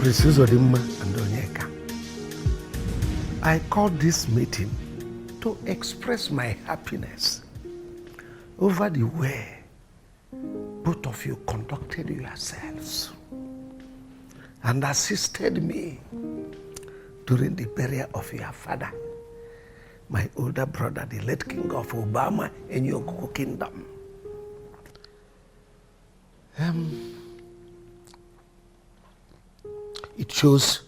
Prince Odimma and Onyeka. I called this meeting to express my happiness over the way both of you conducted yourselves and assisted me during the burial of your father, my older brother, the late King of Obama in your kingdom. It shows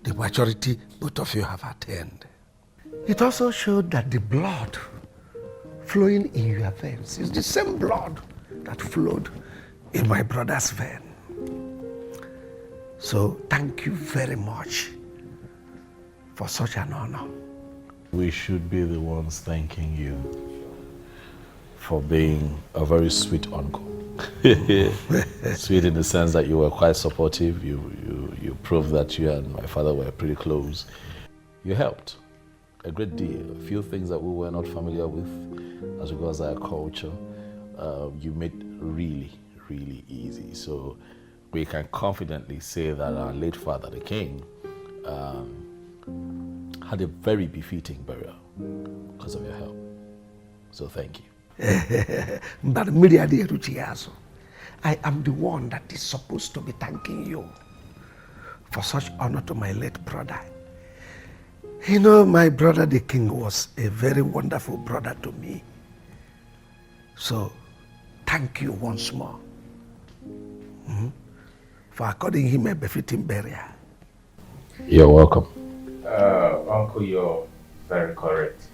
the maturity both of you have attained. It also showed that the blood flowing in your veins is the same blood that flowed in my brother's vein. So thank you very much for such an honor. We should be the ones thanking you for being a very sweet uncle. Sweet in the sense that you were quite supportive. You proved that you and my father were pretty close. You helped a great deal. A few things that we were not familiar with as regards our culture, you made really, really easy. So we can confidently say that our late father, the king, had a very befitting burial because of your help. So thank you. But I am the one that is supposed to be thanking you for such honor to my late brother. You know, my brother the king was a very wonderful brother to me. So thank you once more for according him a befitting burial. You're welcome. Uncle, you're very correct.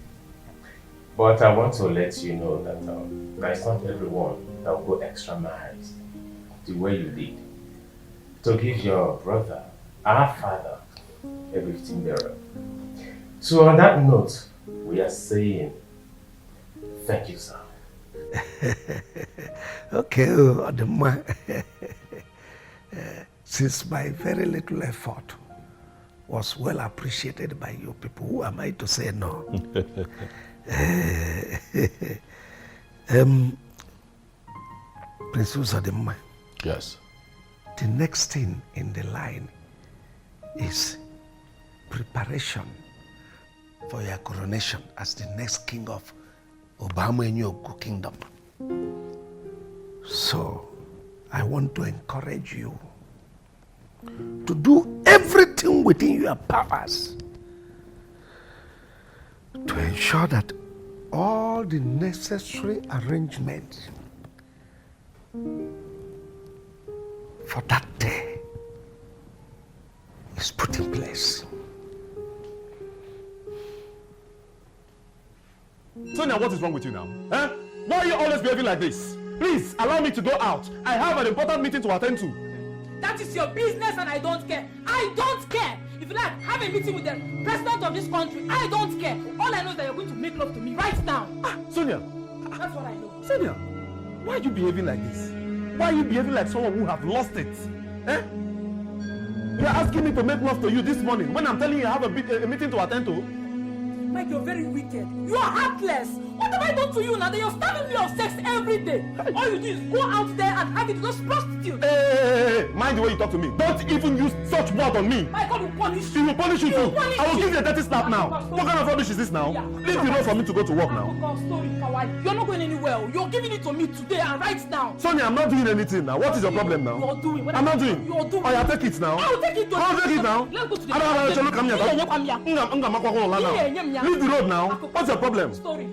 But I want to let you know that it's not everyone that will go extra miles the way you did to give your brother, our father, a befitting burial. So on that note, we are saying thank you, sir. Okay, since my very little effort was well appreciated by you people, who am I to say no? Prince Uzodimma. Yes. The next thing in the line is preparation for your coronation as the next king of Obama in your kingdom. So I want to encourage you to do everything within your powers to ensure that all the necessary arrangements for that day is put in place. Sonia, what is wrong with you now? Eh? Why are you always behaving like this? Please, allow me to go out. I have an important meeting to attend to. That is your business and I don't care. I don't care. If you like, have a meeting with the president of this country. I don't care. All I know is that you're going to make love to me right now. Sonia. That's what I know. Sonia, why are you behaving like this? Why are you behaving like someone who have lost it? Eh? You're asking me to make love to you this morning when I'm telling you I have a meeting to attend to? Mike, you're very wicked. You are heartless. What have I done to you now that you're starving me of sex every day? All you do is go out there and have it with those prostitutes. Hey, mind the way you talk to me. Don't even use such word on me. My God will punish you. He will punish you too. I will give you a dirty slap now. What kind of rubbish is this now? Yeah. Leave the road for me to go to work now. You're not going anywhere. You're giving it to me today and right now. Sonia, I'm not doing anything now. What is your problem now? You're doing. I'm not doing. You're doing. Oh, yeah, take it now. I'll take it. I'll take it now. Let's go to the Leave the road now. What's your problem? Story.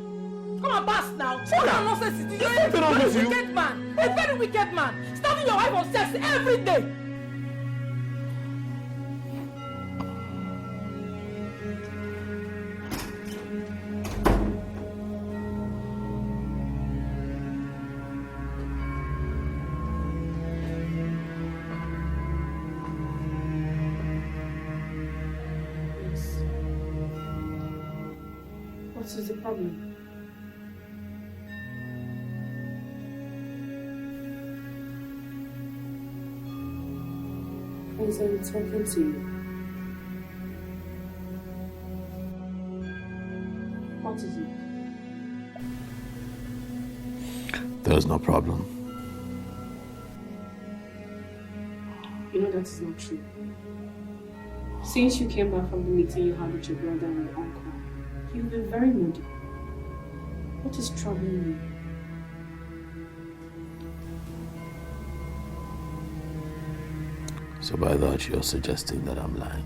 Come on, pass now. Sonia, What kind of nonsense is this? You're something wrong with you. wicked man. A very wicked man. Starving your wife of sex every day. What is the problem? Is I'm talking to you. What is it? There's no problem. You know that is not true. Since you came back from the meeting you had with your brother and your uncle, you've been very moody. What is troubling you? So by that, you're suggesting that I'm lying.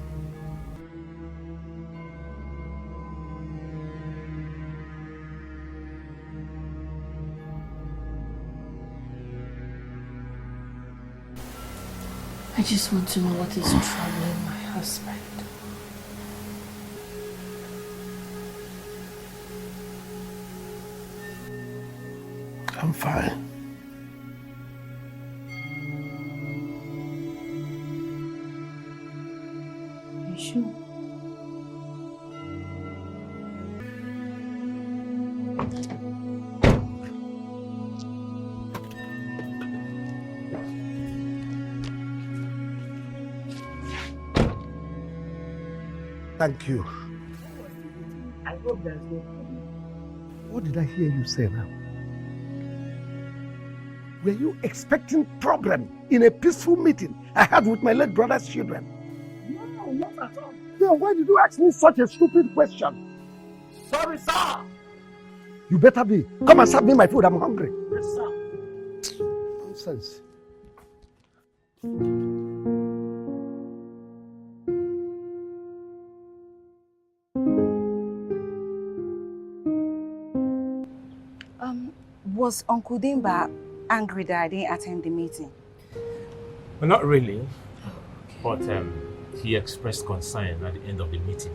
I just want to know what is troubling my husband. I'm fine. Are you sure? Thank you. I hope there's no problem. What did I hear you say now? Were you expecting problem in a peaceful meeting I had with my late brother's children? No, not at all. Then why did you ask me such a stupid question? Sorry, sir. You better be. Come and serve me my food. I'm hungry. Yes, sir. Nonsense. Was Uncle Dimba angry that I didn't attend the meeting? Well, not really, but he expressed concern at the end of the meeting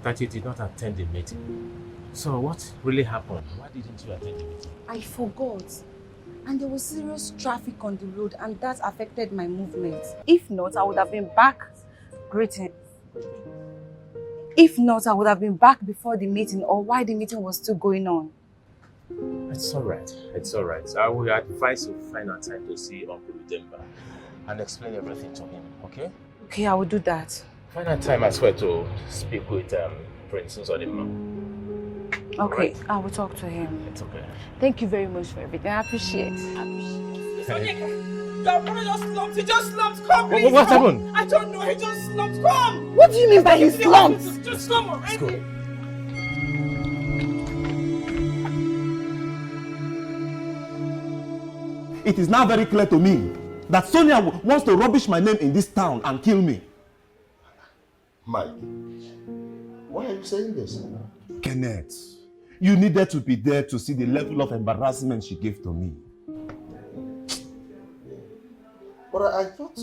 that you did not attend the meeting. So what really happened? Why didn't you attend the meeting? I forgot. And there was serious traffic on the road and that affected my movement. If not, I would have been back. Greeting. If not, I would have been back before the meeting or while the meeting was still going on. It's all right. It's all right. I will advise you find a time to see Uncle Demba and explain everything to him, okay? Okay, I will do that. Find a time as well to speak with Prince Uzodimma. Okay, Right. I will talk to him. It's okay. Thank you very much for everything. I appreciate it. Your brother just slumped. He just slumped. Come, please. What come. happened? I don't know. He just slumped. Come. What do you mean by his slumps? Just slump already. It is now very clear to me that Sonia wants to rubbish my name in this town and kill me. Mike, why are you saying this? Kenneth, you needed to be there to see the level of embarrassment she gave to me. But I thought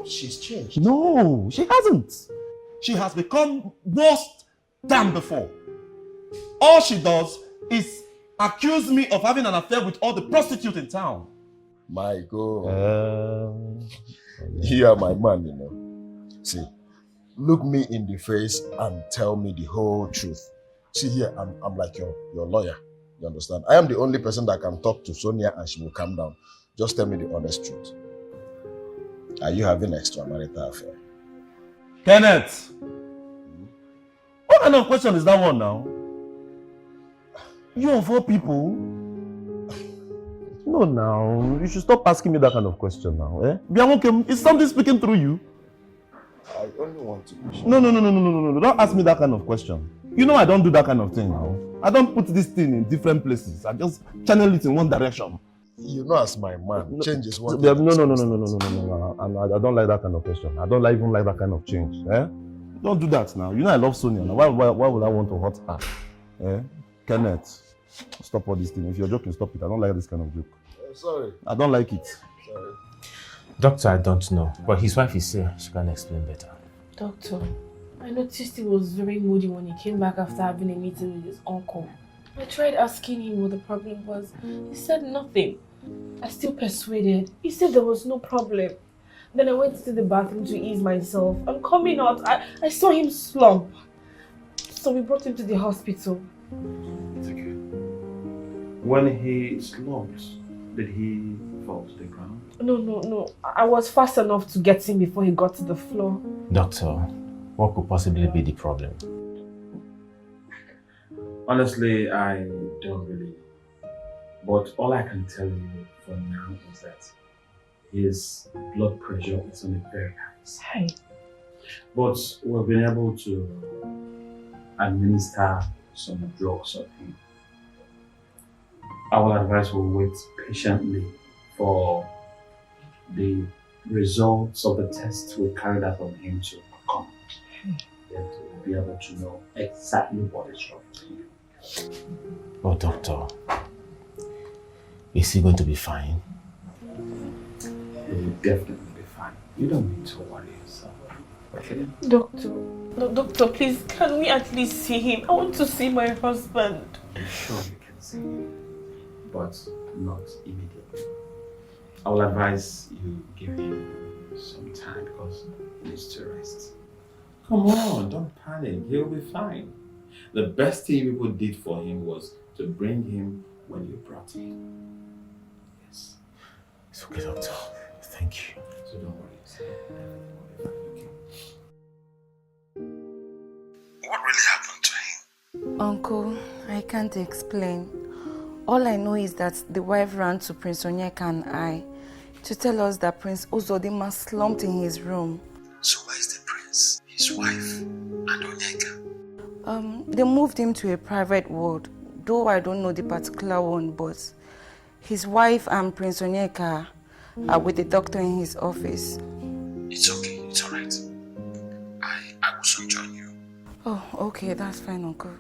she's changed. No, she hasn't. She has become worse than before. All she does is accuse me of having an affair with all the prostitutes in town. My God. You are my man, you know. See, look me in the face and tell me the whole truth. See here, I'm like your lawyer. You understand? I am the only person that can talk to Sonia and she will calm down. Just tell me the honest truth. Are you having an extramarital affair? Kenneth! What kind of question is that one now? You of all people? No, now. You should stop asking me that kind of question now. Eh? Bianca, is something speaking through you? I only want to be sure. No. Don't ask me that kind of question. You know I don't do that kind of thing now. I don't put this thing in different places. I just channel it in one direction. You know, as my man, change is one. No. I don't like that kind of question. I don't even like that kind of change. Eh? Don't do that now. You know I love Sonia. Now. Why would I want to hurt her? Eh? Kenneth, stop all this thing. If you're joking, stop it. I don't like this kind of joke. Sorry. I don't like it. Sorry. Doctor, I don't know, but his wife is here. She can explain better. Doctor, I noticed he was very moody when he came back after having a meeting with his uncle. I tried asking him what the problem was. He said nothing. I still persuaded. He said there was no problem. Then I went to the bathroom to ease myself. I'm coming out. I saw him slump. So we brought him to the hospital. It's okay. When he slumped, did he fall to the ground? No. I was fast enough to get him before he got to the floor. Doctor, what could possibly be the problem? Honestly, I don't really know. But all I can tell you for now is that his blood pressure is on a very high side. Hey. But we've been able to administer some drugs on him. I will advise we wait patiently for the results of the tests we carried out on him to come. Then we'll be able to know exactly what is wrong with him. Oh, doctor, is he going to be fine? He will definitely be fine. You don't need to worry yourself. Okay? Doctor, please, can we at least see him? I want to see my husband. I'm sure you can see him, but not immediately. I will advise you give him some time because he needs to rest. Come on, don't panic. He'll be fine. The best thing people did for him was to bring him when you brought him. Yes. It's okay, doctor. Thank you. So don't worry yourself. Everything will be fine, okay? What really happened to him? Uncle, I can't explain. All I know is that the wife ran to Prince Onyeka and I to tell us that Prince Uzodinma slumped in his room. So where is the prince, his wife, and Onyeka? They moved him to a private ward, though I don't know the particular one, but his wife and Prince Onyeka are with the doctor in his office. It's okay, it's alright. I will soon join you. Oh, okay, that's fine, Uncle.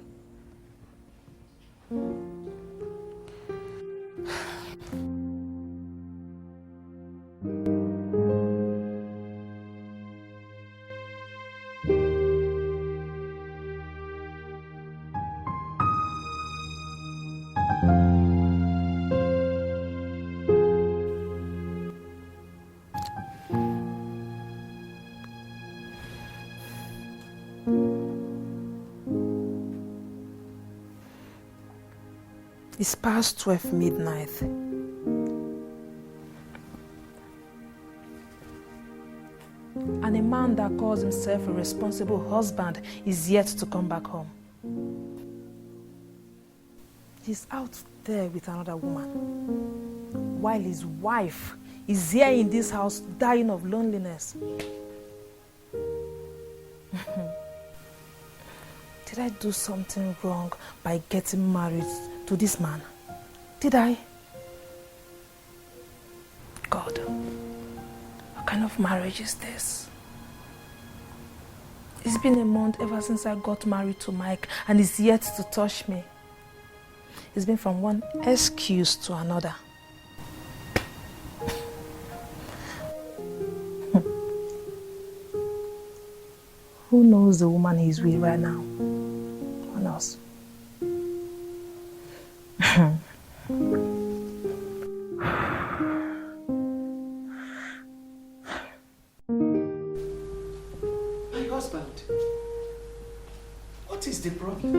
It's past 12 midnight. And a man that calls himself a responsible husband is yet to come back home. He's out there with another woman, while his wife is here in this house dying of loneliness. Did I do something wrong by getting married to this man? Did I? God, what kind of marriage is this? It's been a month ever since I got married to Mike and he's yet to touch me. It's been from one excuse to another. Who knows the woman he's with right now? Who knows? My husband, what is the problem?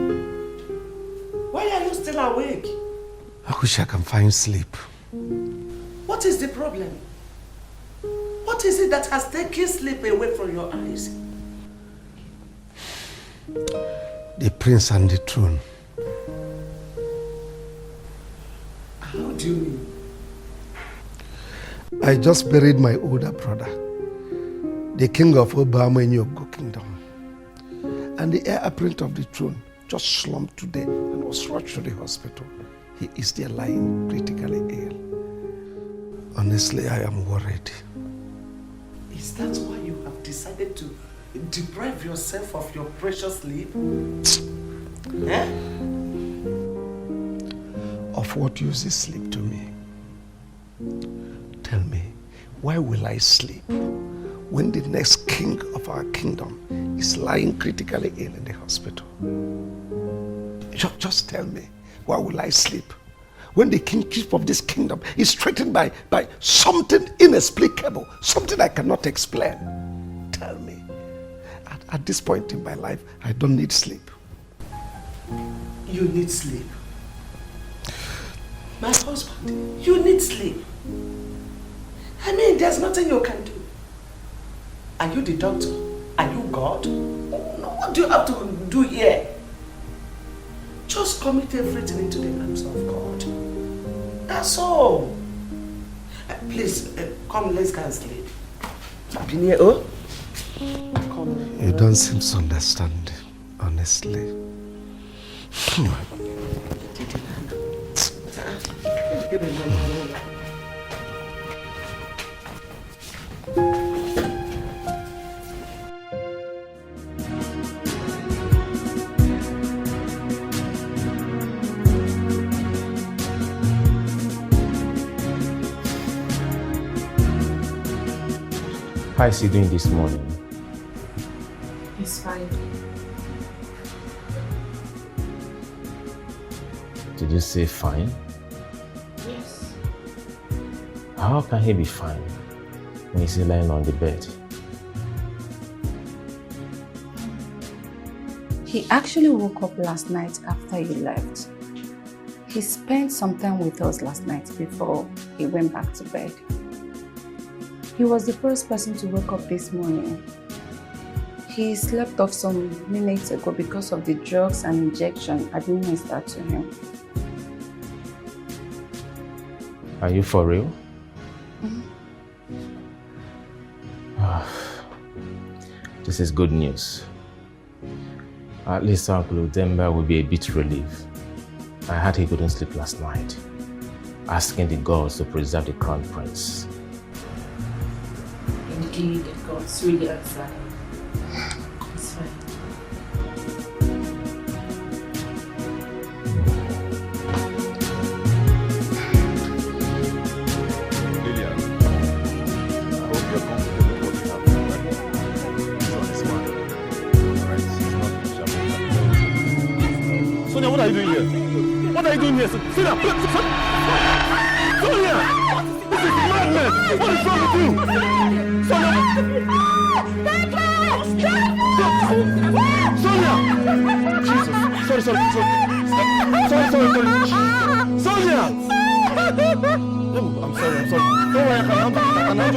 Why are you still awake? I wish I can find sleep. What is the problem? What is it that has taken sleep away from your eyes? The prince and the throne. How do you mean? I just buried my older brother, the king of Obama in Yogo Kingdom. And the heir apparent of the throne just slumped today and was rushed to the hospital. He is there lying critically ill. Honestly, I am worried. Is that why you have decided to deprive yourself of your precious sleep? Eh? Of what use is sleep to me? Tell me, why will I sleep when the next king of our kingdom is lying critically ill in the hospital? Just tell me, why will I sleep when the kingship of this kingdom is threatened by something inexplicable, something I cannot explain? Tell me. At this point in my life, I don't need sleep. You need sleep. My husband, you need sleep. I mean, there's nothing you can do. Are you the doctor? Are you God? No, what do you have to do here? Just commit everything into the hands of God. That's all. Please, come, let's go and sleep. Oh? Come. You don't seem to understand, honestly. How is he doing this morning? He's fine. Did you say fine? Yes. How can he be fine when he's lying on the bed? He actually woke up last night after you left. He spent some time with us last night before he went back to bed. He was the first person to wake up this morning. He slept off some minutes ago because of the drugs and injection administered to him. Are you for real? This is good news. At least Uncle Udemba will be a bit relieved. I heard he couldn't sleep last night, asking the gods to preserve the crown prince. Indeed, God's really outside. It's fine. Sonia, what are you doing here? What are you doing here? Sit down. Sonia! This is madness! What is wrong with you? Sonia! Sonia! Jesus. Sorry. Sonia! Oh, I'm sorry. Don't worry,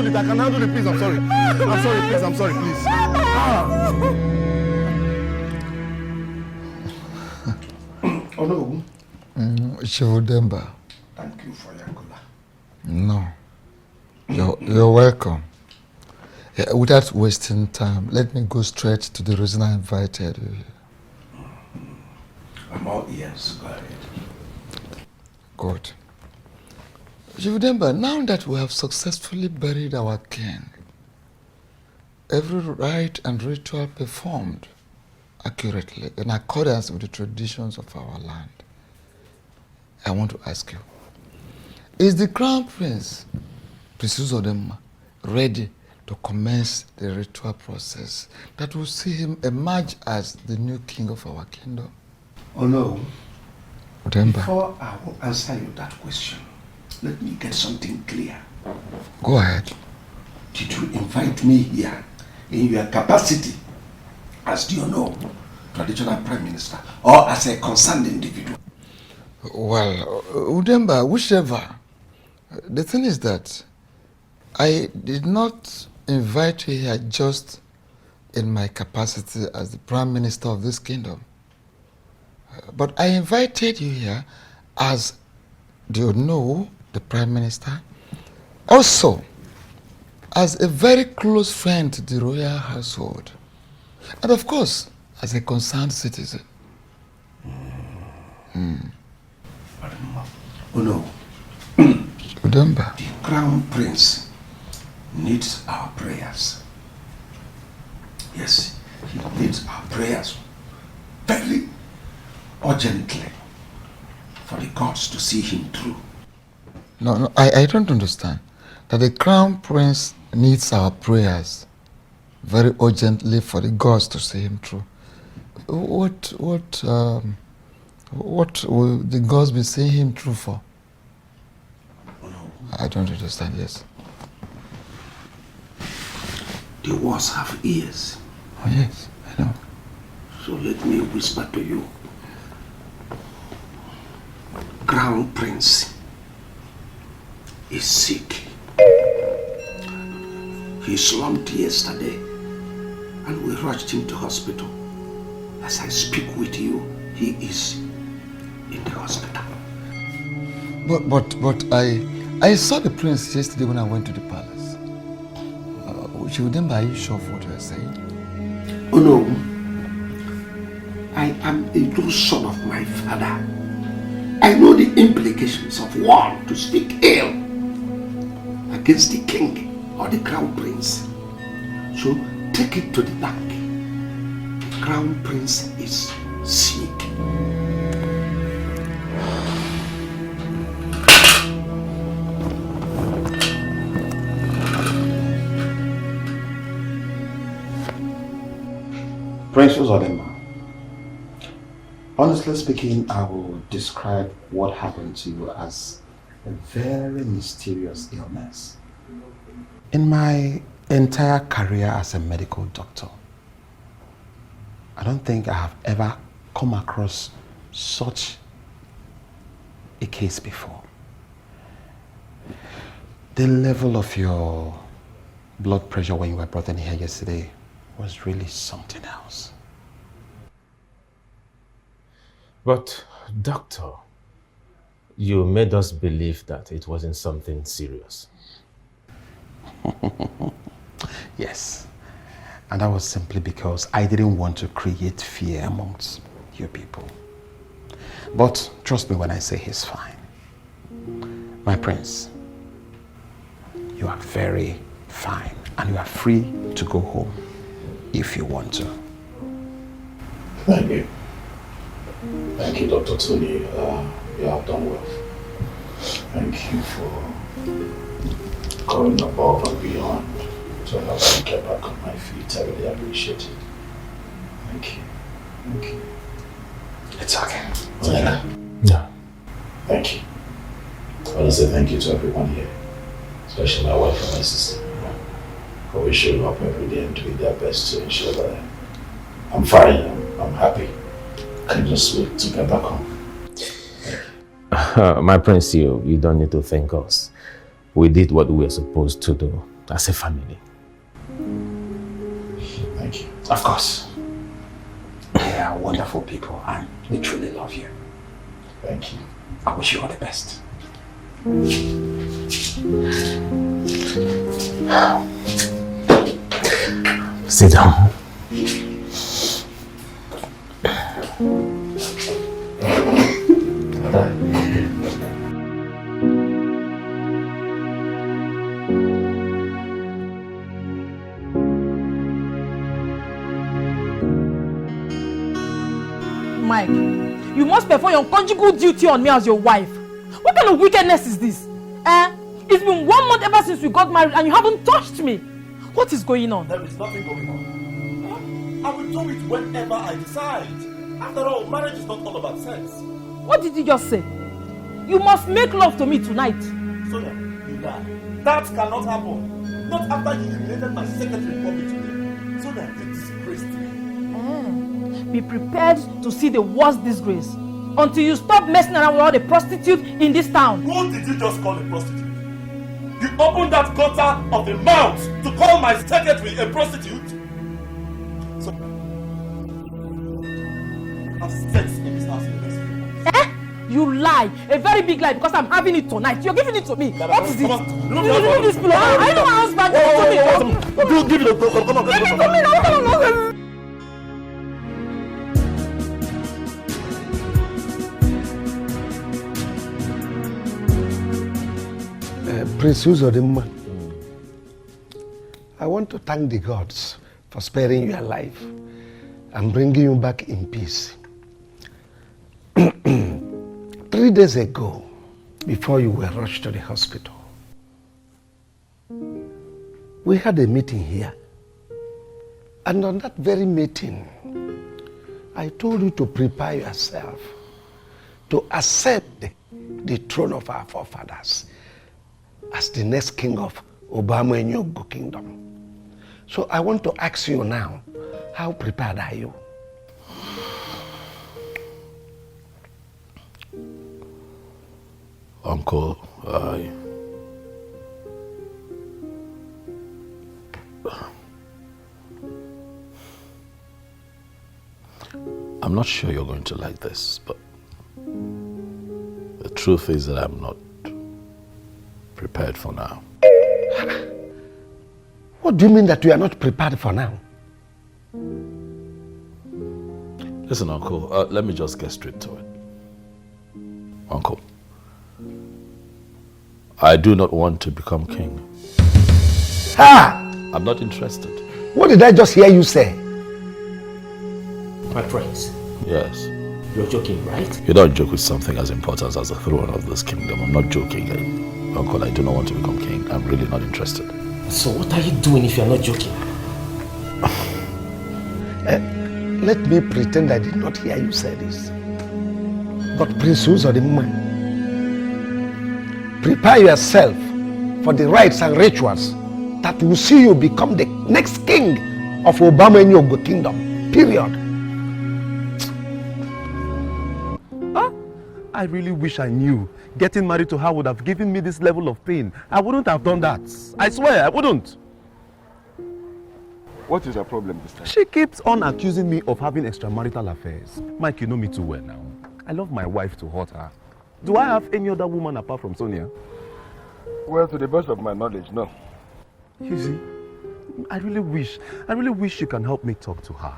I can handle it, please. I'm sorry, please. Oh no. Shivudemba. Thank you for your cola. No. You're welcome. Yeah, without wasting time, let me go straight to the reason I invited you here. I'm all ears. Go ahead. Good. Shivudemba, now that we have successfully buried our king, every rite and ritual performed accurately in accordance with the traditions of our land, I want to ask you, is the Crown Prince, Prince Uzodimma, ready to commence the ritual process that will see him emerge as the new king of our kingdom? Oh no. Udemba. Before I will answer you that question, let me get something clear. Go ahead. Did you invite me here in your capacity as, do you know, traditional prime minister, or as a concerned individual? Well, Udemba, whichever. The thing is that I did not invite you here just in my capacity as the prime minister of this kingdom. But I invited you here as, do you know, the prime minister, also as a very close friend to the royal household, and of course, as a concerned citizen. Oh no. Udemba. The Crown Prince needs our prayers. Yes, he needs our prayers very urgently for the gods to see him through. No, I don't understand. That the Crown Prince needs our prayers very urgently for the gods to see him through. What will the gods be seeing him through for? I don't understand, yes. The wars have ears. Oh, yes, I know. So let me whisper to you. Crown Prince is sick. He slumped yesterday and we rushed him to hospital. As I speak with you, he is in the hospital. But I saw the prince yesterday when I went to the palace. Chivudemba, are you sure of what you are saying? Oh no. I am a true son of my father. I know the implications of one to speak ill against the king or the crown prince. So take it to the bank. The crown prince is sick. Prince Uzodema, honestly speaking, I will describe what happened to you as a very mysterious illness. In my entire career as a medical doctor, I don't think I have ever come across such a case before. The level of your blood pressure when you were brought in here yesterday was really something else. But, doctor, you made us believe that it wasn't something serious. Yes, and that was simply because I didn't want to create fear amongst your people. But trust me when I say he's fine. My prince, you are very fine and you are free to go home if you want to. Thank you. Thank you, Dr. Tony. You have done well. Thank you for going above and beyond to help me get back on my feet. I really appreciate it. Thank you. Thank you. It's okay. Yeah. Thank you. I want to say thank you to everyone here, especially my wife and my sister, for we showing up every day and doing their best to ensure that I'm fine, I'm happy. I can just wait to get back home. My prince, you don't need to thank us. We did what we were supposed to do as a family. Thank you. Of course. They are wonderful people and we truly love you. Thank you. I wish you all the best. Sit down. Mike, you must perform your conjugal duty on me as your wife. What kind of wickedness is this? It's been 1 month ever since we got married and you haven't touched me. What is going on? There is nothing going on. I will do it whenever I decide. After all, marriage is not all about sex. What did you just say? You must make love to me tonight. Sonia, you lie. That cannot happen. Not after you humiliated my secretary publicly. Sonia, you disgraced me. Be prepared to see the worst disgrace until you stop messing around with all the prostitutes in this town. Who did you just call a prostitute? You opened that gutter of a mouth to call my secretary a prostitute? So, have sex in this house in the next few months. You lie. A very big lie because I'm having it tonight. You're giving it to me. What is it? Come on. You give this pillow. I know my husband. Give it to me. Come on. Give it to me now. Come on. Prince Uzodema, I want to thank the gods for sparing your life and bringing you back in peace. 3 days ago, before you were rushed to the hospital, we had a meeting here. And on that very meeting, I told you to prepare yourself to accept the throne of our forefathers as the next king of Obama and Yogo Kingdom. So I want to ask you now, how prepared are you? Uncle, I'm not sure you're going to like this, but the truth is that I'm not prepared for now. What do you mean that we are not prepared for now? Listen, Uncle, let me just get straight to it. Uncle, I do not want to become king. I'm not interested. What did I just hear you say? My prince. Yes. You're joking, right? You don't joke with something as important as the throne of this kingdom. I'm not joking. Uncle, I do not want to become king. I'm really not interested. So what are you doing if you're not joking? Let me pretend I did not hear you say this. But Prince Uzodimma, prepare yourself for the rites and rituals that will see you become the next king of Obama Nyogo kingdom. Period. I really wish I knew getting married to her would have given me this level of pain. I wouldn't have done that. I swear, I wouldn't. What is her problem this time? She keeps on accusing me of having extramarital affairs. Mike, you know me too well now. I love my wife to hurt her. Do I have any other woman apart from Sonia? Well, to the best of my knowledge, no. You see, I really wish you can help me talk to her.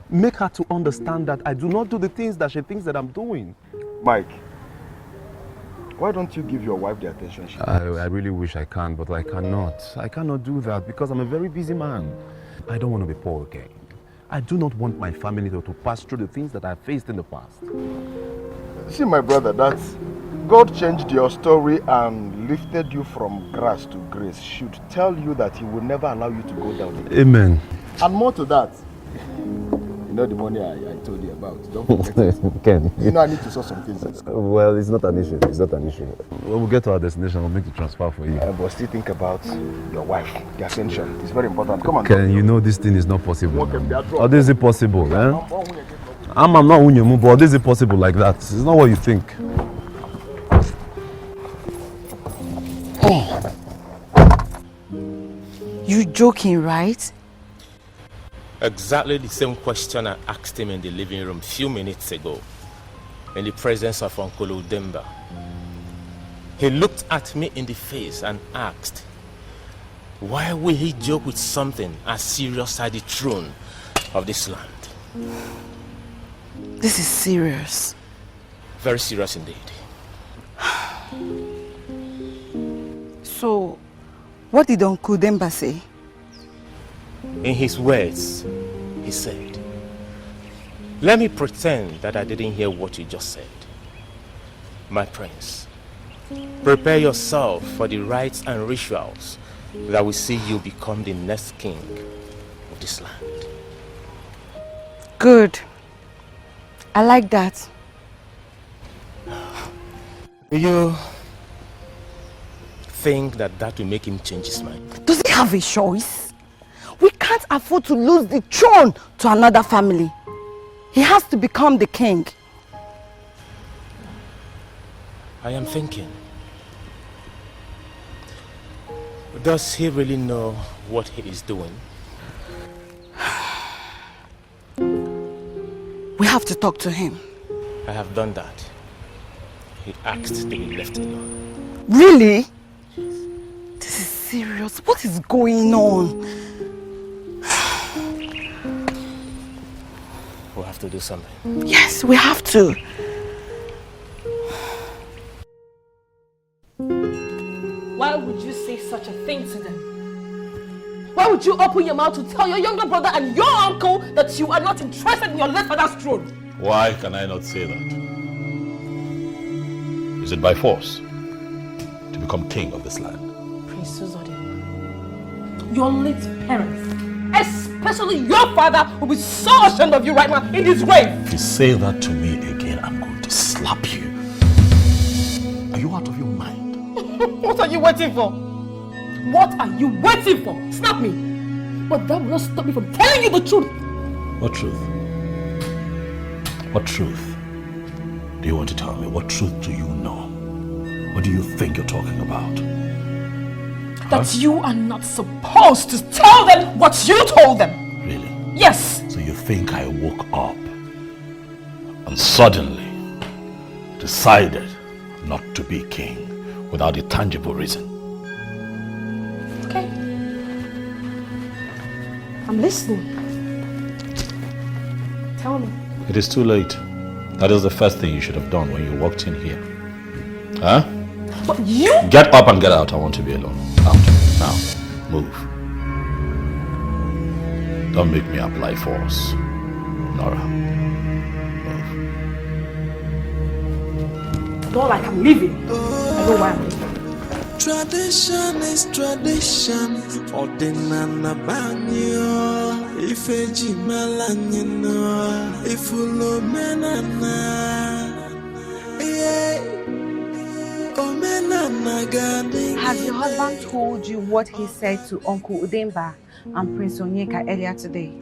Make her to understand that I do not do the things that she thinks that I'm doing. Mike, why don't you give your wife the attention she needs? I really wish I can, but I cannot. I cannot do that because I'm a very busy man. I don't want to be poor again. I do not want my family to pass through the things that I faced in the past. See, my brother, that God changed your story and lifted you from grass to grace should tell you that He will never allow you to go down again. Amen. And more to that, you know the money I told you about. Don't forget it. Ken. You know I need to sort some things in school. Well, it's not an issue. It's not an issue. When we get to our destination, we'll make the transfer for you. But still think about your wife, the ascension. It's very important. Come on. Ken, you know this thing is not possible. Or is it possible? Eh? I'm not Unyamu, but is it possible like that? It's not what you think. You joking, right? Exactly the same question I asked him in the living room a few minutes ago, in the presence of Uncle Udemba. He looked at me in the face and asked, why will he joke with something as serious as the throne of this land? This is serious. Very serious indeed. So, what did Uncle Udemba say? In his words, he said, let me pretend that I didn't hear what you just said. My prince, prepare yourself for the rites and rituals that will see you become the next king of this land. Good. I like that. Do you think that will make him change his mind? Does he have a choice? We can't afford to lose the throne to another family. He has to become the king. I am thinking, does he really know what he is doing? We have to talk to him. I have done that. He asked to be left alone. Really? This is serious. What is going on? We'll have to do something. Yes, we have to. Why would you say such a thing to them? Why would you open your mouth to tell your younger brother and your uncle that you are not interested in your late father's throne? Why can I not say that? Is it by force to become king of this land? Prince Uzodimma, your late parents, especially your father, will be so ashamed of you right now in his grave. If you say that to me again, I'm going to slap you. Are you out of your mind? What are you waiting for? What are you waiting for? Snap me. But that will not stop me from telling you the truth. What truth? What truth do you want to tell me? What truth do you know? What do you think you're talking about? That you are not supposed to tell them what you told them. Really? Yes. So you think I woke up and suddenly decided not to be king without a tangible reason? I'm listening. Tell me. It is too late. That is the first thing you should have done when you walked in here. Huh? But you... Get up and get out. I want to be alone. Out. Now. Move. Don't make me apply force. Nora. Move. Not like I'm leaving. I know why I'm leaving. Tradition is tradition. Ordinana banyo. Ifeji malanyino. Ifulo menana. Has your husband told you what he said to Uncle Udemba and Prince Onyeka earlier today?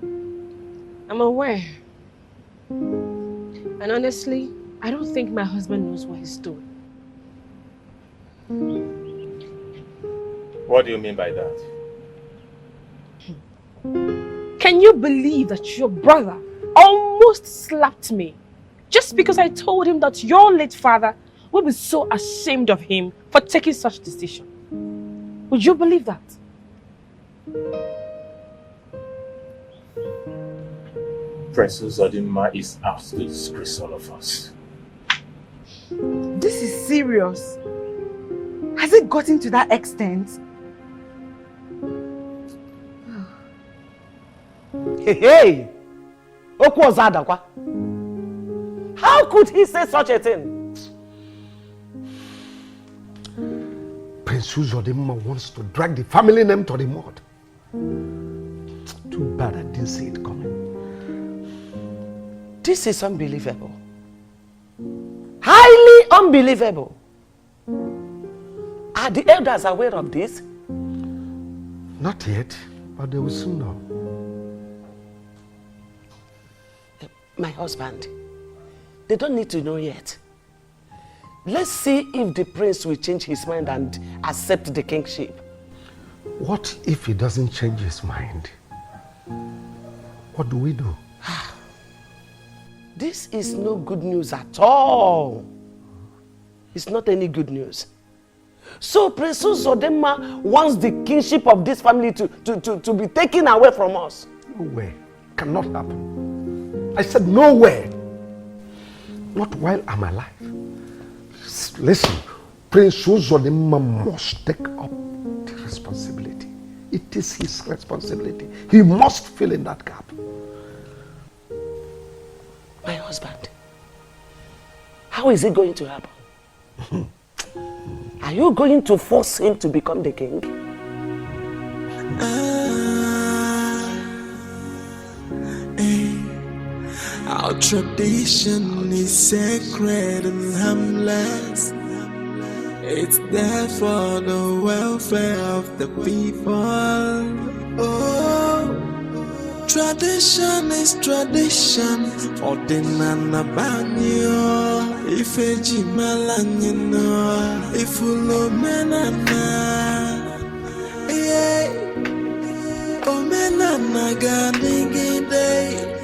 I'm aware. And honestly, I don't think my husband knows what he's doing. What do you mean by that? Can you believe that your brother almost slapped me just because I told him that your late father would be so ashamed of him for taking such decision? Would you believe that? Princess Odinma is out to disgrace all of us. This is serious. Has it gotten to that extent? Hey! How could he say such a thing? Prince Uzodinma wants to drag the family name to the mud. Too bad I didn't see it coming. This is unbelievable. Highly unbelievable. Are the elders aware of this? Not yet, but they will soon know. My husband, they don't need to know yet. Let's see if the prince will change his mind and accept the kingship. What if he doesn't change his mind? What do we do? This is no good news at all. It's not any good news. So Prince Uzodinma wants the kingship of this family to be taken away from us. No way. Cannot happen. I said no way. Not while I'm alive. Listen, Prince Uzodinma must take up the responsibility. It is his responsibility. He must fill in that gap. My husband, how is it going to happen? Are you going to force him to become the king? Our tradition is sacred and harmless. It's there for the welfare of the people. Oh, tradition is tradition. Ordinana banyo. Ifeji malanyino. Ifulo menana. Yeah. Omenana gadigide.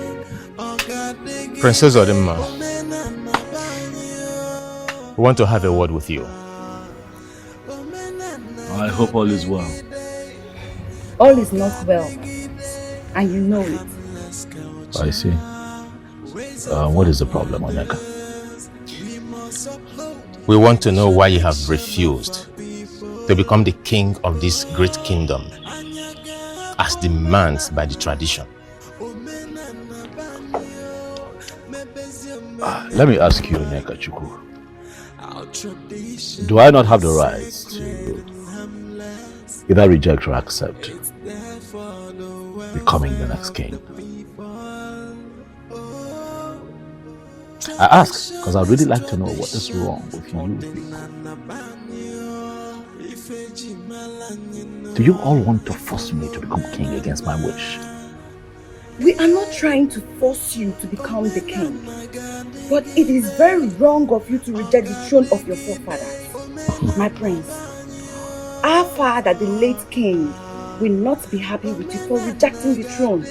Princess Odinma, we want to have a word with you. I hope all is well. All is not well, and you know it. I see. What is the problem, Onyeka? We want to know why you have refused to become the king of this great kingdom, as demands by the tradition. Let me ask you, Onyeka Chukwu. Do I not have the right to either reject or accept becoming the next king? I ask because I'd really like to know what is wrong with you people. Do you all want to force me to become king against my wish? We are not trying to force you to become the king, but it is very wrong of you to reject the throne of your forefathers. My prince, our father, the late king, will not be happy with you for rejecting the throne.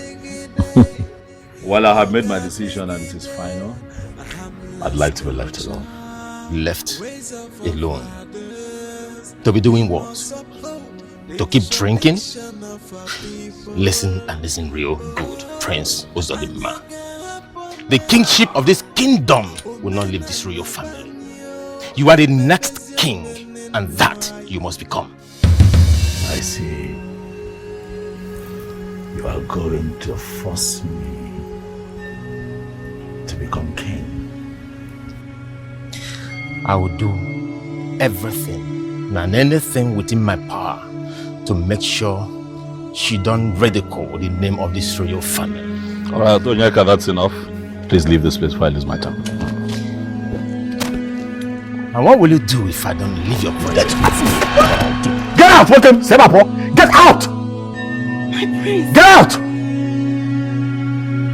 Well, I have made my decision and it is final. I'd like to be left alone. Left alone? To be doing what? to keep drinking? Listen and listen real good, Prince Uzodimma. The kingship of this kingdom will not leave this royal family. You are the next king, and that you must become. I see. You are going to force me to become king. I will do everything and anything within my power to make sure she don't ridicule the name of this royal family. Alright, Onyeka, that's enough. Please leave this place before I lose my tongue. And what will you do if I don't leave your project? Get out! Sebapo! Get out! My prince! Get out!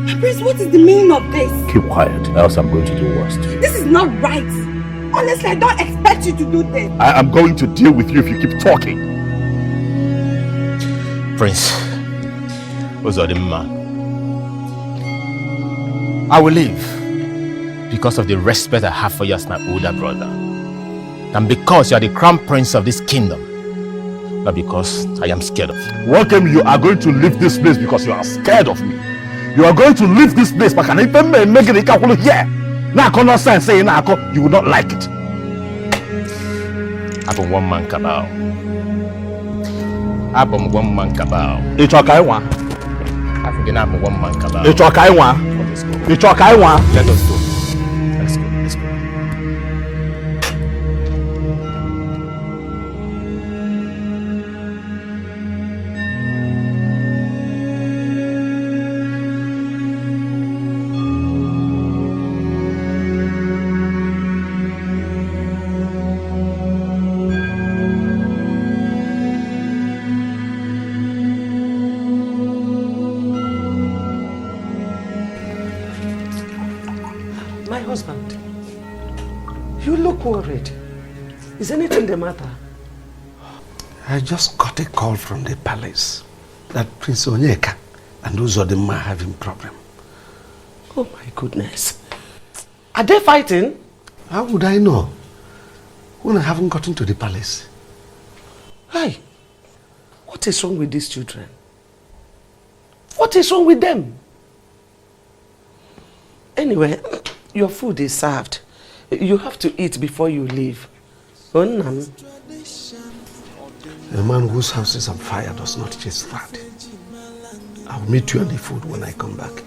My prince, what is the meaning of this? Keep quiet, else I'm going to do worse to you. This is not right. Honestly, I don't expect you to do this. I am going to deal with you if you keep talking. Prince Uzodimma, I will leave because of the respect I have for you as my older brother, and because you are the crown prince of this kingdom, not because I am scared of you. Welcome, you are going to leave this place because you are scared of me. You are going to leave this place, but can even make it here? Now, I sense saying you will not like it. I'm one man cabal. I'm one man cabal. It's okay, one. I think I'm one man cabal. It's okay, one. It's okay, one. Let us go. Let's go. Let's go. Worried. Is anything the matter? I just got a call from the palace that Prince Onyeka and Uzodimma are having problem. Oh my goodness. Are they fighting? How would I know when I haven't gotten to the palace? Hey, what is wrong with these children? What is wrong with them? Anyway, your food is served. You have to eat before you leave. A man whose house is on fire does not chase rat. I'll meet you on the food when I come back.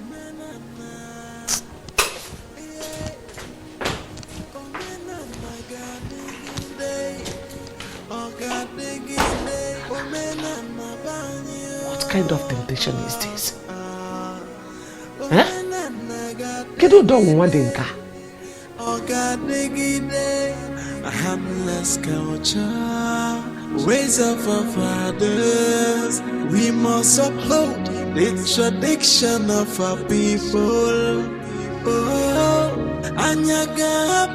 What kind of temptation is this? Huh? Kedu don't want dinka. Harmless culture, ways of our fathers. We must uphold the tradition of our people. Oh, Anyaga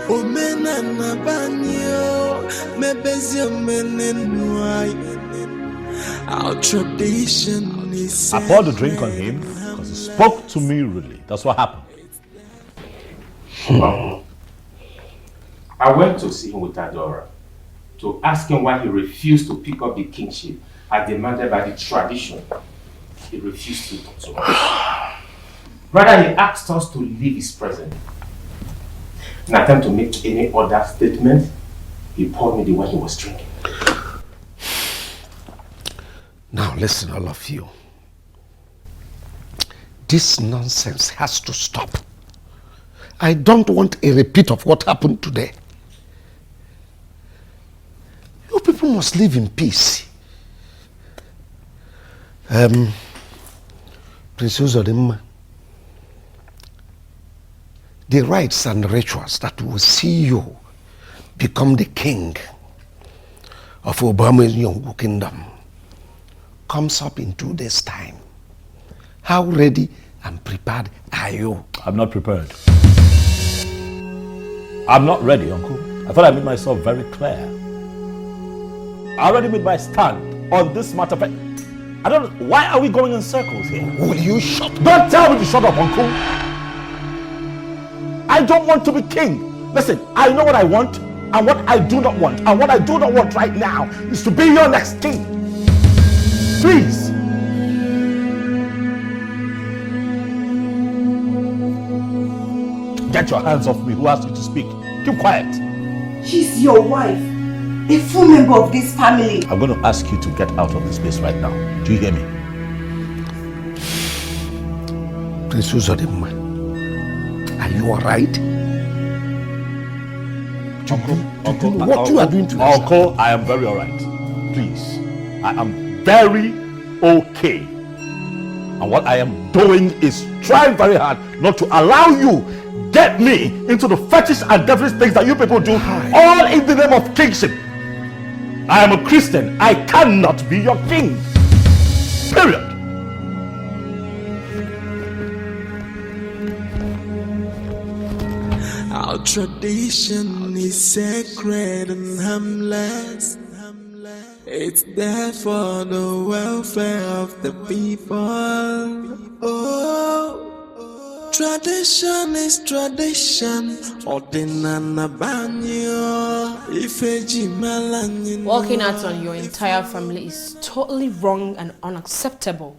Omenana Banyo, Mebezio Menenwai. Our tradition is. I poured the drink on him because he spoke to me rudely. That's what happened. Well, I went to see him with Adora to ask him why he refused to pick up the kingship as demanded by the tradition. He refused to talk to us. Rather, he asked us to leave his presence. In an attempt to make any other statement, he poured me the wine he was drinking. Now listen, all of you. This nonsense has to stop. I don't want a repeat of what happened today. You people must live in peace. Prince Uzodimma, the rites and rituals that will see you become the king of Obama's Yongu kingdom comes up in 2 days' time. How ready and prepared are you? I'm not prepared. I'm not ready, Uncle. I thought I made myself very clear. I already made my stand on this matter. I don't know. Why are we going in circles here? Will you shut up? Don't tell me to shut up, Uncle. I don't want to be king. Listen, I know what I want. And what I do not want, right now, is to be your next king. Please. Get your hands off me. Who asked you to speak? Keep quiet. She's your wife. A full member of this family. I'm going to ask you to get out of this place right now. Do you hear me? Prince Uzodimma, are you alright? Uncle, what you are doing to yourself? Uncle, I am very alright. Please. I am very okay. And what I am doing is trying very hard not to allow you get me into the fetish and devilish things that you people do, all in the name of kingship. I am a Christian. I cannot be your king. Period. Our tradition is sacred and harmless. It's there for the welfare of the people. Oh, tradition is tradition. Walking out on your entire family is totally wrong and unacceptable.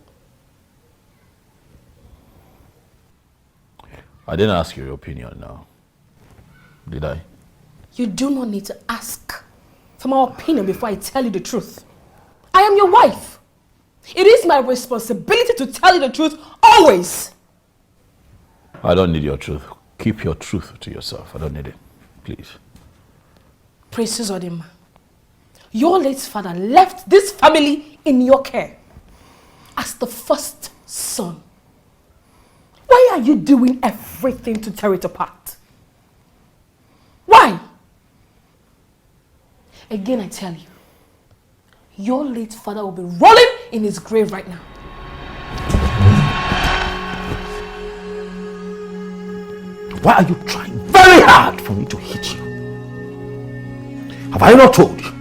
I didn't ask your opinion now. Did I? You do not need to ask for my opinion before I tell you the truth. I am your wife. It is my responsibility to tell you the truth always. I don't need your truth. Keep your truth to yourself. I don't need it. Please. Princess Uzodimma, your late father left this family in your care as the first son. Why are you doing everything to tear it apart? Why? Again, I tell you, your late father will be rolling in his grave right now. Why are you trying very hard for me to hit you? Have I not told you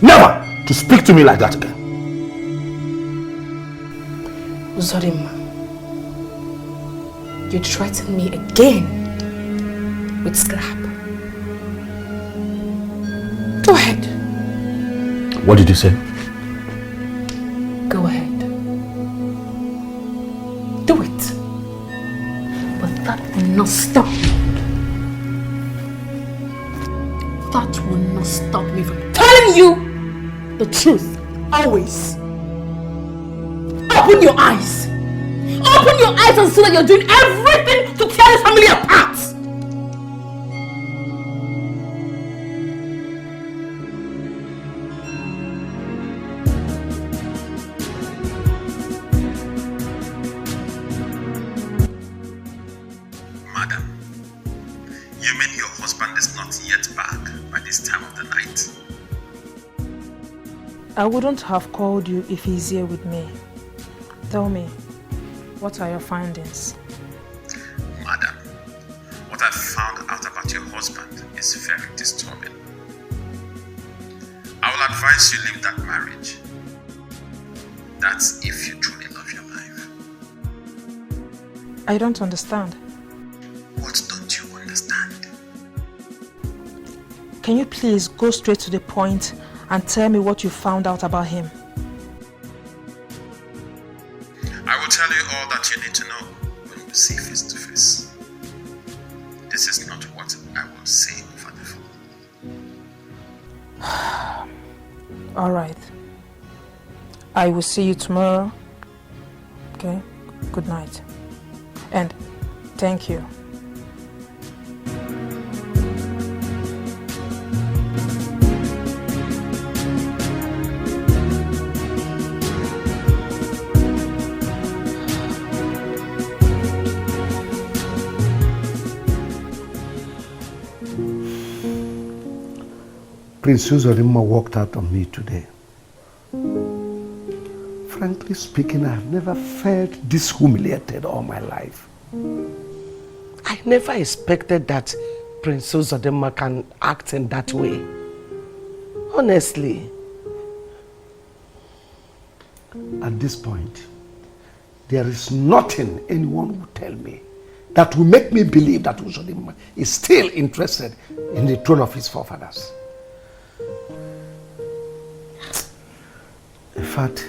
never to speak to me like that again? Uzodimma, you threaten me again with slap. Go ahead. What did you say? Go ahead. Do it. But that will not stop. That will not stop me from telling you the truth. Always. Open your eyes. Open your eyes and see that you're doing everything to tear this family apart. Madam, you mean your husband is not yet back by this time of the night? I wouldn't have called you if he's here with me. Tell me, what are your findings? Madam, what I found out about your husband is very disturbing. I will advise you leave that marriage. That's if you truly love your life. I don't understand. What don't you understand? Can you please go straight to the point and tell me what you found out about him? I will tell you all that you need to know when we see face to face. This is not what I will say over the phone. All right. I will see you tomorrow. Okay? Good night. And thank you. Prince Uzodimma walked out on me today. Frankly speaking, I have never felt this humiliated all my life. I never expected that Prince Uzodimma can act in that way. Honestly. At this point, there is nothing anyone will tell me that will make me believe that Uzodimma is still interested in the throne of his forefathers. In fact,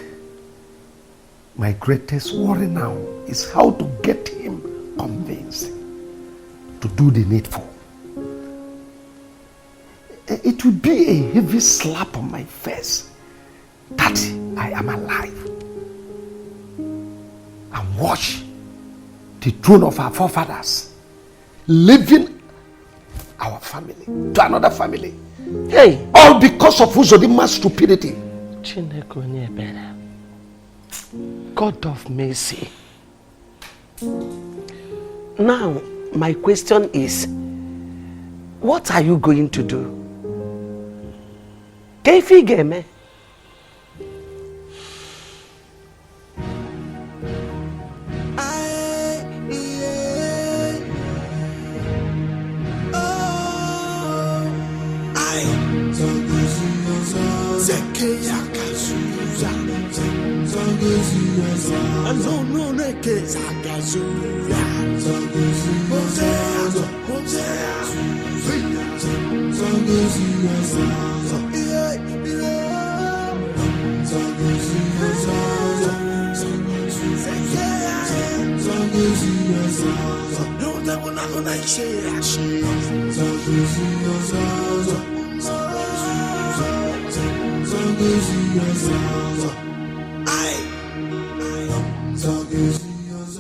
my greatest worry now is how to get him convinced to do the needful. It will be a heavy slap on my face that I am alive and watch the throne of our forefathers leaving our family to another family. Hey! All because of Uzodimma's stupidity. God of mercy. Now, my question is, what are you going to do? Kefi game?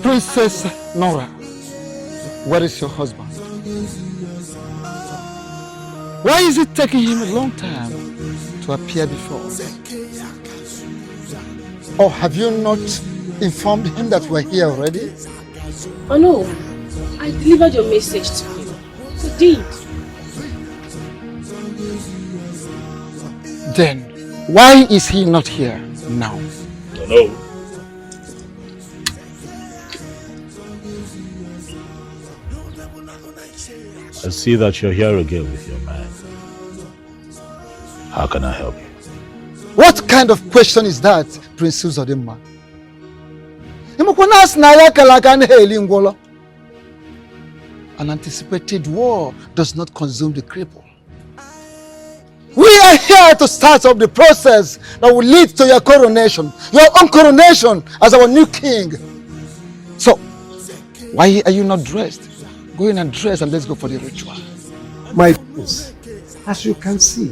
Princess Nora, where is your husband? Why is it taking him a long time to appear before us? Or have you not informed him that we're here already? Oh no, I delivered your message to him. I did. Then, why is he not here now? Don't know. I see that you're here again with your man. How can I help you? What kind of question is that, Prince Uzodimma? An anticipated war does not consume the cripple. We are here to start up the process that will lead to your coronation, your own coronation as our new king. So, why are you not dressed? Go in and dress and let's go for the ritual. My prince, as you can see,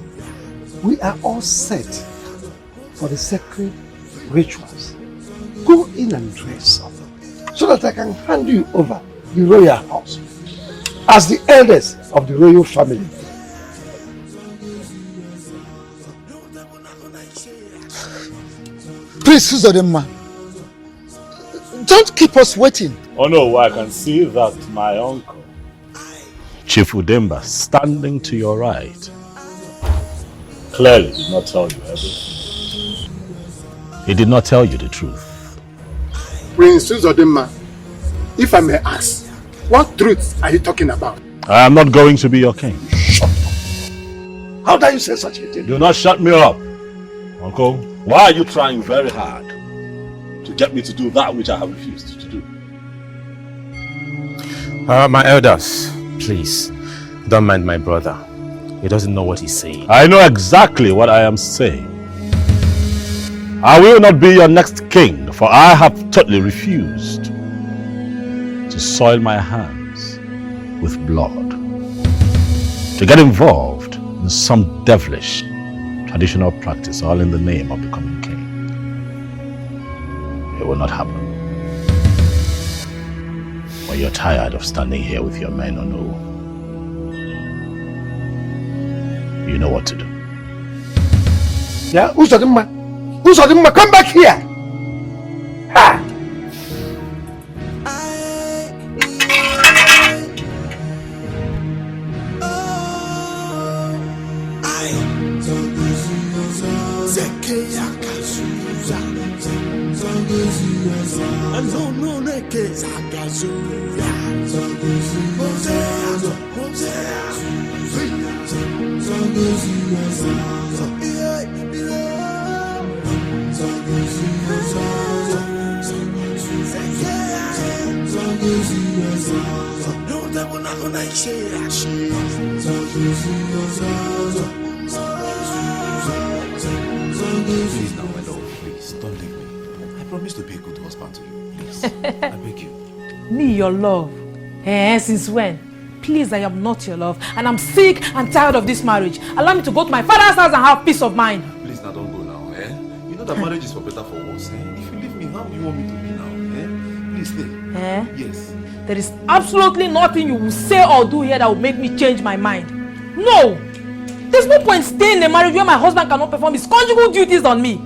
we are all set for the sacred rituals. Go in and dress up so that I can hand you over the royal house as the eldest of the royal family. Prince Uzodimma, don't keep us waiting. Oh no, I can see that my uncle, Chief Udemba, standing to your right, clearly did not tell you everything. He did not tell you the truth. Prince Uzodimma, if I may ask, what truth are you talking about? I am not going to be your king. How dare you say such a thing? Do not shut me up. Uncle, why are you trying very hard to get me to do that which I have refused to do? My elders, please, don't mind my brother. He doesn't know what he's saying. I know exactly what I am saying. I will not be your next king, for I have totally refused to soil my hands with blood, to get involved in some devilish traditional practice, all in the name of becoming king. It will not happen. When you're tired of standing here with your men, or no, you know what to do. Yeah, Uzodimma, Uzodimma, come back here! Ha! Zanguzi Please now, my love, please, don't leave me. I promise to be a good husband to you, please. I beg you. Me, your love? Since when? Please, I am not your love. And I'm sick and tired of this marriage. Allow me to go to my father's house and have peace of mind. Please now, don't go now, You know that marriage is for better, for worse, If you leave me, how do you want me to be now, Please stay. Yes. There is absolutely nothing you will say or do here that will make me change my mind. No! There's no point staying in a marriage where my husband cannot perform his conjugal duties on me.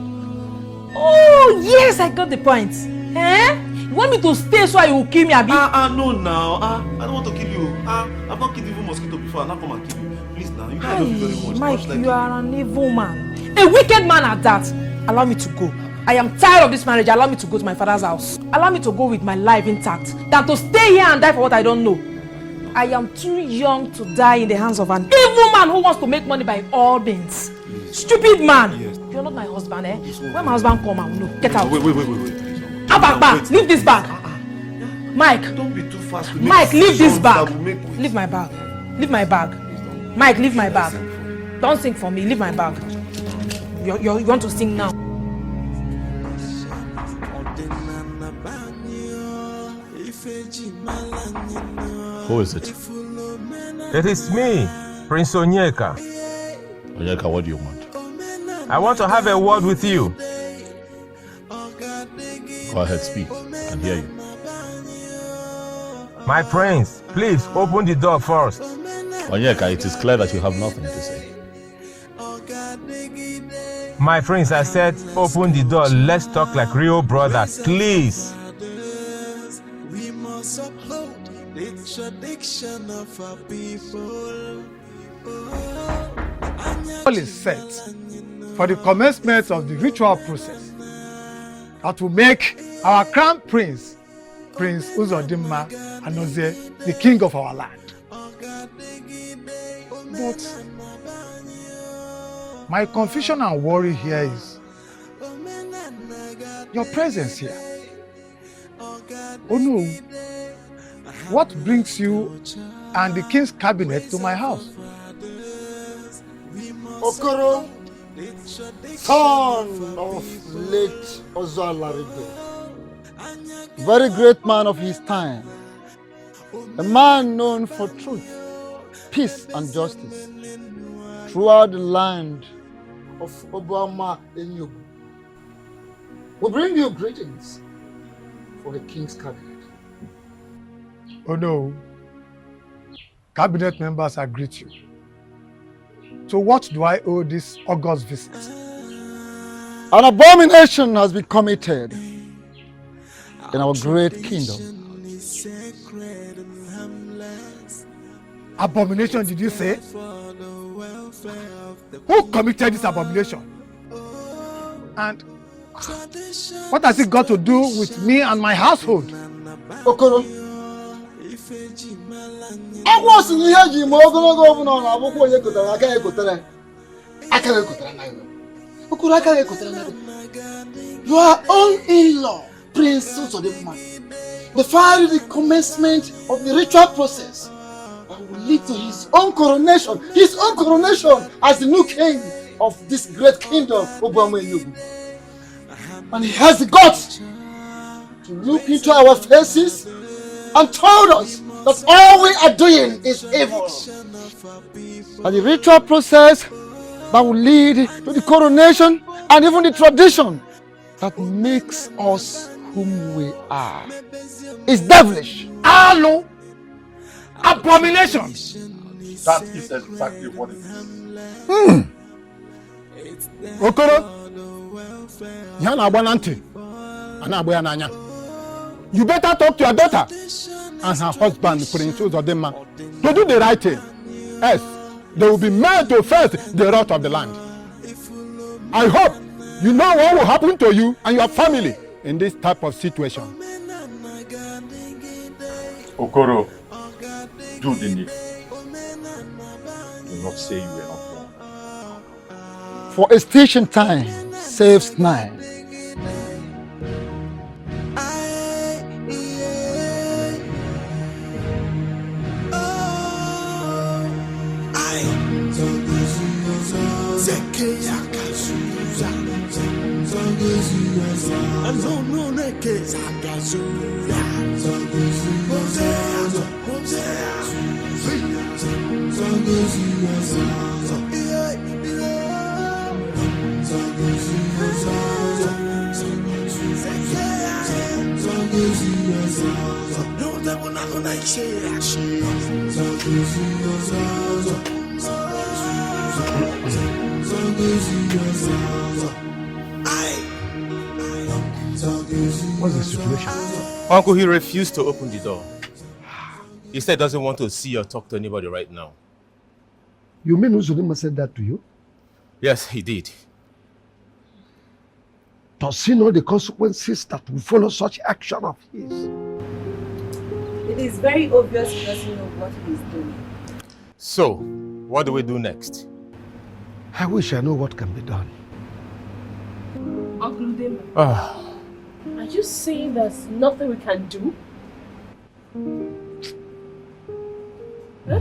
Oh, yes, I got the point. You want me to stay so you will kill me, Abi? No now. I don't want to kill you. I've not killed even mosquito before. I'll not come and kill you. Please now. You know I love you very much. Mike, you are an evil man. A wicked man at that. Allow me to go. I am tired of this marriage. Allow me to go to my father's house. Allow me to go with my life intact than to stay here and die for what I don't know. I am too young to die in the hands of an evil man who wants to make money by all means. Stupid man. Yes. You're not my husband, When my husband come, I will know. Get out. Wait. Bag. Leave this bag. Mike. Don't be too fast to Mike, leave this bag. Leave my bag. Leave my bag. Mike, leave my bag. Don't sing for me. Leave my bag. You want to sing now? Who is it? It is me, Prince Onyeka. Onyeka, what do you want? I want to have a word with you. Go ahead, speak. I can hear you. My prince, please open the door first. Onyeka, it is clear that you have nothing to say. My prince, I said open the door. Let's talk like real brothers, please. We must uphold the tradition of our people. All is set for the commencement of the ritual process that will make our crown prince, Prince Uzodimma Anozie, the king of our land. But my confusion and worry here is your presence here. Oh no, what brings you and the king's cabinet to my house? Okoro, son of late Ozoalaribe, very great man of his time, a man known for truth, peace and justice throughout the land of Obama Enyugu. We bring you greetings for the king's cabinet. Oh no, cabinet members, I greet you. So what do I owe this august visit? An abomination has been committed in our great kingdom. Abomination, did you say? Who committed this abomination? And what has it got to do with me and my household? Okoro, I was in here, you more than a governor on a book. I can't go there. I can't go there. Your own in-law, Prince Uzodimma, defied the commencement of the ritual process that will lead to his own coronation as the new king of this great kingdom, Obama Enyugu. And he has the guts to look into our faces and told us that all we are doing is evil. And the ritual process that will lead to the coronation and even the tradition that makes us whom we are is devilish. Hello, abomination. That is exactly what it is. Okoro, you better talk to your daughter and her husband, Prince Uzodimma, to do the right thing. Yes, they will be made to face the wrath of the land. I hope you know what will happen to you and your family in this type of situation. Okoro, do the need. Do not say you were not wrong. For a station time saves 9. Oh What's the situation? Uncle, he refused to open the door. He said he doesn't want to see or talk to anybody right now. You mean Uzodinma said that to you? Yes, he did. Does he know the consequences that will follow such action of his? It is very obvious he doesn't know what he's doing. So, what do we do next? I wish I know what can be done. Uncle Udema, Ah, are you saying there's nothing we can do? Huh?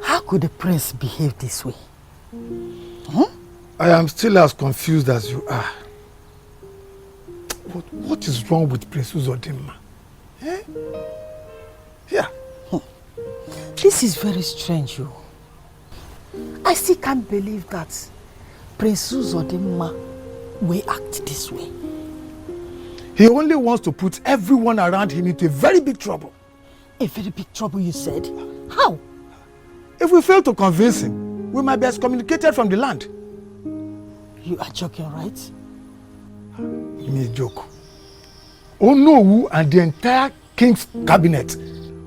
How could the prince behave this way? I am still as confused as you are. What is wrong with Prince Uzodinma? Eh? Yeah. This is very strange, you. I still can't believe that Prince Uzodinma will act this way. He only wants to put everyone around him into a very big trouble. A very big trouble, you said? How? If we fail to convince him, we might be excommunicated from the land. You are joking, right? Me joke. Onowu and the entire king's cabinet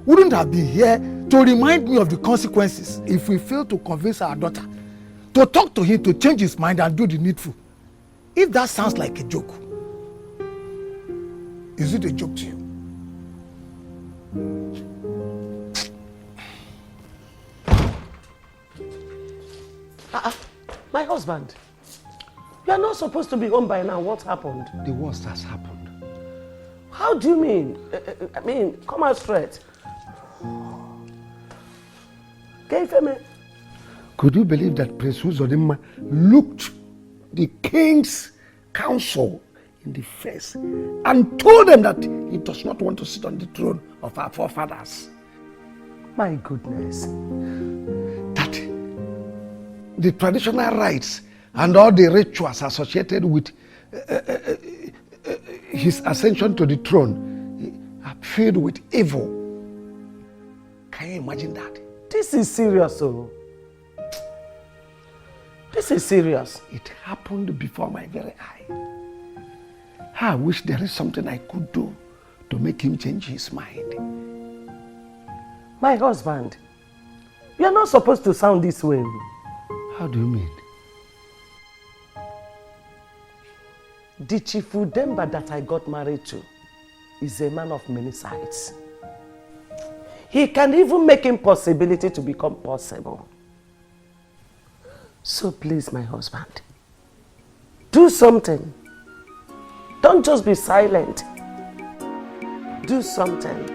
wouldn't have been here to remind me of the consequences if we fail to convince our daughter to talk to him to change his mind and do the needful. If that sounds like a joke, is it a joke to you? My husband, you are not supposed to be home by now. What happened? The worst has happened. How do you mean? I mean, come out straight. Could you believe that Prince Uzodinma looked the king's council in the face and told them that he does not want to sit on the throne of our forefathers? My goodness. That the traditional rites and all the rituals associated with his ascension to the throne are filled with evil. Can you imagine that? This is serious, oh. This is serious. It happened before my very eye. I wish there is something I could do to make him change his mind. My husband, you are not supposed to sound this way. How do you mean? The Chief Udemba that I got married to is a man of many sides. He can even make impossibility to become possible. So please, my husband, do something. Don't just be silent. Do something.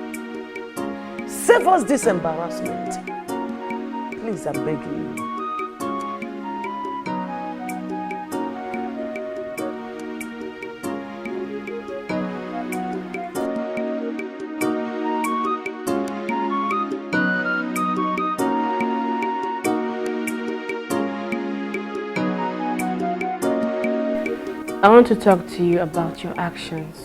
Save us this embarrassment. Please, I'm begging you. I want to talk to you about your actions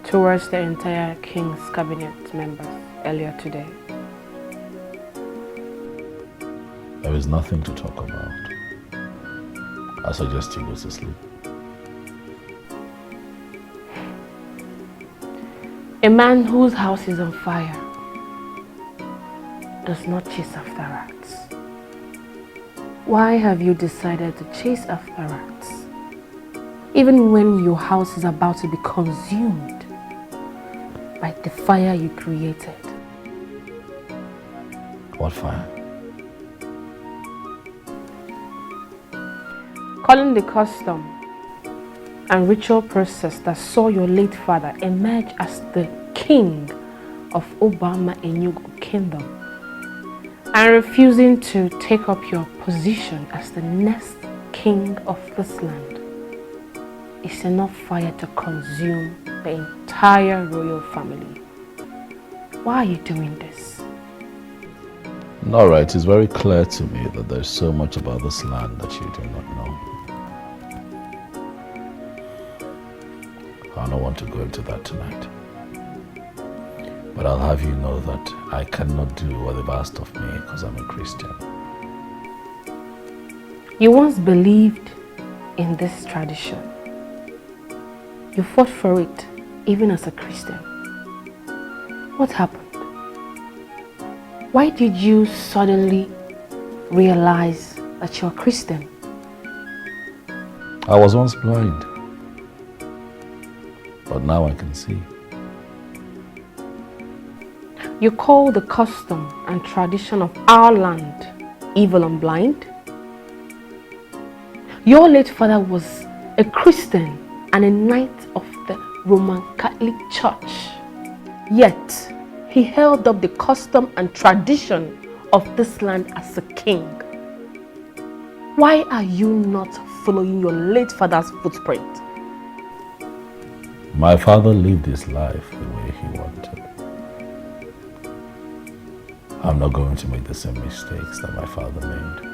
towards the entire King's cabinet members earlier today. There is nothing to talk about. I suggest you go to sleep. A man whose house is on fire does not chase after rats. Why have you decided to chase after rats? Even when your house is about to be consumed by the fire you created. What fire? Calling the custom and ritual process that saw your late father emerge as the king of Obama Enugu Kingdom and refusing to take up your position as the next king of this land is enough fire to consume the entire royal family. Why are you doing this? All right, it's very clear to me that there's so much about this land that you do not know. I don't want to go into that tonight. But I'll have you know that I cannot do what they've asked of me because I'm a Christian. You once believed in this tradition. You fought for it, even as a Christian. What happened? Why did you suddenly realize that you're a Christian? I was once blind, but now I can see. You call the custom and tradition of our land evil and blind? Your late father was a Christian and a knight of the Roman Catholic Church. Yet, he held up the custom and tradition of this land as a king. Why are you not following your late father's footprint? My father lived his life the way he wanted. I'm not going to make the same mistakes that my father made.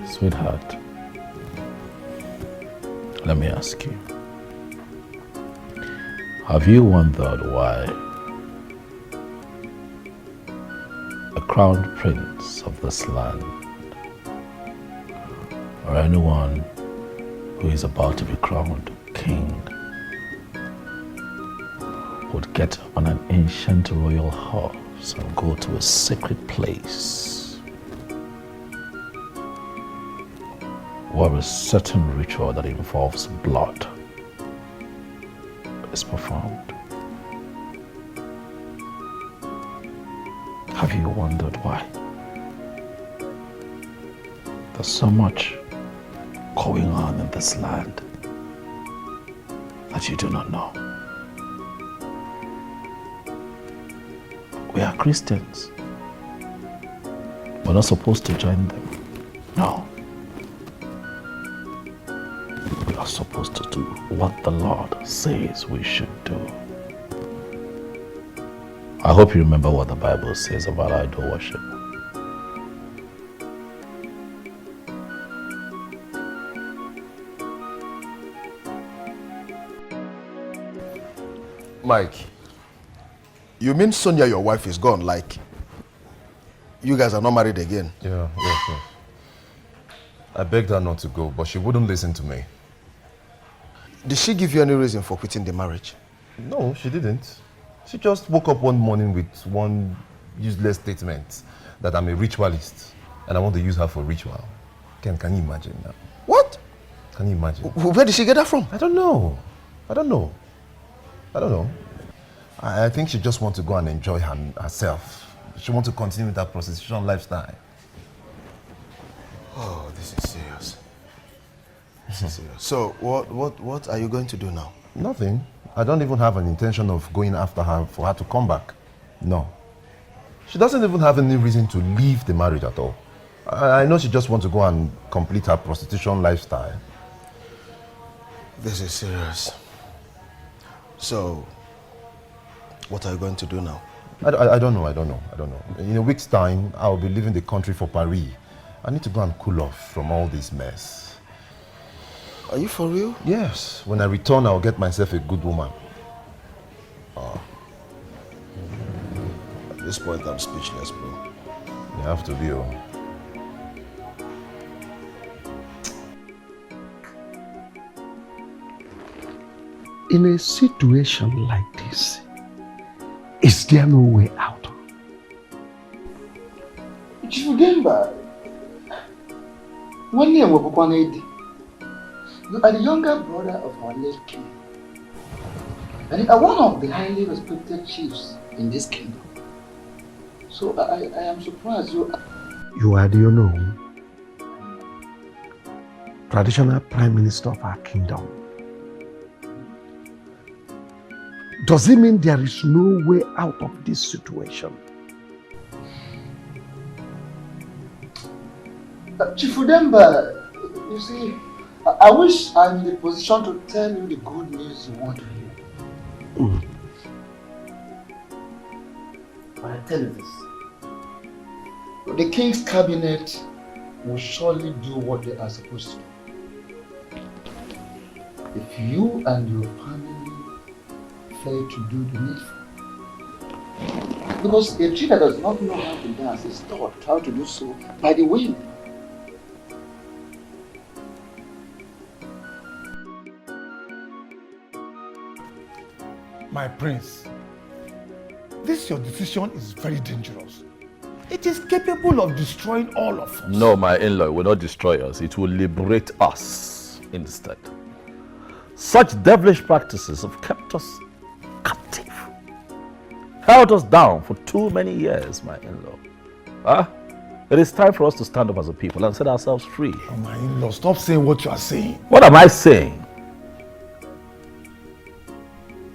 Sweetheart, let me ask you. Have you wondered why a crowned prince of this land, or anyone who is about to be crowned king, would get on an ancient royal horse and go to a sacred place where a certain ritual that involves blood is performed? Have you wondered why? There's so much going on in this land that you do not know. We are Christians. We're not supposed to join them. No. We are supposed to do what the Lord says we should do. I hope you remember what the Bible says about idol worship. Mike, you mean Sonia, your wife, is gone? Like, you guys are not married again? Yeah, yes. I begged her not to go, but she wouldn't listen to me. Did she give you any reason for quitting the marriage? No, she didn't. She just woke up one morning with one useless statement that I'm a ritualist and I want to use her for ritual. Can you imagine now? What? Can you imagine? Where did she get that from? I don't know. I think she just wants to go and enjoy herself. She wants to continue with that prostitution lifestyle. Oh, this is serious. This is serious. So, what are you going to do now? Nothing. I don't even have an intention of going after her for her to come back. No. She doesn't even have any reason to leave the marriage at all. I know she just wants to go and complete her prostitution lifestyle. This is serious. So, what are you going to do now? I don't know. In a week's time, I'll be leaving the country for Paris. I need to go and cool off from all this mess. Are you for real? Yes. When I return, I'll get myself a good woman. Oh. At this point, I'm speechless, bro. You have to be, oh. In a situation like this, is there no way out? Remember, one year you are the younger brother of our late king. And you are one of the highly respected chiefs in this kingdom. So I am surprised you are the traditional prime minister of our kingdom. does it mean there is no way out of this situation? Chief Udemba, you see, I wish I'm in the position to tell you the good news you want to hear. But I tell you this. The King's cabinet will surely do what they are supposed to do. If you and your family fail to do the needful. Because a tree that does not know how to dance is taught how to do so by the wind. My prince, this your decision is very dangerous. It is capable of destroying all of us. No, my in-law will not destroy us. It will liberate us instead. Such devilish practices have kept us captive, held us down for too many years, my in-law. It is time for us to stand up as a people and set ourselves free. Oh, my in-law, stop saying what you are saying. What am I saying?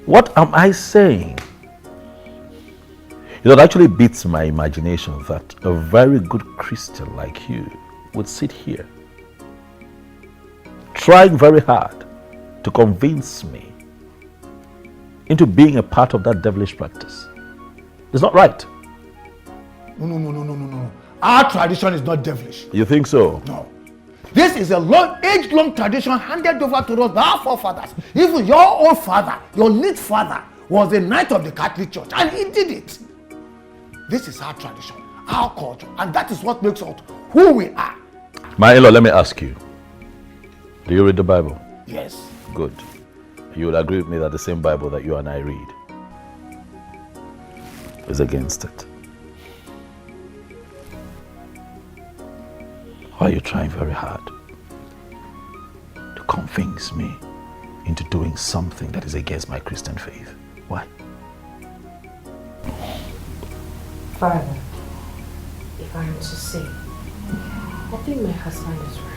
What am I saying? It actually beats my imagination that a very good Christian like you would sit here trying very hard to convince me into being a part of that devilish practice. It's not right. No. Our tradition is not devilish. You think so? No. This is a age-long tradition handed over to us by our forefathers. Even your own father, your late father, was a knight of the Catholic Church, and he did it. This is our tradition, our culture, and that is what makes us who we are. My in-law, let me ask you. Do you read the Bible? Yes. Good. You will agree with me that the same Bible that you and I read is against it. Why are you trying very hard to convince me into doing something that is against my Christian faith? Why? Father, if I am to say, I think my husband is right.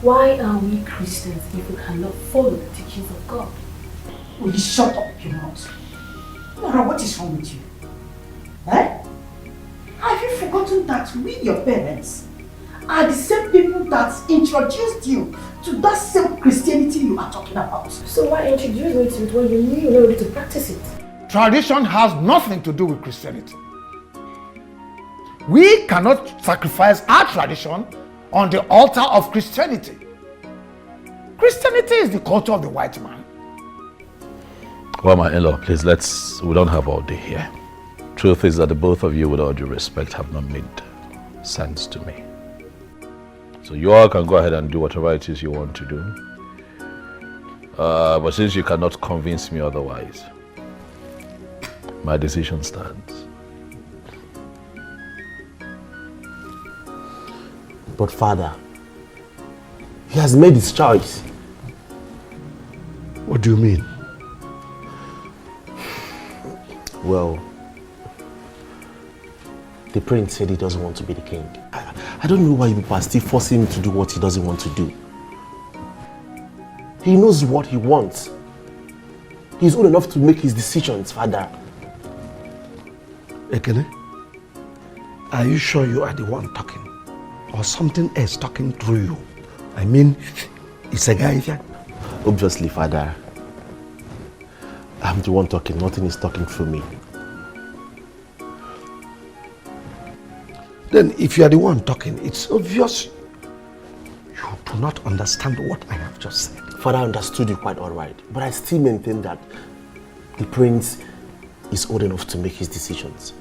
Why are we Christians if we cannot follow the teachings of God? Will you shut up your mouth? Nora, what is wrong with you? Eh? Have you forgotten that we, your parents, are the same people that introduced you to that same Christianity you are talking about? So why introduce me to it when you knew you were ready to practice it? Tradition has nothing to do with Christianity. We cannot sacrifice our tradition on the altar of Christianity. Christianity is the culture of the white man. Well, my in-law, please, we don't have all day here. Truth is that the both of you, with all due respect, have not made sense to me. So you all can go ahead and do whatever it is you want to do. But since you cannot convince me otherwise, my decision stands. But Father, he has made his choice. What do you mean? Well, the prince said he doesn't want to be the king. I don't know why people are still forcing him to do what he doesn't want to do. He knows what he wants. He's old enough to make his decisions, Father. Ekene, are you sure you are the one talking? Or something else talking through you? I mean, it's a guy here. Obviously, Father. I'm the one talking. Nothing is talking through me. Then if you are the one talking, it's obvious you do not understand what I have just said. Father, I understood you quite all right. But I still maintain that the prince is old enough to make his decisions.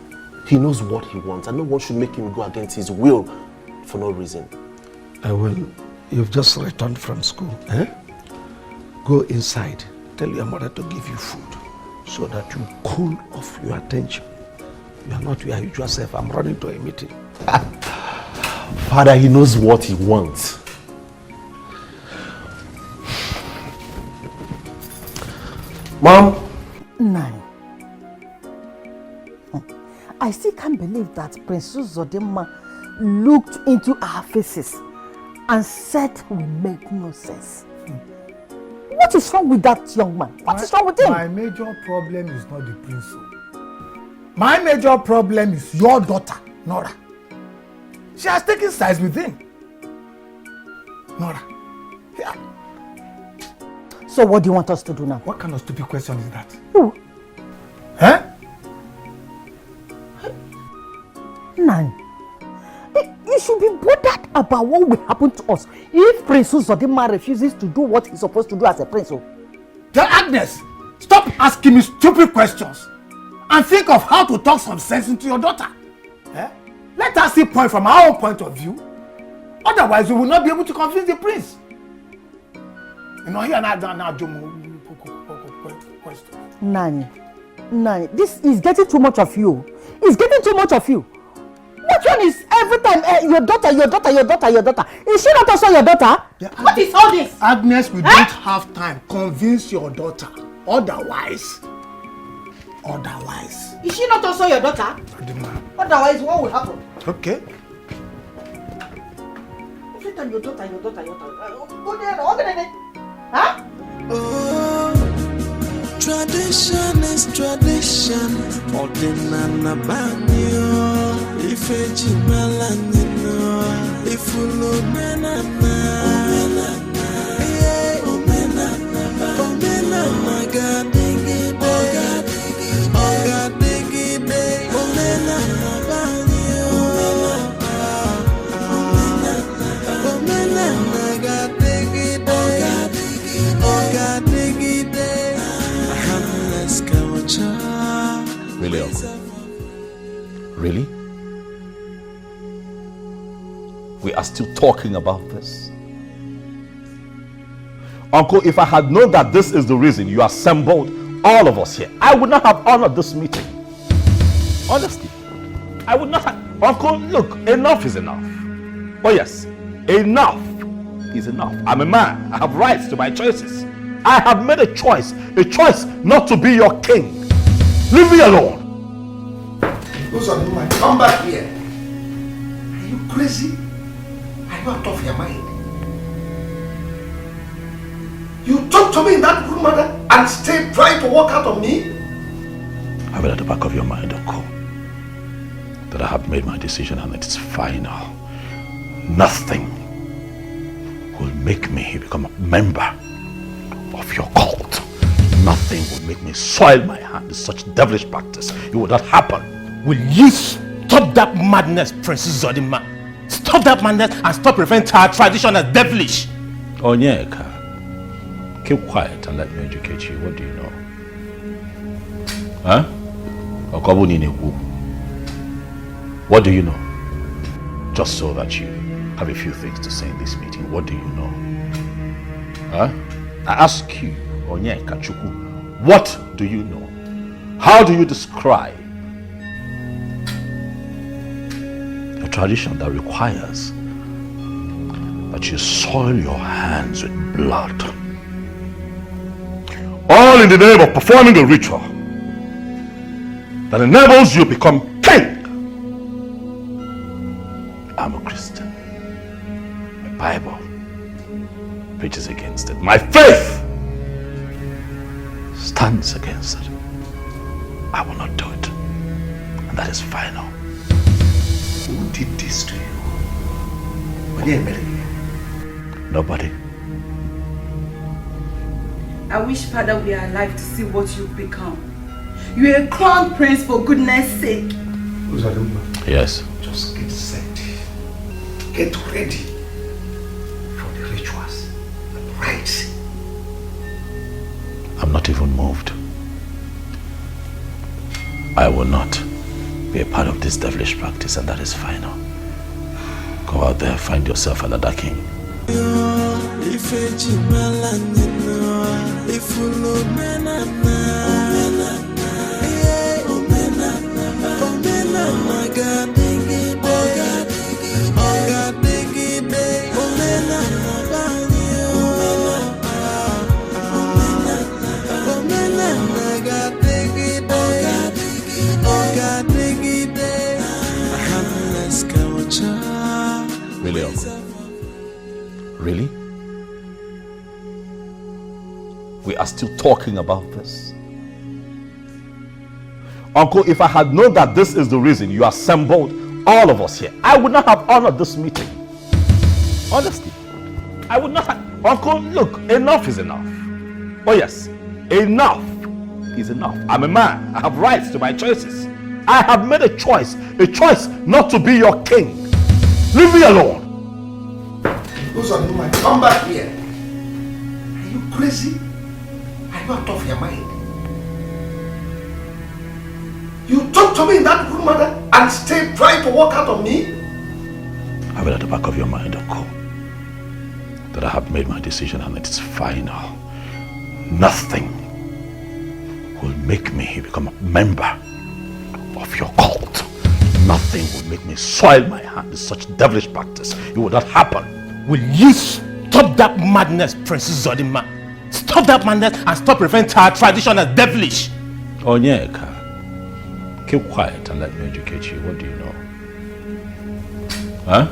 He knows what he wants, and no one should make him go against his will for no reason. You've just returned from school. Go inside. Tell your mother to give you food so that you cool off your attention. You are not your usual self. I'm running to a meeting. Father, he knows what he wants. Mom? Nine. I still can't believe that Princess Zodema looked into our faces and said we make no sense. Why What is wrong with that young man? What is wrong with him? My major problem is not the prince. My major problem is your daughter, Nora. She has taken sides with him. Nora. Yeah. So what do you want us to do now? What kind of stupid question is that? Who? Huh? Nani. You should be bothered about what will happen to us if Prince Uzodinma refuses to do what he's supposed to do as a prince. Tell Agnes, stop asking me stupid questions and think of how to talk some sense into your daughter. Eh? Let us see point from our own point of view. Otherwise, we will not be able to convince the prince. You know, here now, question. Nani, this is getting too much of you. It's getting too much of you. Which one is every time your daughter? Is she not also your daughter? Yeah, what is all this? Agnes, we don't have time. Convince your daughter. Otherwise. Is she not also your daughter? Otherwise, what will happen? Okay. Every time your daughter. Go there, huh? Tradition is tradition. Ordinana banyo. Ifeji malanino. Ifulo menana. Omenana gadigi de. Ogadigi de. Omenana banyo. Omenana gadigi de. Ogadigi de. Really, Uncle? Really? We are still talking about this? Uncle, if I had known that this is the reason you assembled all of us here, I would not have honored this meeting. Honestly, I would not have. Uncle, look, enough is enough. Oh yes, enough is enough. I'm a man. I have rights to my choices. I have made a choice not to be your king. Leave me alone. Uzodinma, come back here. Are you crazy? Are you out of your mind? You talk to me in that good manner and stay trying to walk out on me? Have it at the back of your mind, Uncle, that I have made my decision and it's final. Nothing will make me become a member of your cult. Nothing will make me soil my hand in such devilish practice. It will not happen. Will you stop that madness, Princess Uzodinma? Stop that madness and stop referring to our tradition as devilish. Onyeka, keep quiet and let me educate you. What do you know? Huh? What do you know? Just so that you have a few things to say in this meeting. What do you know? Huh? I ask you, Onyeka Chukwu, what do you know? How do you describe a tradition that requires that you soil your hands with blood, all in the name of performing a ritual that enables you to become king? I'm a Christian. My Bible preaches against it. My faith stands against it. I will not do it. And that is final. Who did this to you? Nobody. I wish, Father, we are alive to see what you've become. You're a crown prince, for goodness sake. Yes. Just get set. Get ready for the rituals, the rites. I'm not even moved. I will not be a part of this devilish practice, and that is final. Go out there, find yourself another king. Really, Uncle? Really? we are still talking about this. Uncle, if I had known that this is the reason you assembled all of us here, I would not have honored this meeting. Honestly, I would not have. Uncle, look, enough is enough. Oh yes, enough is enough. I'm a man. I have rights to my choices. I have made a choice not to be your king. Leave me alone. Come back here. Are you crazy? Are you out of your mind? You talk to me in that good manner and stay trying to walk out on me? Have it at the back of your mind, Uncle, that I have made my decision and it is final. Nothing will make me become a member of your cult. Nothing will make me soil my hand with such devilish practice. It will not happen. Will you stop that madness, Princess Zodima? Stop that madness and stop referring to our tradition as devilish. Onyeka, keep quiet and let me educate you. What do you know? Huh?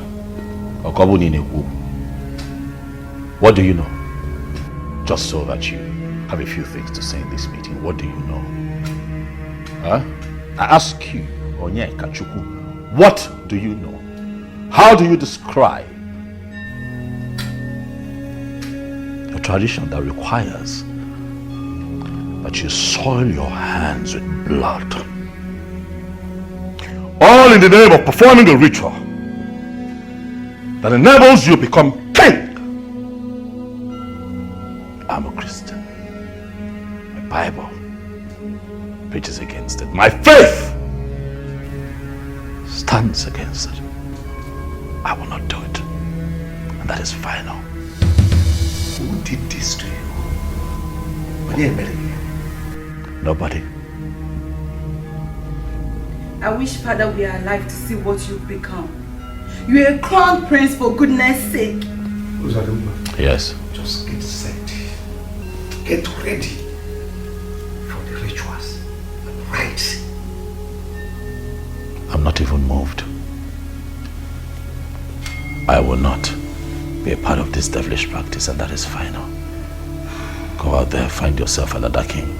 What do you know? Just so that you have a few things to say in this meeting. What do you know? Huh? I ask you, Onyeka Chukwu, what do you know? How do you describe a tradition that requires that you soil your hands with blood? All in the name of performing a ritual that enables you to become king. I'm a Christian. My Bible preaches against it. My faith stands against it. I will not do it. And that is final. Who did this to you? Nobody. I wish, Father, we are alive to see what you've become. You're a crown prince, for goodness sake. Yes. Just get set. Get ready for the rituals and rites. I'm not even moved. I will not be a part of this devilish practice, and that is final. Go out there, find yourself another king,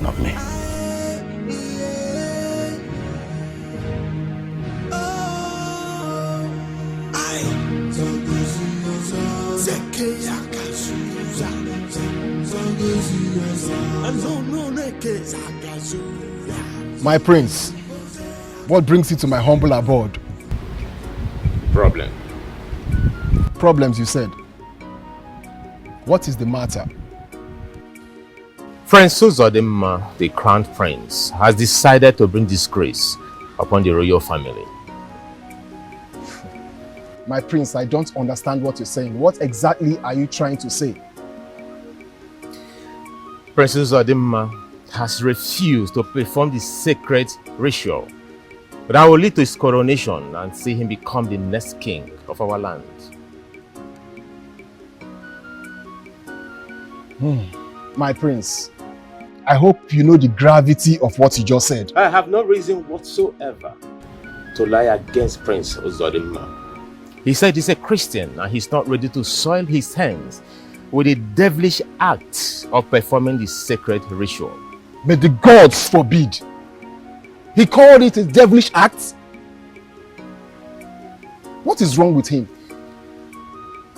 not me. My prince, what brings you to my humble abode? Problem. Problems, you said. What is the matter? Prince Uzodimma, the crown prince, has decided to bring disgrace upon the royal family. My prince, I don't understand what you're saying. What exactly are you trying to say? Prince Uzodimma has refused to perform the sacred ritual that will lead to his coronation and see him become the next king of our land. My prince, I hope you know the gravity of what you just said. I have no reason whatsoever to lie against Prince Uzodimma. He said he's a Christian and he's not ready to soil his hands with the devilish act of performing the sacred ritual. May the gods forbid. He called it a devilish act? What is wrong with him?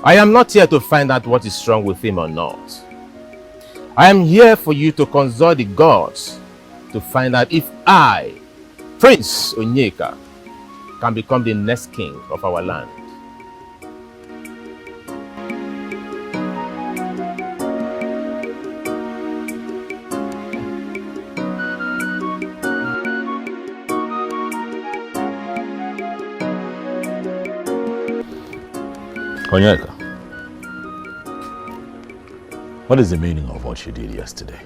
I am not here to find out what is wrong with him or not. I am here for you to consult the gods to find out if I, Prince Onyeka, can become the next king of our land. Onyeka, what is the meaning of what you did yesterday?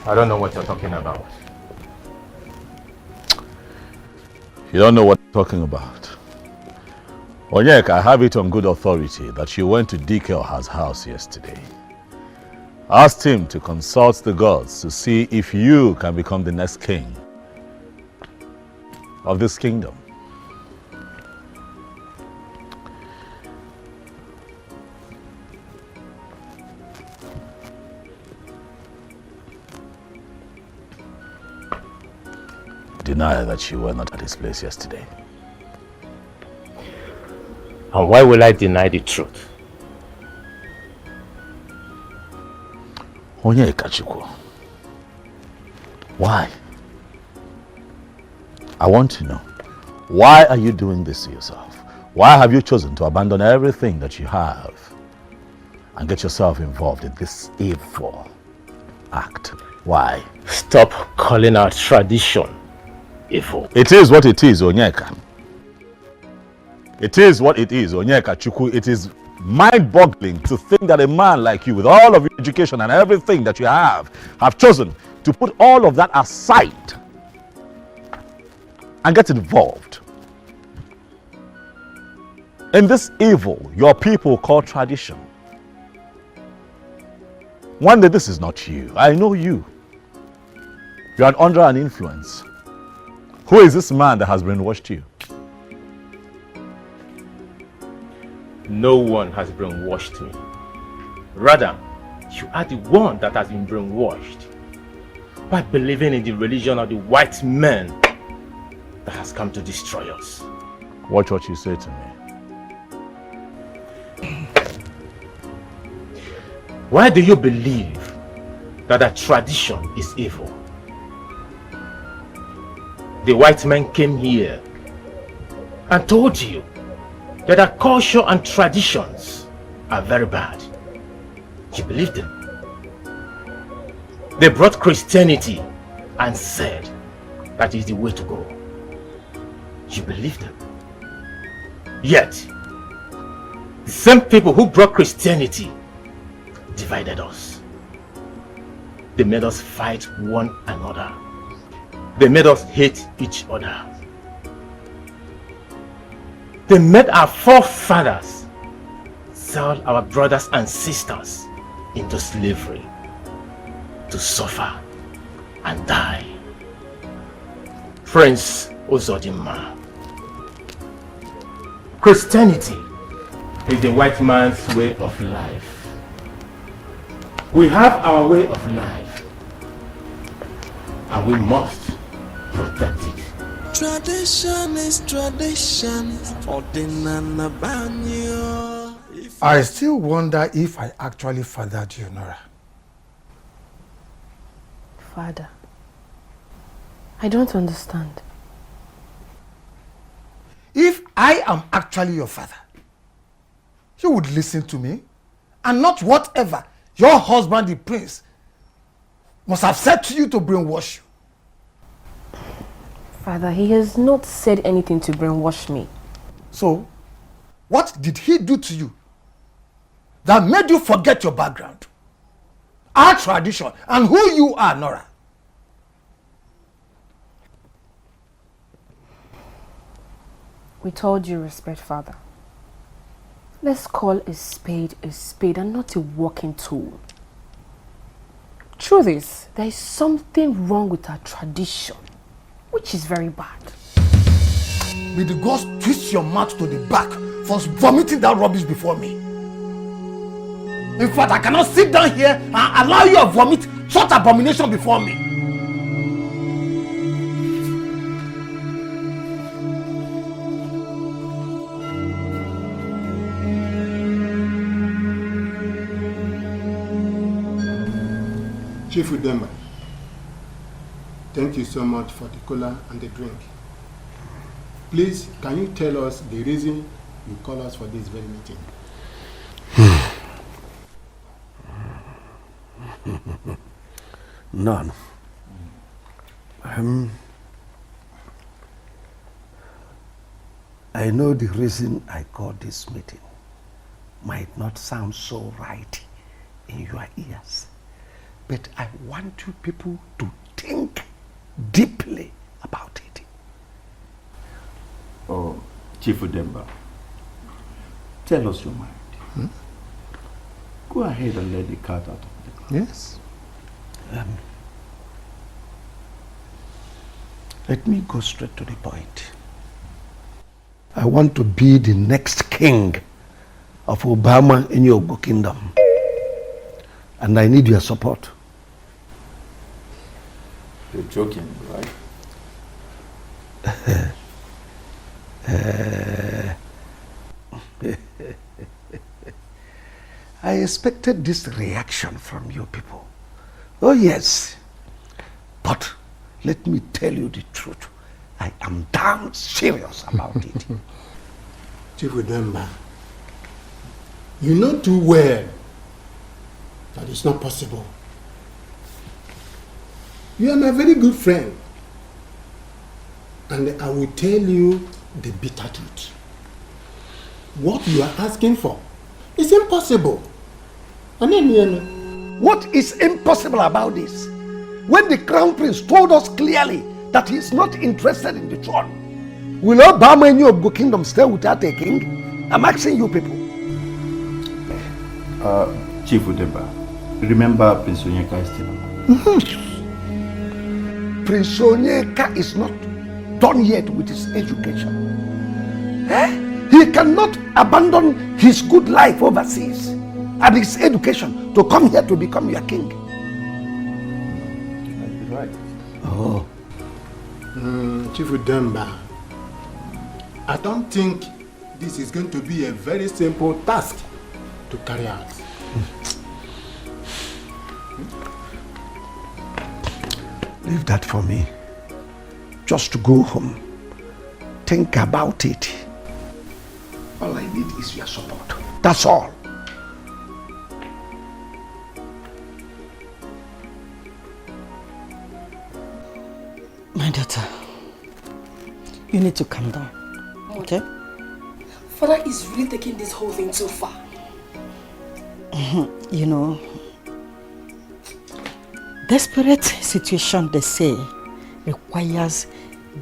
I don't know what you're talking about. You don't know what I'm talking about? Onyeka, I have it on good authority that you went to Dikeoha's house yesterday. Asked him to consult the gods to see if you can become the next king of this kingdom. deny that you were not at his place yesterday. And why will I deny the truth? Onyeka Chukwu, why? I want to know. Why are you doing this to yourself? Why have you chosen to abandon everything that you have and get yourself involved in this evil act? Why? Stop calling our tradition evil. It is what it is, Onyeka. It is what it is, Onyeka Chukwu. It is mind-boggling to think that a man like you, with all of your education and everything that you have chosen to put all of that aside and get involved in this evil your people call tradition. One day, this is not you. I know you. You're under an influence. Who is this man that has brainwashed you? No one has brainwashed me. Rather, you are the one that has been brainwashed by believing in the religion of the white men that has come to destroy us. Watch what you say to me. Why do you believe that a tradition is evil? The white men came here and told you that our culture and traditions are very bad. You believed them. They brought Christianity and said that is the way to go. You believed them. Yet, the same people who brought Christianity divided us. They made us fight one another. They made us hate each other. They made our forefathers sell our brothers and sisters into slavery to suffer and die. Prince Uzodimma, Christianity is the white man's way of life. We have our way of life and we must protect it. Tradition is tradition. I still wonder if I actually fathered you, Nora. Father, I don't understand. If I am actually your father, you would listen to me and not whatever your husband, the prince, must have said to you to brainwash you. Father, he has not said anything to brainwash me. So, what did he do to you that made you forget your background, our tradition, and who you are, Nora? With all due respect, Father, let's call a spade and not a walking tool. Truth is, there is something wrong with our tradition, which is very bad. May the gods twist your mouth to the back for vomiting that rubbish before me. In fact, I cannot sit down here and allow you to vomit such abomination before me. Chief Udemba, thank you so much for the cola and the drink. Please, can you tell us the reason you call us for this very meeting? None. I know the reason I called this meeting might not sound so right in your ears, but I want you people to think deeply about it. Oh, Chief Udemba, tell us your mind. Go ahead and let the cat out of the bag. Yes. Let me go straight to the point. I want to be the next king of Obama in your kingdom. And I need your support. You're joking, right? I expected this reaction from you people. Oh yes. But let me tell you the truth. I am damn serious about it. Chief Udemba, you know too well that it's not possible. You are my very good friend. And I will tell you the bitter truth. What you are asking for is impossible. What is impossible about this? When the crown prince told us clearly that he is not interested in the throne, will all Bahama of the kingdom stay without a king? I'm asking you people. Chief Udemba, remember Prince Onyeka is still alive. Prince Onyeka is not done yet with his education. He cannot abandon his good life overseas and his education to come here to become your king. Right. Oh. Chief Udemba, I don't think this is going to be a very simple task to carry out. Leave that for me. Just to go home, think about it. All I need is your support. That's all. My daughter, you need to calm down, okay? Father is really taking this whole thing too far. You know, desperate situation, they say, requires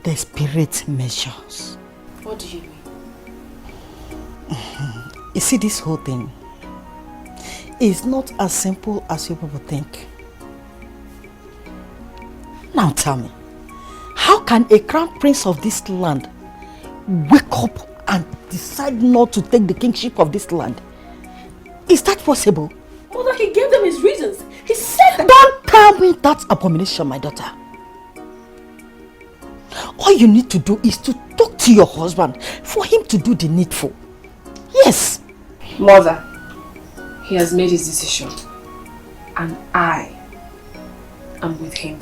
desperate measures. What do you mean? You see, this whole thing is not as simple as you people think. Now tell me, how can a crown prince of this land wake up and decide not to take the kingship of this land? Is that possible? Mother, he gave them his reasons. He said that. Don't tell me that's abomination, my daughter. All you need to do is to talk to your husband for him to do the needful. Yes. Mother, he has made his decision. And I am with him.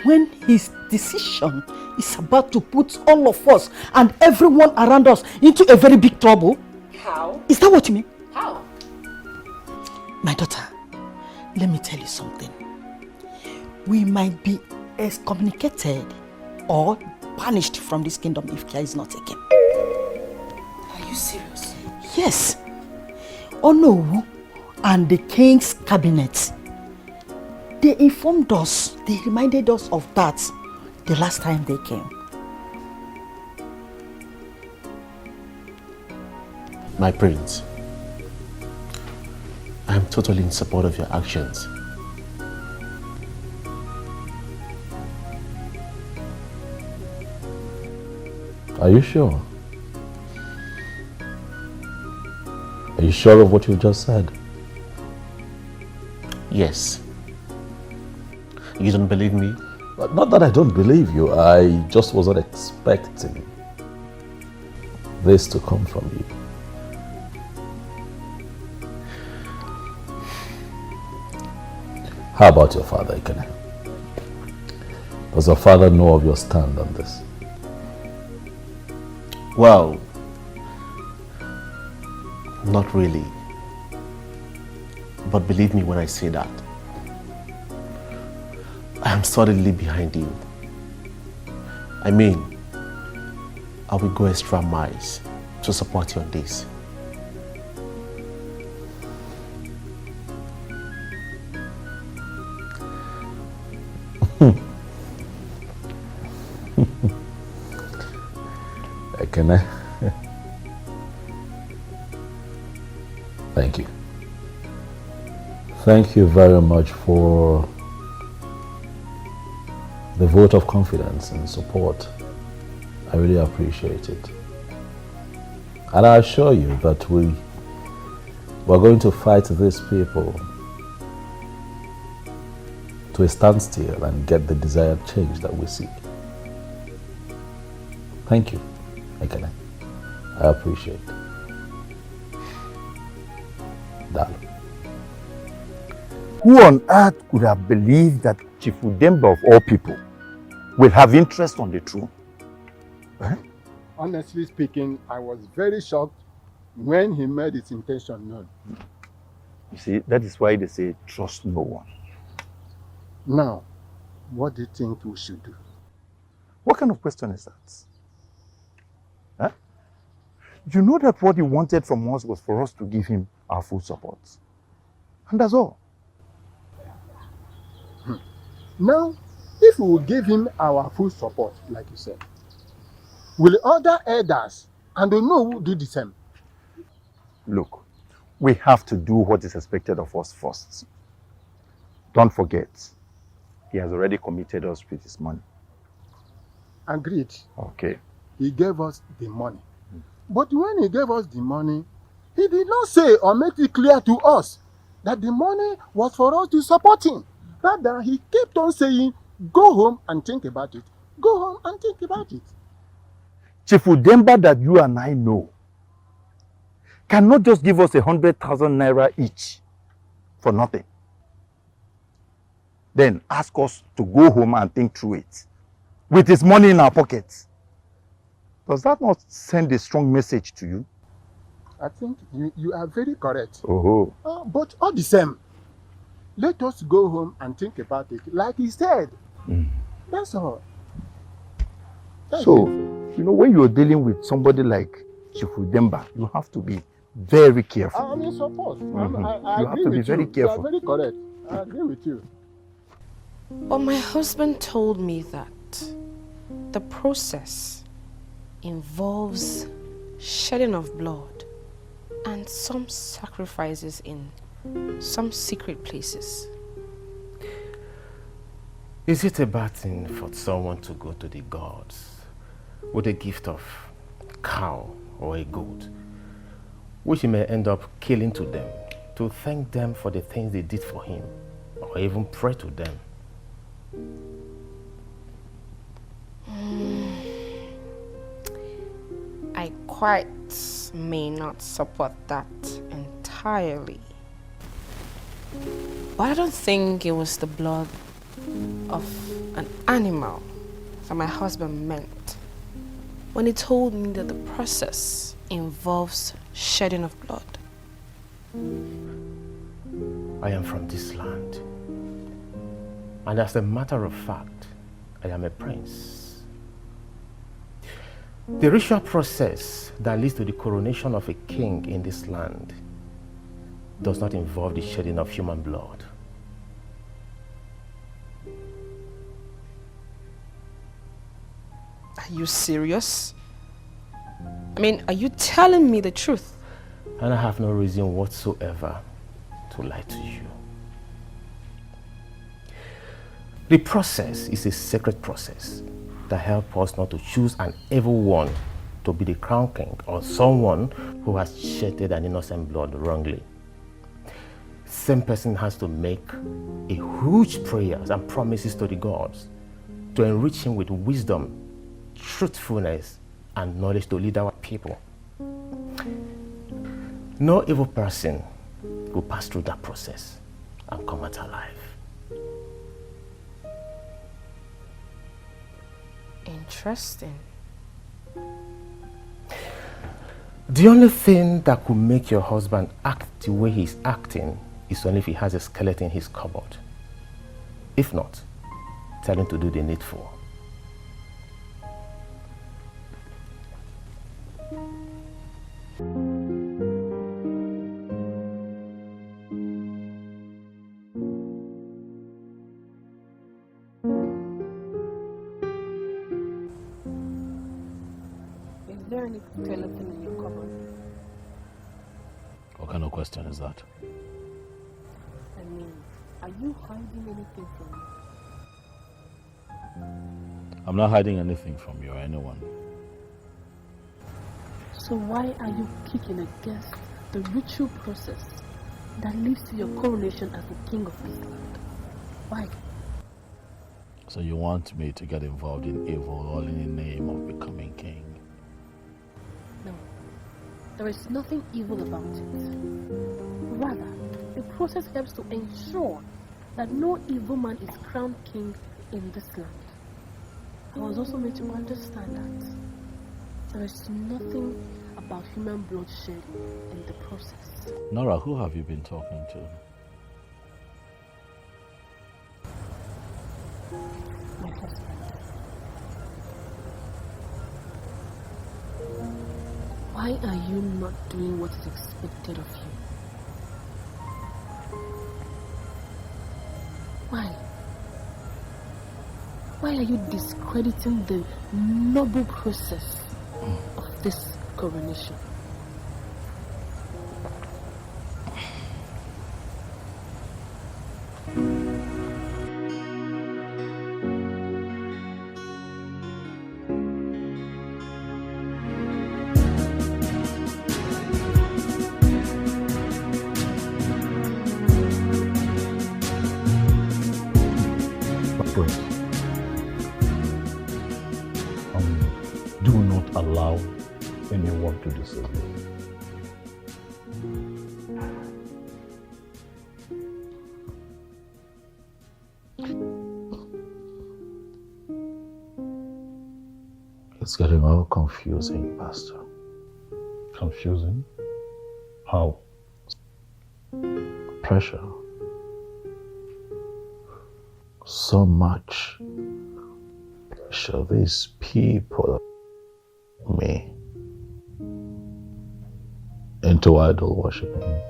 When his decision is about to put all of us and everyone around us into a very big trouble? How? Is that what you mean? How? My daughter, let me tell you something. We might be excommunicated or banished from this kingdom if care is not taken. Are you serious? Yes. Onowu and the king's cabinet, they informed us, they reminded us of that the last time they came. My prince, I am totally in support of your actions. Are you sure? Are you sure of what you just said? Yes. You don't believe me? Not that I don't believe you. I just wasn't expecting this to come from you. How about your father, Ikene? Does your father know of your stand on this? Well, not really. But believe me when I say that. I am solidly behind you. I mean, I will go extra miles to support you on this. Ekene. Thank you. Thank you very much for the vote of confidence and support. I really appreciate it. And I assure you that we're going to fight these people to a standstill and get the desired change that we seek. Thank you, Ekene. I appreciate that. Who on earth could have believed that Chief Udemba of all people will have interest on the throne? Eh? Honestly speaking, I was very shocked when he made his intention known. You see, that is why they say trust no one. Now, what do you think we should do? What kind of question is that? Huh? You know that what he wanted from us was for us to give him our full support. And that's all. Now, if we will give him our full support, like you said, will other elders and the know do the same? Look, we have to do what is expected of us first. Don't forget, he has already committed us with his money. Agreed. Okay. He gave us the money. But when he gave us the money, he did not say or make it clear to us that the money was for us to support him. Rather, he kept on saying, go home and think about it. Go home and think about it. Chief Udemba that you and I know cannot just give us 100,000 naira each for nothing. Then ask us to go home and think through it with his money in our pockets. Does that not send a strong message to you? I think you are very correct. Oh. But all the same, let us go home and think about it, like he said. That's all. So, you know, when you're dealing with somebody like Chief Udemba, you have to be very careful. I'm in support. I You have agree to be with very you. careful. You are very correct. I agree with you. But my husband told me that the process involves shedding of blood and some sacrifices in some secret places. Is it a bad thing for someone to go to the gods with a gift of cow or a goat, which he may end up killing to them, to thank them for the things they did for him, or even pray to them? I quite may not support that entirely. But I don't think it was the blood of an animal that my husband meant when he told me that the process involves shedding of blood. I am from this land, and as a matter of fact, I am a prince. The ritual process that leads to the coronation of a king in this land does not involve the shedding of human blood. Are you serious? I mean, are you telling me the truth? And I have no reason whatsoever to lie to you. The process is a sacred process that helps us not to choose an evil one to be the crown king or someone who has shedded an innocent blood wrongly. Same person has to make a huge prayers and promises to the gods to enrich him with wisdom, truthfulness, and knowledge to lead our people. No evil person will pass through that process and come out alive. Interesting. The only thing that could make your husband act the way he's acting is only if he has a skeleton in his cupboard. If not, tell him to do the needful. Is there any skeleton in your cupboard? What kind of question is that? I mean, are you hiding anything from me? I'm not hiding anything from you or anyone. So why are you kicking against the ritual process that leads to your coronation as the king of this land? Why? So you want me to get involved in evil all in the name of becoming king? No, there is nothing evil about it. Rather, the process helps to ensure that no evil man is crowned king in this land. I was also made to understand that there is nothing about human bloodshed in the process. Nora, who have you been talking to? My husband. Why are you not doing what is expected of you? Why? Why are you discrediting the noble process of this coronation? Do not allow anyone to deceive you. It's getting all confusing, Pastor. Confusing? How? Pressure. So much pressure. These people, me, into idol worshiping.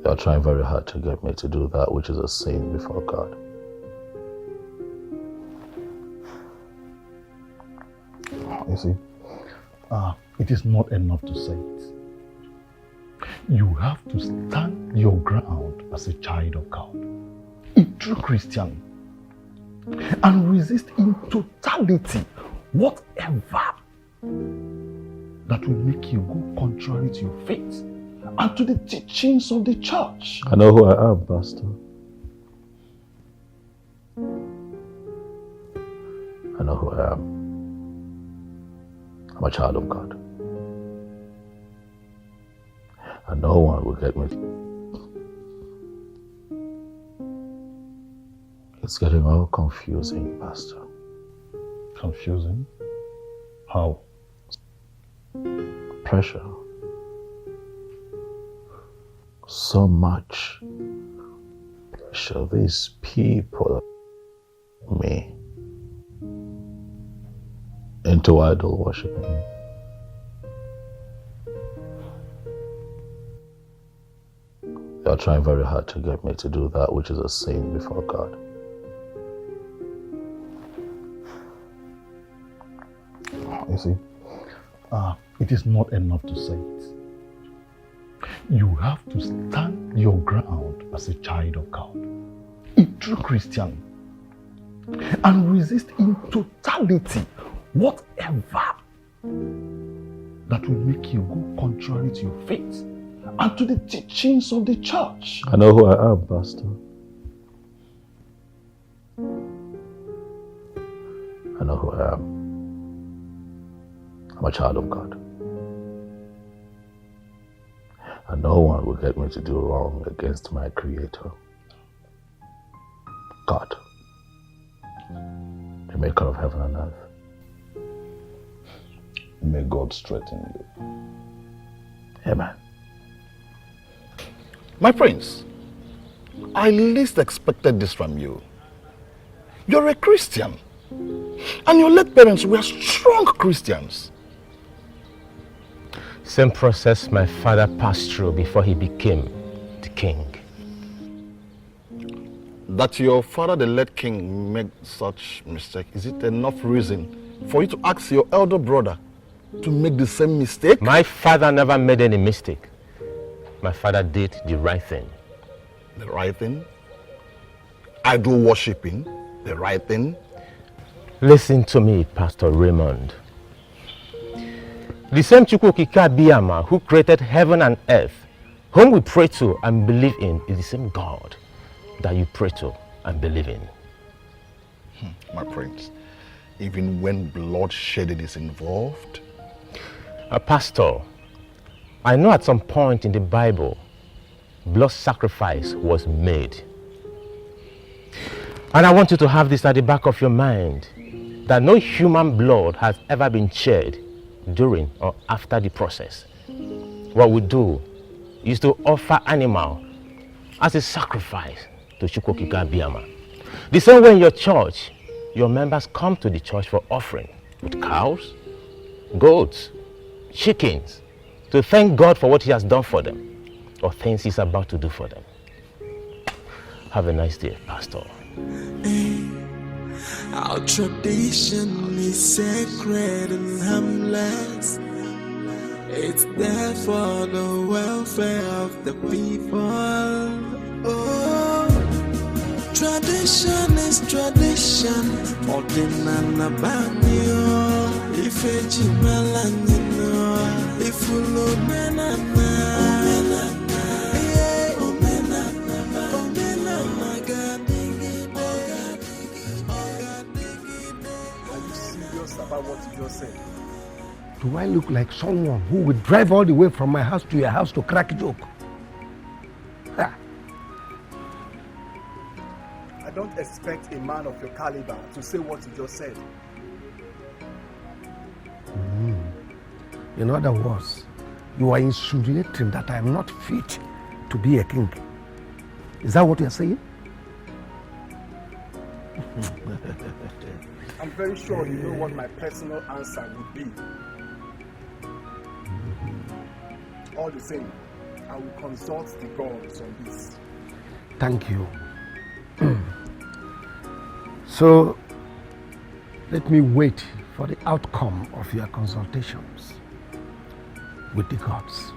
They are trying very hard to get me to do that which is a sin before God. You see, it is not enough to say it. You have to stand your ground as a child of God, a true Christian, and resist in totality whatever that will make you go contrary to your faith and to the teachings of the church. I know who I am, Pastor. I know who I am. I'm a child of God. And no one will get me. It's getting all confusing, Pastor. Confusing? How? Pressure. So much pressure. These people, me, into idol worshiping. They are trying very hard to get me to do that which is a sin before God. You see, it is not enough to say it. You have to stand your ground as a child of God, a true Christian, and resist in totality whatever that will make you go contrary to your faith and to the teachings of the church. I know who I am, Pastor. I know who I am. I'm a child of God. And no one will get me to do wrong against my Creator, God, the maker of heaven and earth. May God strengthen you. Amen. My prince, I least expected this from you. You're a Christian, and your late parents were strong Christians. Same process my father passed through before he became the king. That your father, the late king, made such mistake, is it enough reason for you to ask your elder brother to make the same mistake? My father never made any mistake. My father did the right thing. The right thing? Idol worshipping? The right thing? Listen to me, Pastor Raymond. The same Chukwukika Biyama who created heaven and earth Whom we pray to and believe in is the same God that you pray to and believe in. My prince, even when bloodshedding is involved? Pastor, I know at some point in the Bible, blood sacrifice was made. And I want you to have this at the back of your mind, that no human blood has ever been shed during or after the process. What we do is to offer animal as a sacrifice to Chukwokika Biama. The same way in your church, your members come to the church for offering with cows, goats, chickens, to thank God for what he has done for them or things he's about to do for them. Have a nice day, Pastor. Our tradition is sacred and harmless. It's there for the welfare of the people. Oh, tradition is tradition. Ordinana banyo, ifeji melanino, ifulo menana. About what you just said. Do I look like someone who would drive all the way from my house to your house to crack a joke? Ha. I don't expect a man of your caliber to say what you just said. In other words, you are insinuating that I am not fit to be a king. Is that what you are saying? I'm very sure you know what my personal answer would be. All the same, I will consult the gods on this. Thank you. So, let me wait for the outcome of your consultations with the gods.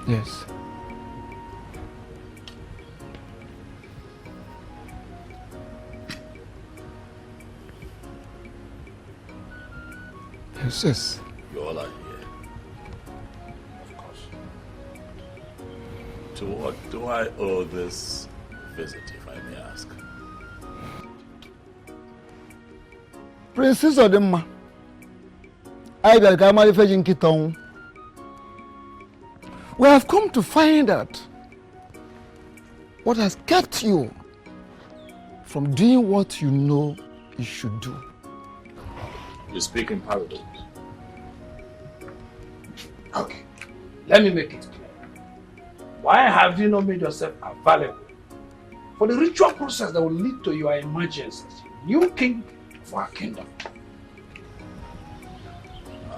Yes. Yes. You all are here. Of course. To what do I owe this visit, if I may ask? Princess Odemma, I got Kamali Fejin Kitong. We have come to find out what has kept you from doing what you know you should do. You speak in parables. Okay, let me make it clear. Why have you not made yourself available for the ritual process that will lead to your emergence as new king of our kingdom?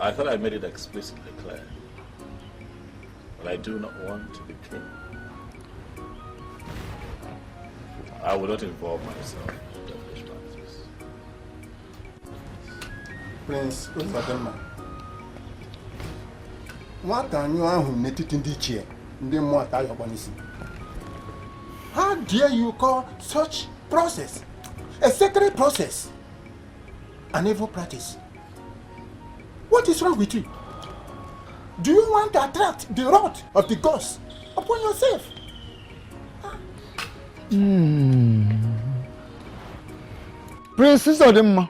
I thought I made it explicitly clear. But I do not want to be king. I will not involve myself in devilish practice. Prince Odemma, what are you on netting the chair? How dare you call such process a sacred process an evil practice? What is wrong with you? Do you want to attract the wrath of the gods upon yourself? Princess Odemma,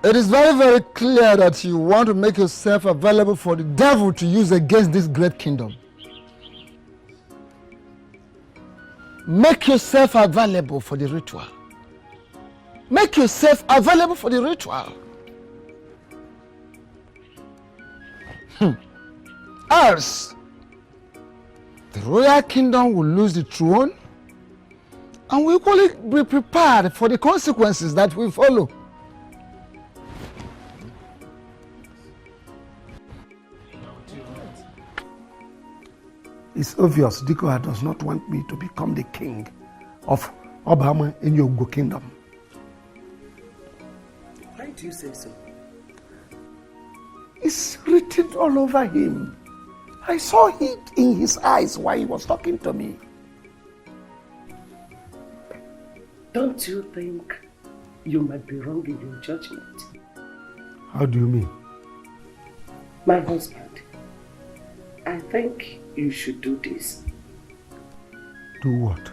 it is very, very clear that you want to make yourself available for the devil to use against this great kingdom. Make yourself available for the ritual. Make yourself available for the ritual. Else, the royal kingdom will lose the throne, and we equally be prepared for the consequences that will follow. It's obvious Dikoa does not want me to become the king of Obama in Yoruba kingdom. Why do you say so? It's written all over him. I saw it in his eyes while he was talking to me. Don't you think you might be wrong in your judgment? How do you mean? My husband, I think you should do this. Do what?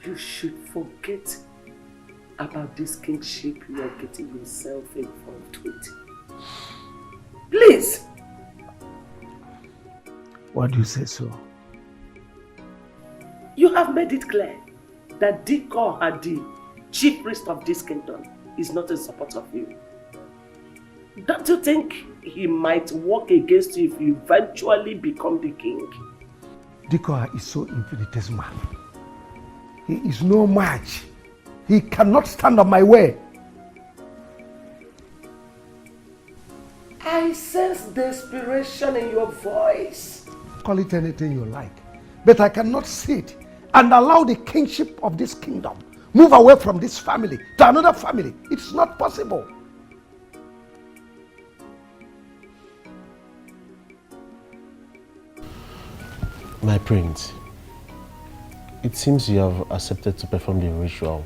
You should forget about this kingship you are getting yourself involved with. Please! Why do you say so? You have made it clear that Diko Hadi, chief priest of this kingdom, is not in support of you. Don't you think he might work against you if you eventually become the king? Dikoa is so infinitesimal. He is no match. He cannot stand on my way. I sense desperation in your voice. Call it anything you like. But I cannot sit and allow the kingship of this kingdom move away from this family to another family. It's not possible. My prince, it seems you have accepted to perform the ritual.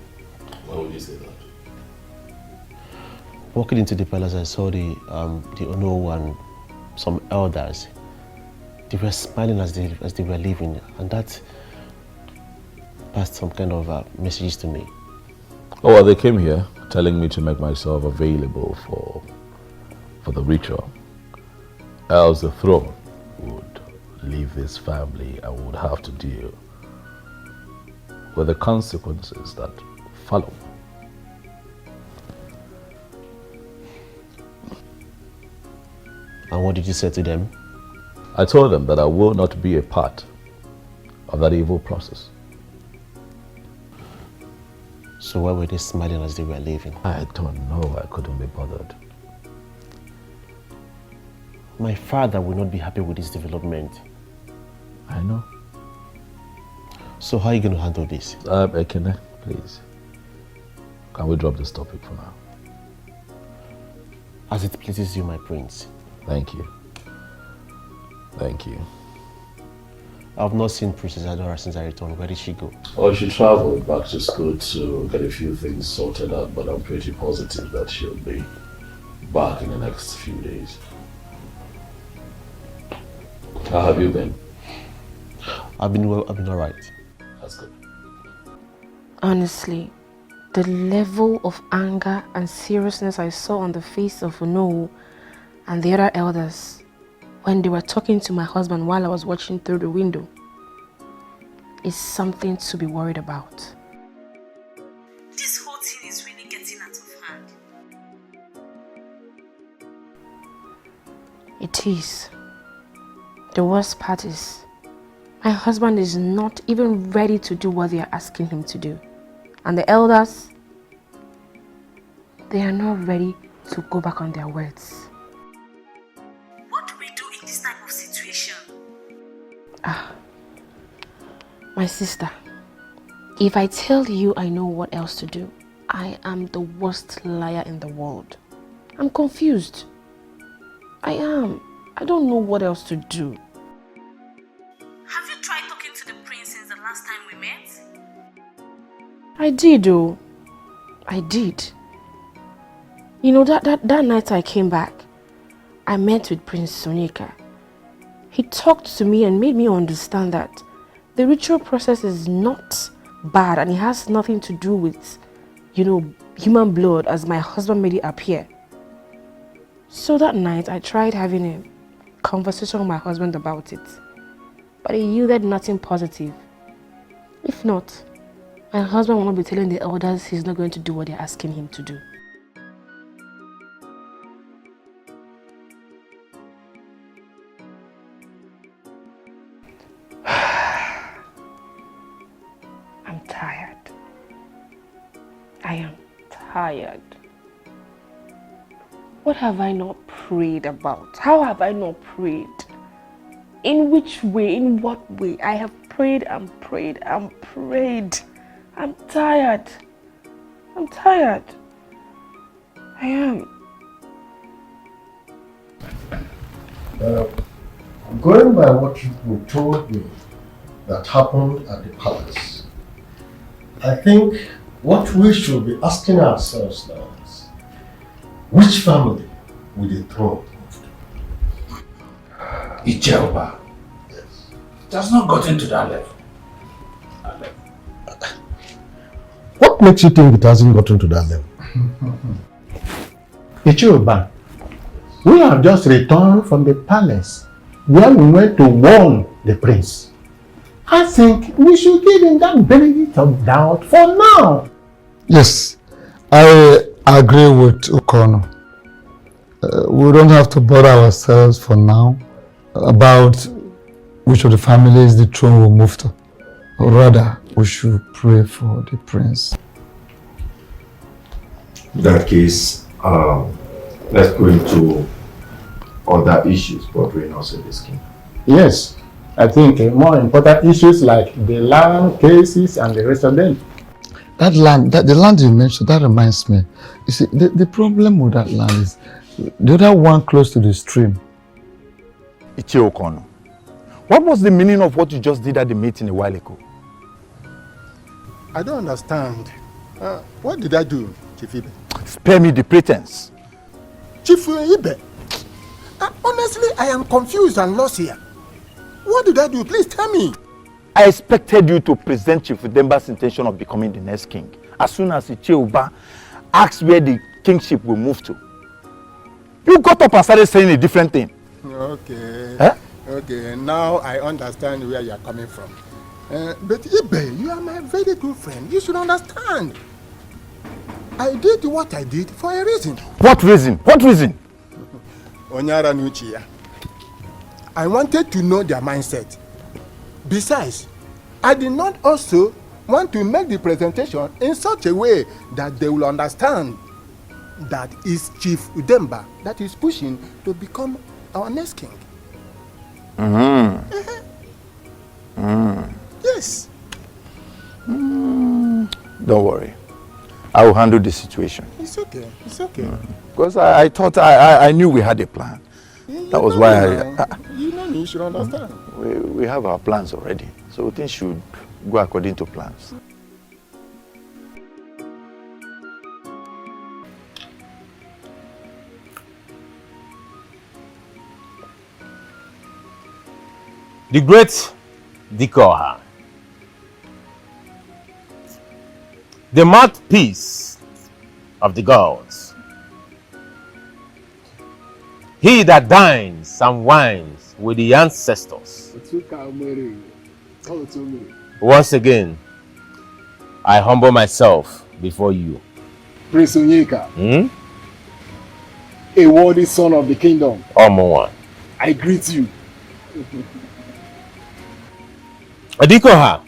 Why would you say that? Walking into the palace, I saw the Ono and some elders. They were smiling as they were leaving, and that passed some kind of messages to me. Oh, well, they came here telling me to make myself available for the ritual. Else the throne would leave this family and would have to deal with the consequences that follow. And what did you say to them? I told them that I will not be a part of that evil process. So why were they smiling as they were leaving? I don't know. I couldn't be bothered. My father will not be happy with this development. I know. So how are you going to handle this? Ekene, please. Can we drop this topic for now? As it pleases you, my prince. Thank you. Thank you. I've not seen Princess Adora since I returned. Where did she go? Oh, she traveled back to school to get a few things sorted out, but I'm pretty positive that she'll be back in the next few days. How have you been? I've been well, I've been alright. That's good. Honestly, the level of anger and seriousness I saw on the face of Ono and the other elders when they were talking to my husband while I was watching through the window is something to be worried about. This whole thing is really getting out of hand. It is. The worst part is, my husband is not even ready to do what they are asking him to do. And the elders, they are not ready to go back on their words. What do we do in this type of situation? My sister, if I tell you I know what else to do, I am the worst liar in the world. I'm confused. I am. I don't know what else to do. Have you tried talking to the prince since the last time we met? I did, though. I did. You know, that night I came back, I met with Prince Sonika. He talked to me and made me understand that the ritual process is not bad and it has nothing to do with, you know, human blood as my husband made it appear. So that night I tried having a conversation with my husband about it, but he yielded nothing positive. If not, my husband will not be telling the elders he's not going to do what they're asking him to do. I'm tired. I am tired. What have I not prayed about? How have I not prayed? In which way? In what way? I have prayed and prayed and prayed. I'm tired. I'm tired. I am. Going by what you told me that happened at the palace, I think what we should be asking ourselves now is, which family will the throne move to? Ijeoba. Yes. It has not gotten to that level. What makes you think it hasn't gotten to that level? Ijeoba, we have just returned from the palace where we went to warn the prince. I think we should give him that benefit of doubt for now. Yes, I agree with Okono. We don't have to bother ourselves for now about which of the families the throne will move to. Rather, we should pray for the prince. In that case, let's go into other issues bordering us in this kingdom. Yes, I think more important issues like the land cases and the rest of them. That land, the land you mentioned, that reminds me. You see, the problem with that land is the other one close to the stream. Ichie Okono, what was the meaning of what you just did at the meeting a while ago? I don't understand. What did I do, Chief Ibe? Spare me the pretense. Chief Ibe, honestly, I am confused and lost here. What did I do? Please tell me. I expected you to present Chief Udemba's intention of becoming the next king as soon as Ichie Uba asked where the kingship will move to. You got up and started saying a different thing. Okay. Huh? Okay, now I understand where you are coming from. But Ibe, you are my very good friend. You should understand. I did what I did for a reason. What reason? What reason? Onyara Nuchia. I wanted to know their mindset. Besides, I did not also want to make the presentation in such a way that they will understand that it's Chief Udemba that is pushing to become our next king. Yes. Don't worry. I will handle the situation. It's okay. It's okay. Because I thought I knew we had a plan. That was why you should understand. We have our plans already. So things should go according to plans. The great Dikoha, the mouthpiece of the gods, he that dines and wines with the ancestors. Once again, I humble myself before you. Prince Onyeka, a worthy son of the kingdom, Omowan, I greet you. Adikoha,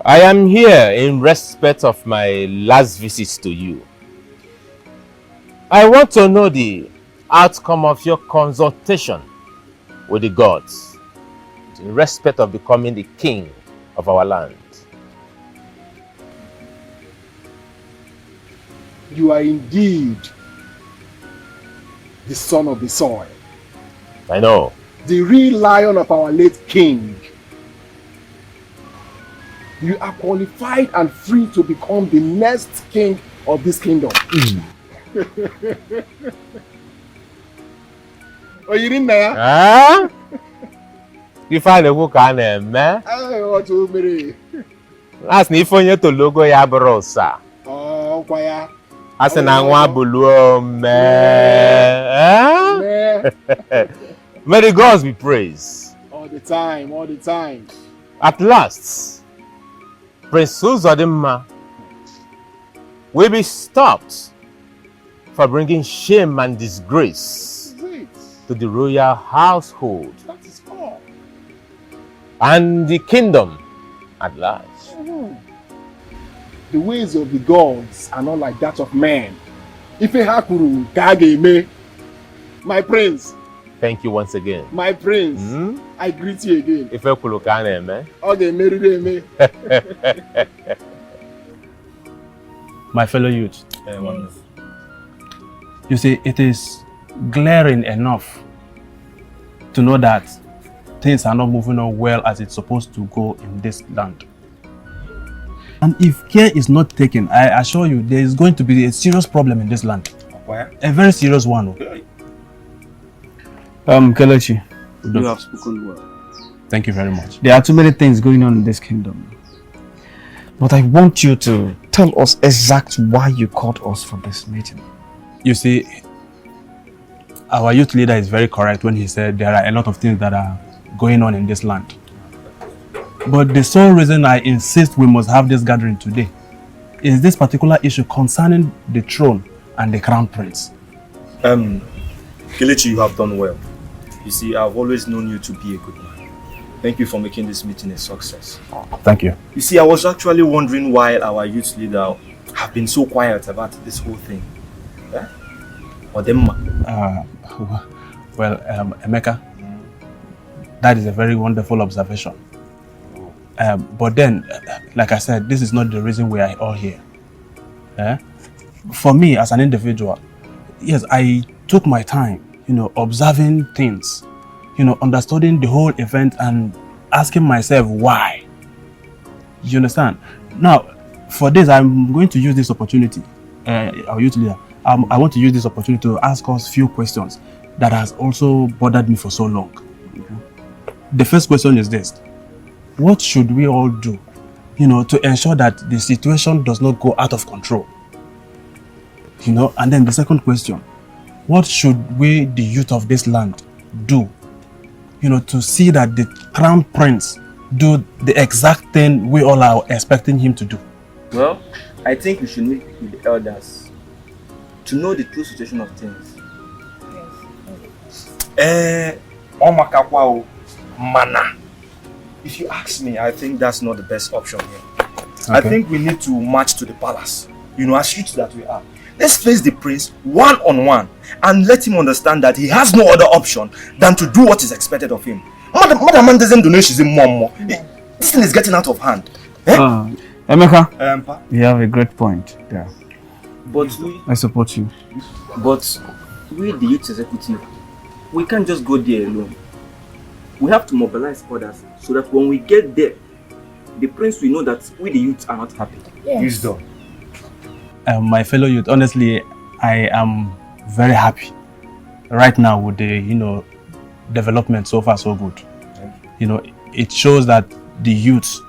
I am here in respect of my last visits to you. I want to know the outcome of your consultation with the gods in respect of becoming the king of our land. You are indeed the son of the soil. I know. The real lion of our late king. You are qualified and free to become the next king of this kingdom. Ah? You find a book on him, man? I want to marry. That's if you to logo ya brosa. Oh, choir. As an angwa bulu, man. May the gods be praised. All the time, all the time. At last, Prince Uzodimma will be stopped for bringing shame and disgrace to the royal household and the kingdom at large. The ways of the gods are not like that of men. Ife hakuru kage me. My prince. Thank you once again. My prince. I greet you again. Ife kulukane me. Okay, marry me. My fellow youth. You see, it is glaring enough to know that things are not moving on well as it's supposed to go in this land. And if care is not taken, I assure you, there is going to be a serious problem in this land. Why? A very serious one. Kelechi, you have spoken well. Thank you very much. There are too many things going on in this kingdom. But I want you to tell us exactly why you called us for this meeting. You see, our youth leader is very correct when he said there are a lot of things that are going on in this land. But the sole reason I insist we must have this gathering today is this particular issue concerning the throne and the crown prince. Kelechi, you have done well. You see, I've always known you to be a good man. Thank you for making this meeting a success. Thank you. You see, I was actually wondering why our youth leader have been so quiet about this whole thing. Eh? Or them? Well, Emeka, that is a very wonderful observation. But then, like I said, this is not the reason we are all here. For me, as an individual, yes, I took my time, observing things, understanding the whole event and asking myself why. You understand? Now, for this, I'm going to use this opportunity, our youth leader, I want to use this opportunity to ask us a few questions that has also bothered me for so long. The first question is this. What should we all do, to ensure that the situation does not go out of control? And then the second question, what should we, the youth of this land, do, to see that the crown prince do the exact thing we all are expecting him to do? Well, I think we should meet with the elders to know the true situation of things. Mana. If you ask me, I think that's not the best option here. Okay. I think we need to march to the palace. As youths that we are. Let's face the prince one-on-one and let him understand that he has no other option than to do what is expected of him. Madam man doesn't do she's in more. This thing is getting out of hand. Emeka, you have a great point there. But I support you. But we, the youth executive, we can't just go there alone. We have to mobilize others so that when we get there, the prince will know that we, the youth, are not happy. Yes. Wisdom. My fellow youth, honestly, I am very happy right now with the development so far so good. It shows that the youth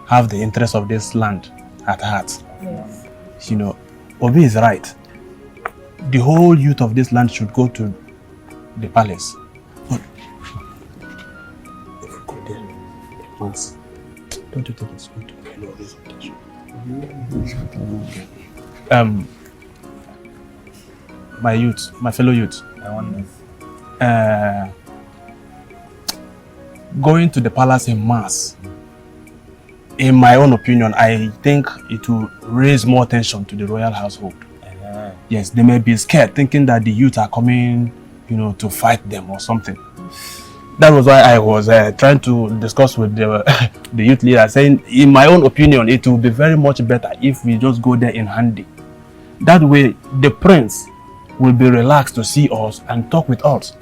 have the interest of this land at heart. Yes. Obi is right. The whole youth of this land should go to the palace. Don't you think it's good to know this attention? My fellow youth, going to the palace in mass, in my own opinion, I think it will raise more attention to the royal household. Yes, they may be scared, thinking that the youth are coming, to fight them or something. That was why I was trying to discuss with the youth leader, saying, in my own opinion, it will be very much better if we just go there in handy. That way, the prince will be relaxed to see us and talk with us.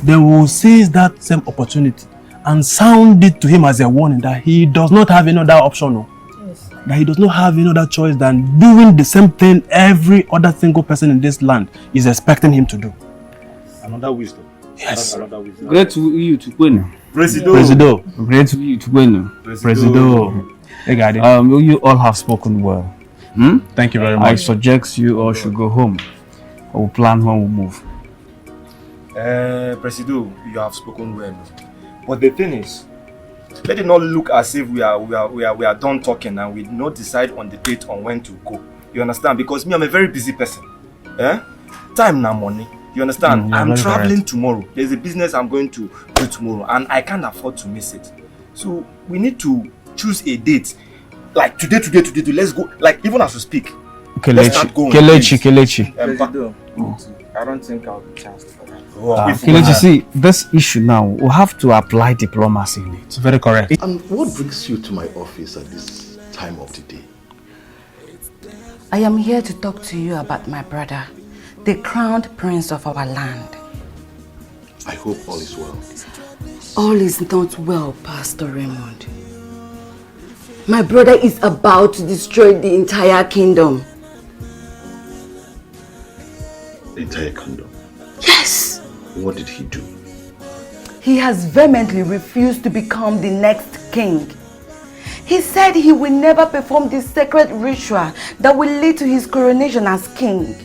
They will seize that same opportunity and sound it to him as a warning that he does not have any other option. Yes. That he does not have any other choice than doing the same thing every other single person in this land is expecting him to do. Another wisdom. Yes. Another wisdom. Great you to win. Presido. Great to win. Presido. Hey, Daddy. You all have spoken well. Thank you very much. I suggest you all should go home. We'll plan when we move. Presido, you have spoken well. But the thing is, let it not look as if we are done talking and we not decide on the date on when to go. You understand? Because me, I'm a very busy person. Time now money. You understand? I'm traveling tomorrow. There's a business I'm going to do tomorrow and I can't afford to miss it. So we need to choose a date. Like today, let's go. Like even as we speak. Kelechi. I don't think I'll be chanced for that. Kelechi, see, this issue now, we'll have to apply diplomacy in it. Very correct. And what brings you to my office at this time of the day? I am here to talk to you about my brother, the crowned prince of our land. I hope all is well. All is not well, Pastor Raymond. My brother is about to destroy the entire kingdom. The entire kingdom? Yes! What did he do? He has vehemently refused to become the next king. He said he will never perform the sacred ritual that will lead to his coronation as king.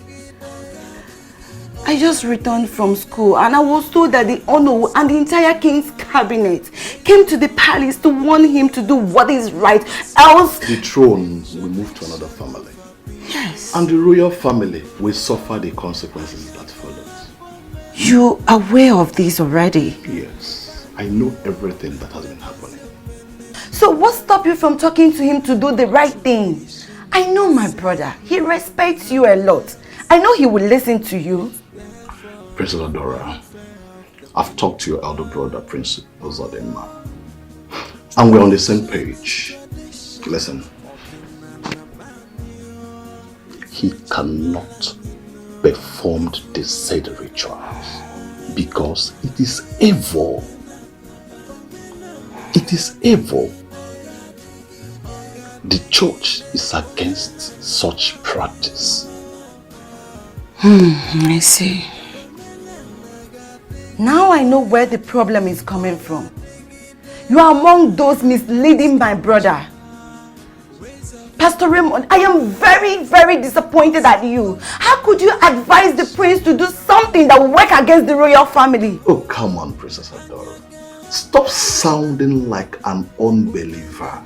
I just returned from school and I was told that the honor and the entire king's cabinet came to the palace to warn him to do what is right, else... The throne will move to another family. Yes. And the royal family will suffer the consequences that follows. You are aware of this already? Yes. I know everything that has been happening. So what stopped you from talking to him to do the right thing? I know my brother. He respects you a lot. I know he will listen to you. Princess Adora, I've talked to your elder brother, Prince Ozodema, and we're on the same page. Listen, he cannot perform the said rituals because it is evil. It is evil. The church is against such practice. I see. Now I know where the problem is coming from. You are among those misleading my brother. Pastor Raymond, I am very, very disappointed at you. How could you advise the prince to do something that will work against the royal family? Oh, come on, Princess Adora. Stop sounding like an unbeliever.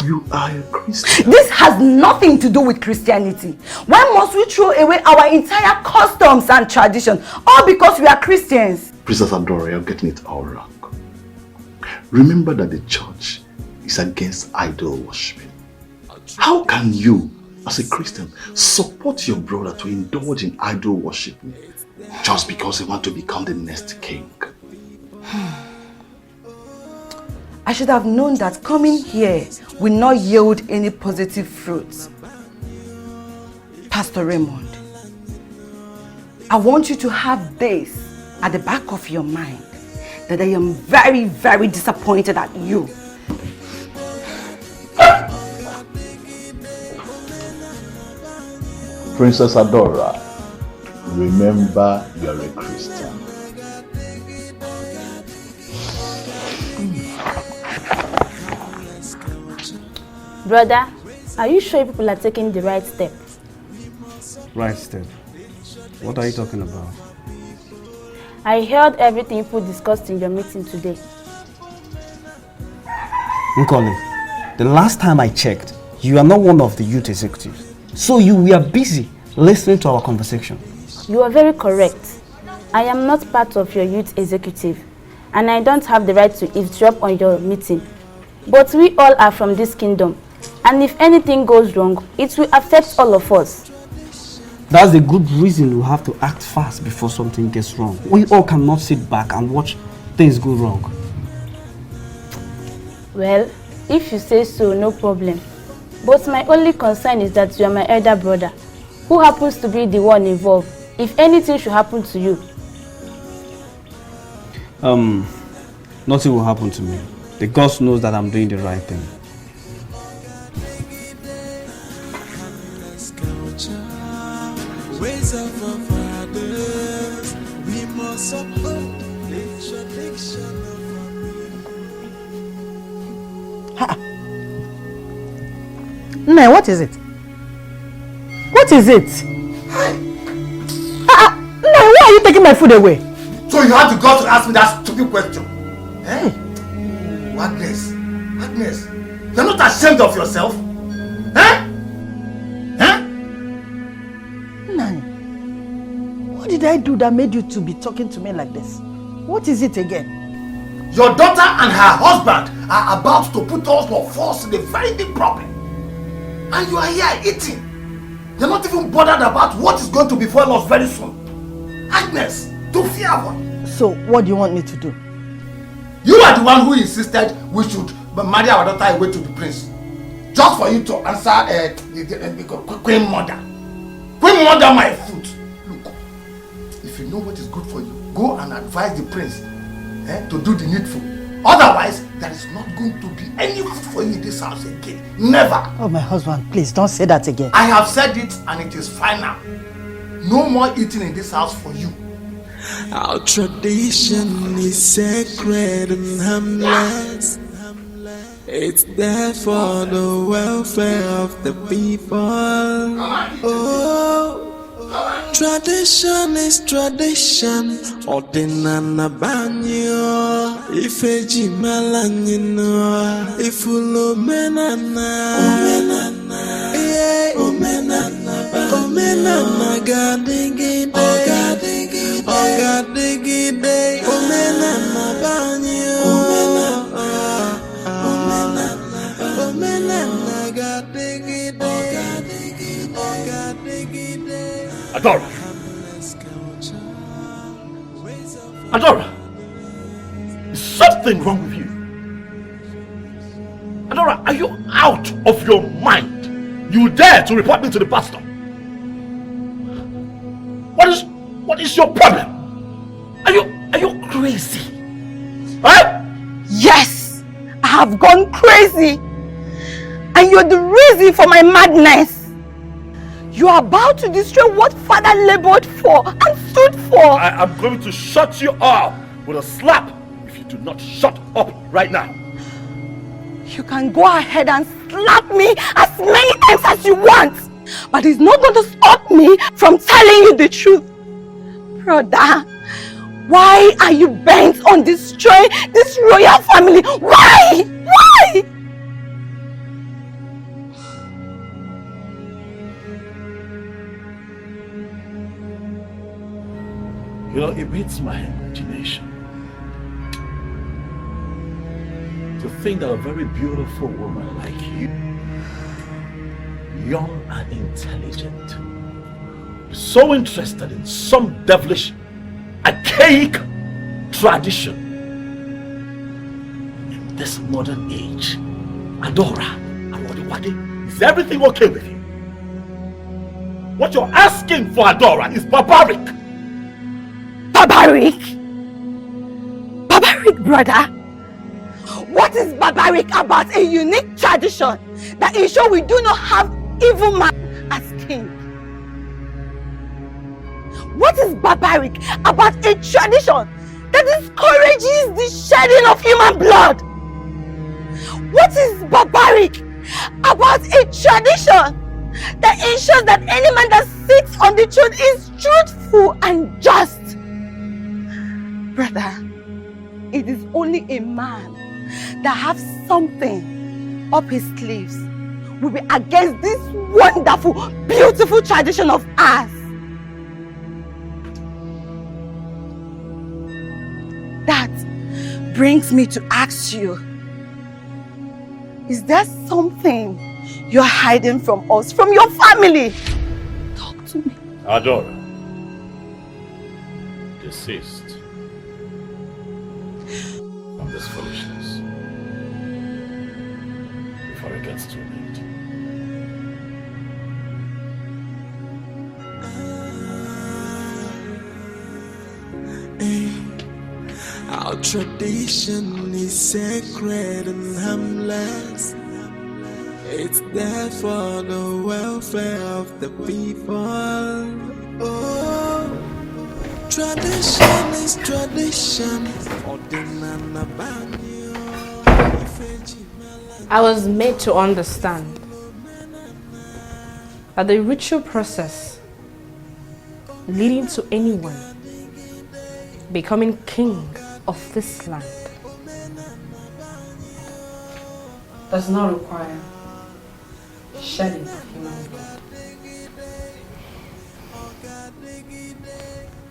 You are a Christian. This has nothing to do with Christianity. Why must we throw away our entire customs and tradition, all because we are Christians? Princess Adora, you're getting it all wrong. Remember that the church is against idol worshiping. How can you, as a Christian, support your brother to indulge in idol worship just because he wants to become the next king? I should have known that coming here will not yield any positive fruits. Pastor Raymond, I want you to have this at the back of your mind, that I am very, very disappointed at you. Princess Adora, remember you're a Christian. Brother, are you sure people are taking the right step? Right step? What are you talking about? I heard everything people discussed in your meeting today. Nkoli, the last time I checked, you are not one of the youth executives. So you were busy listening to our conversation. You are very correct. I am not part of your youth executive, and I don't have the right to eavesdrop on your meeting. But we all are from this kingdom, and if anything goes wrong, it will affect all of us. That's a good reason we have to act fast before something gets wrong. We all cannot sit back and watch things go wrong. Well, if you say so, no problem. But my only concern is that you are my elder brother, who happens to be the one involved, if anything should happen to you. Nothing will happen to me. The God knows that I'm doing the right thing. Ways of our fathers, we must uphold the tradition of our Nne, what is it? What is it? Nne, why are you taking my food away? So you had to go to ask me that stupid question? Eh? Agnes, you're not ashamed of yourself? Eh? Nne, what did I do that made you to be talking to me like this? What is it again? Your daughter and her husband are about to put us for force in a very big problem. And you are here eating. You're not even bothered about what is going to befall us very soon. Agnes, to fear what? So, what do you want me to do? You are the one who insisted we should marry our daughter away to the prince. Just for you to answer the Queen Mother. Queen Mother, my foot. Look, if you know what is good for you, go and advise the prince to do the needful. Otherwise, there is not going to be any food for you in this house again. Never. Oh, my husband, please don't say that again. I have said it and it is final. No more eating in this house for you. Our tradition is sacred and harmless. It's there for the welfare of the people. Oh, tradition is tradition. Ordinana banyo. Ifeji malanyino. Ifulo menana. Omenana gadigide. Ogadigide. Omenana banyo. Adora! Adora! Is something wrong with you? Adora, are you out of your mind? You dare to report me to the pastor? What is your problem? Are you crazy? Huh? Yes, I have gone crazy. And you're the reason for my madness. You are about to destroy what Father labored for and stood for. I am going to shut you up with a slap if you do not shut up right now. You can go ahead and slap me as many times as you want, but it's not going to stop me from telling you the truth. Brother, why are you bent on destroying this royal family? Why? Why? You know, it beats my imagination to think that a very beautiful woman like you, young and intelligent, is so interested in some devilish, archaic tradition in this modern age. Adora, is everything okay with you? What you're asking for, Adora, is barbaric. Barbaric? Barbaric, brother? What is barbaric about a unique tradition that ensures we do not have evil man as king? What is barbaric about a tradition that discourages the shedding of human blood? What is barbaric about a tradition that ensures that any man that sits on the throne is truthful and just? Brother, it is only a man that has something up his sleeves will be against this wonderful, beautiful tradition of ours. That brings me to ask you, is there something you're hiding from us, from your family? Talk to me. Adora, desist from this foolishness before it gets too late. Our tradition is sacred and harmless. It's there for the welfare of the people. Oh, tradition is tradition. Ordinana banyo. I was made to understand that the ritual process leading to anyone becoming king of this land does not require shedding of human blood.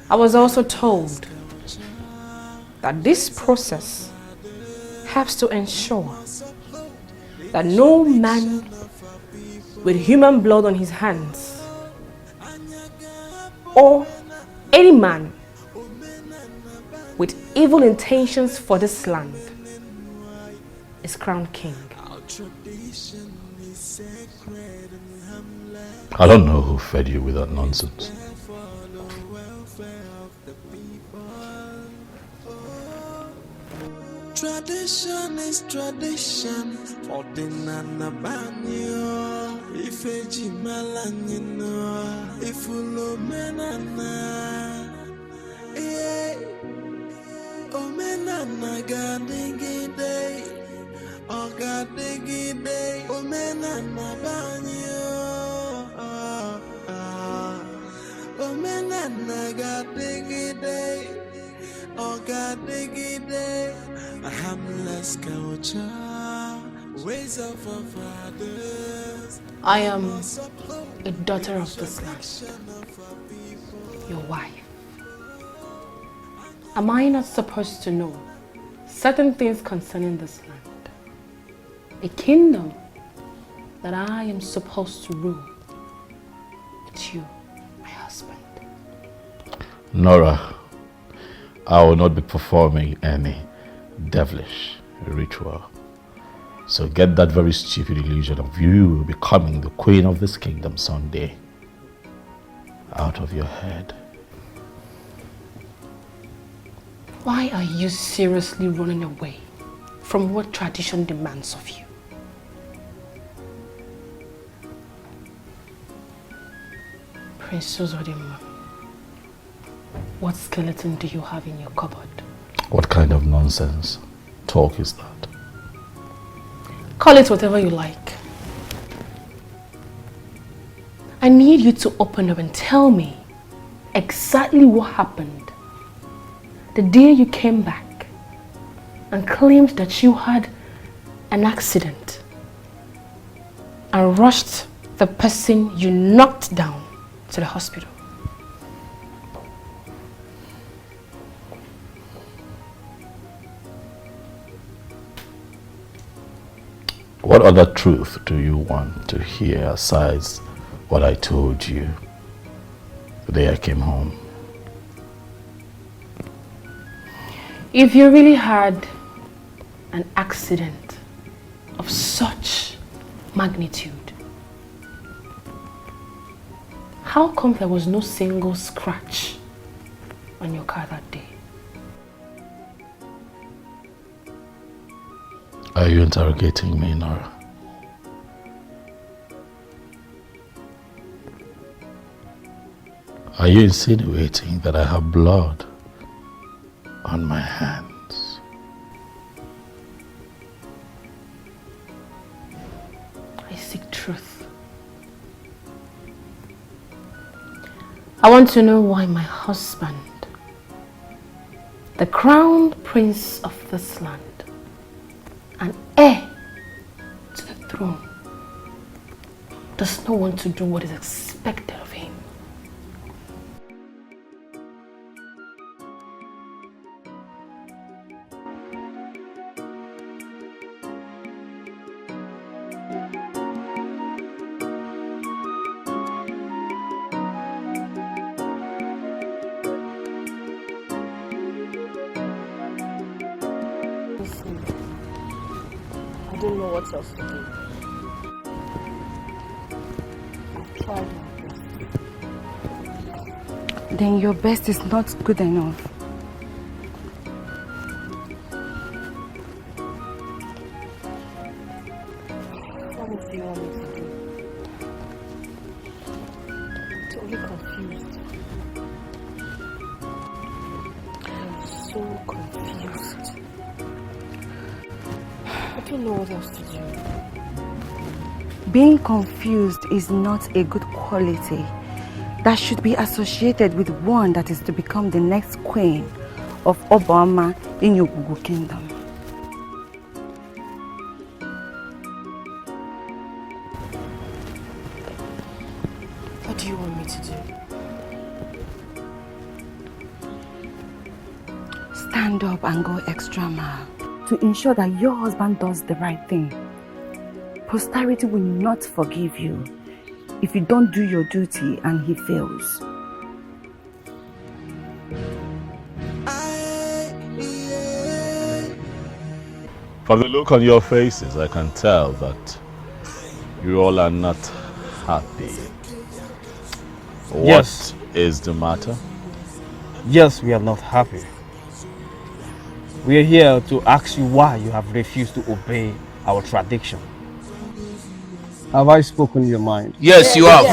I was also told that this process helps to ensure that no man with human blood on his hands or any man with evil intentions for this land is crowned king. I don't know who fed you with that nonsense. Tradition is tradition. Ordinana banyo. Ifeji malanyino. Ifulo menana. Eh. Omenana gadigide. Ogadigide. Omenana banyo. Omenana gadigide. Ogadigide. A harmless culture, ways of our fathers. I am a daughter of this land, your wife. Am I not supposed to know certain things concerning this land? A kingdom that I am supposed to rule with you, my husband. Nora, I will not be performing any devilish ritual. So get that very stupid illusion of you becoming the queen of this kingdom someday out of your head. Why are you seriously running away from what tradition demands of you? Prince Uzodimma, what skeleton do you have in your cupboard? What kind of nonsense talk is that? Call it whatever you like. I need you to open up and tell me exactly what happened the day you came back and claimed that you had an accident and rushed the person you knocked down to the hospital. What other truth do you want to hear aside what I told you the day I came home? If you really had an accident of such magnitude, how come there was no single scratch on your car that day? Are you interrogating me, Nora? Are you insinuating that I have blood on my hands? I seek truth. I want to know why my husband, the crowned prince of this land, an heir to the throne, does not want to do what is expected of him. I don't know what else to do. I've tried my best. Then your best is not good enough. What do you want me to do? I'm totally confused. I'm so confused. don't know what else to do. Being confused is not a good quality that should be associated with one that is to become the next queen of Obama in Yogugu Kingdom. What do you want me to do? Stand up and go extra mile to ensure that your husband does the right thing. Posterity will not forgive you if you don't do your duty and he fails. From the look on your faces, I can tell that you all are not happy. Yes. What is the matter? Yes, we are not happy. We are here to ask you why you have refused to obey our tradition. Have I spoken your mind? Yes, you have.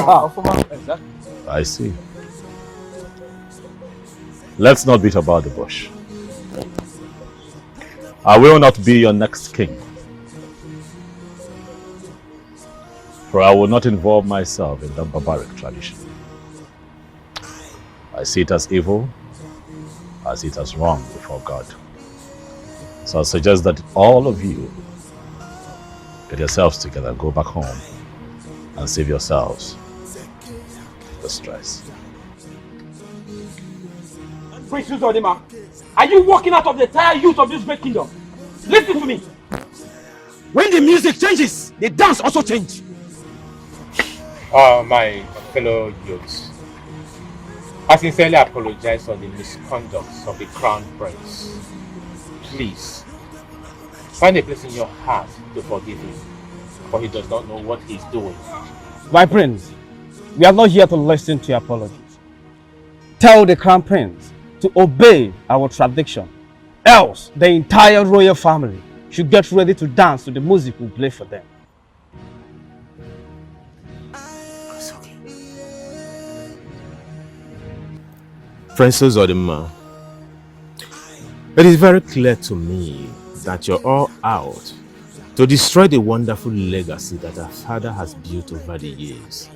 I see. Let's not beat about the bush. I will not be your next king. For I will not involve myself in the barbaric tradition. I see it as evil, I see it as wrong before God. So I suggest that all of you get yourselves together, go back home and save yourselves the stress. Prince Uzodima, are you walking out of the entire youth of this great kingdom? Listen to me. When the music changes, the dance also changes. My fellow youths, I sincerely apologize for the misconduct of the crown prince. Please, find a place in your heart to forgive him, for he does not know what he's doing. My prince, we are not here to listen to your apologies. Tell the crown prince to obey our tradition, else the entire royal family should get ready to dance to the music we play for them. Princess Odima, it is very clear to me that you're all out to destroy the wonderful legacy that our father has built over the years.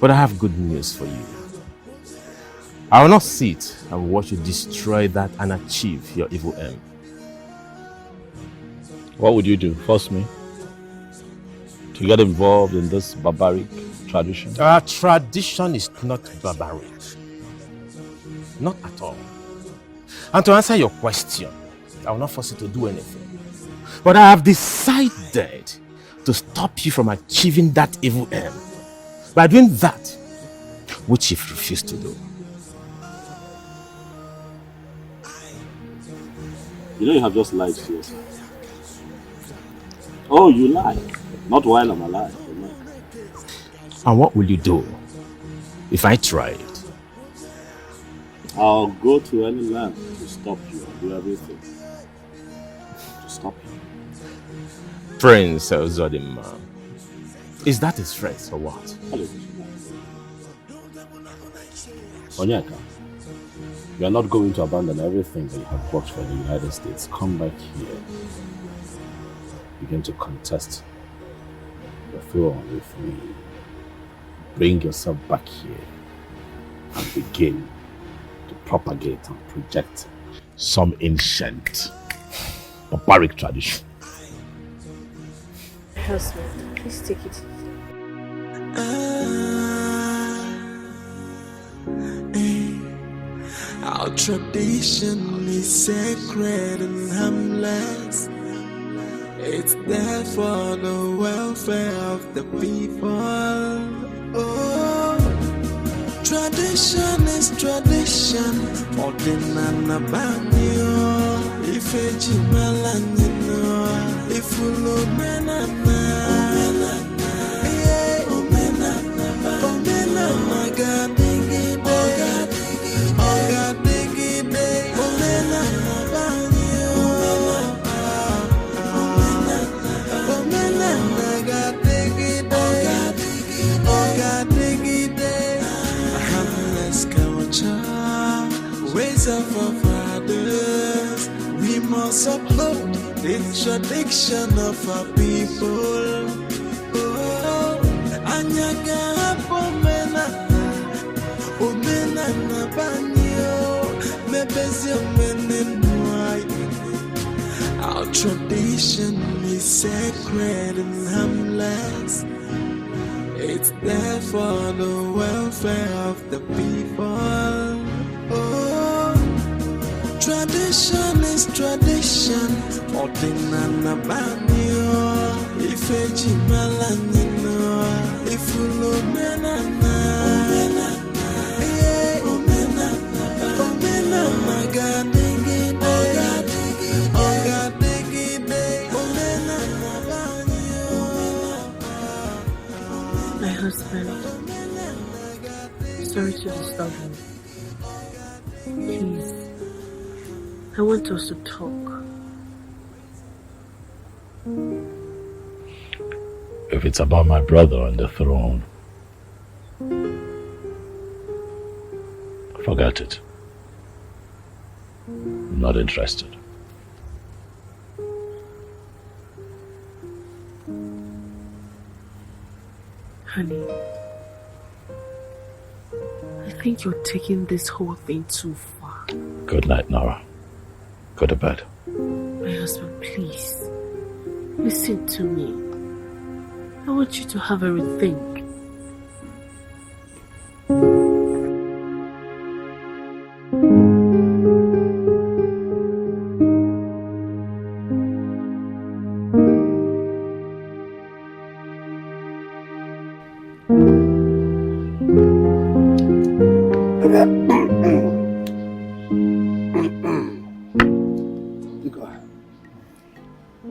But I have good news for you. I will not sit and watch you destroy that and achieve your evil aim. What would you do? Force me to get involved in this barbaric tradition? Our tradition is not barbaric. Not at all. And to answer your question, I will not force you to do anything. But I have decided to stop you from achieving that evil aim by doing that which you've refused to do. You know you have just lied to yourself. Oh, you lie. Not while I'm alive. And what will you do if I tried? I'll go to any land to stop you and do everything to stop you. Prince Zodima, is that his threat or what? Onyeka, you are not going to abandon everything that you have worked for in the United States. Come back here. Begin to contest the throne with me. Bring yourself back here and begin to propagate and project some ancient barbaric tradition. Husband, please take it. Our tradition is sacred and harmless. It's there for the welfare of the people. Oh, tradition is tradition. Ordinana banyo, if eji malanino, if ulo menana, yeah, omenana, gadingi day, omenana banyo, omenana gadingi day, harmless culture, ways of our fathers. We must uphold this contradiction of our people. Oh, Anyaga Pomena, Omena Nabanyo, Mebezio Menenwai. Our tradition is sacred and harmless. It's there for the welfare of the people. Oh, tradition is tradition. Ordinana banyo, ifeji malanino, ifulo menana, omena magadigi day, omena banyo. My husband, sorry to disturb you. Please, I want us to talk. If it's about my brother on the throne, forget it. I'm not interested. Honey, I think you're taking this whole thing too far. Good night, Nora. Go to bed. My husband, please, listen to me. I want you to have a rethink.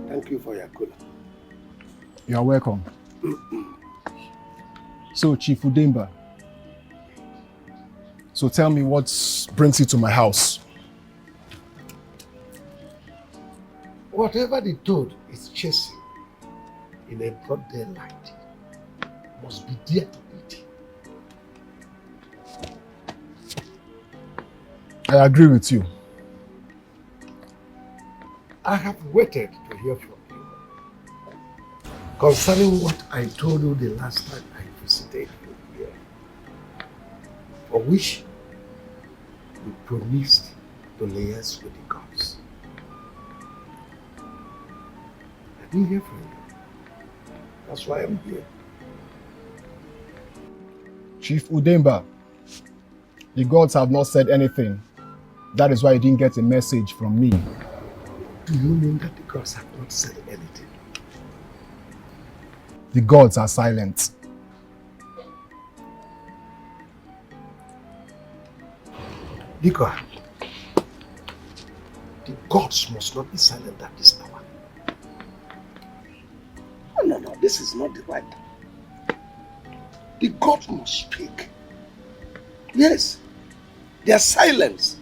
Thank you for your cooler. You are welcome. So, Chief Udemba, so tell me what brings you to my house? Whatever the toad is chasing in a broad daylight must be dear to it. I agree with you. I have waited to hear from you concerning what I told you the last time I visited you here, for which you promised to liaise with the gods. I didn't hear from you. That's why I'm here. Chief Udemba, the gods have not said anything. That is why you didn't get a message from me. Do you mean that the gods have not said anything? The gods are silent. Dika, the gods must not be silent at this hour. No, this is not the right time. The gods must speak. Yes, their silence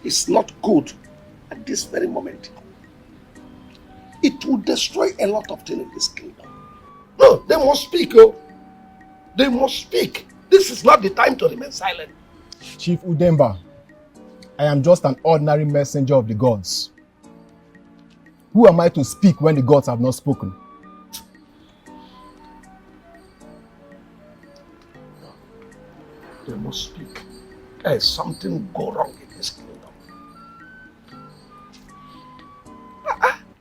is not good at this very moment. It will destroy a lot of things in this kingdom. No, they must speak, oh. They must speak. This is not the time to remain silent. Chief Udemba, I am just an ordinary messenger of the gods. Who am I to speak when the gods have not spoken? They must speak. There is something go wrong in this kingdom.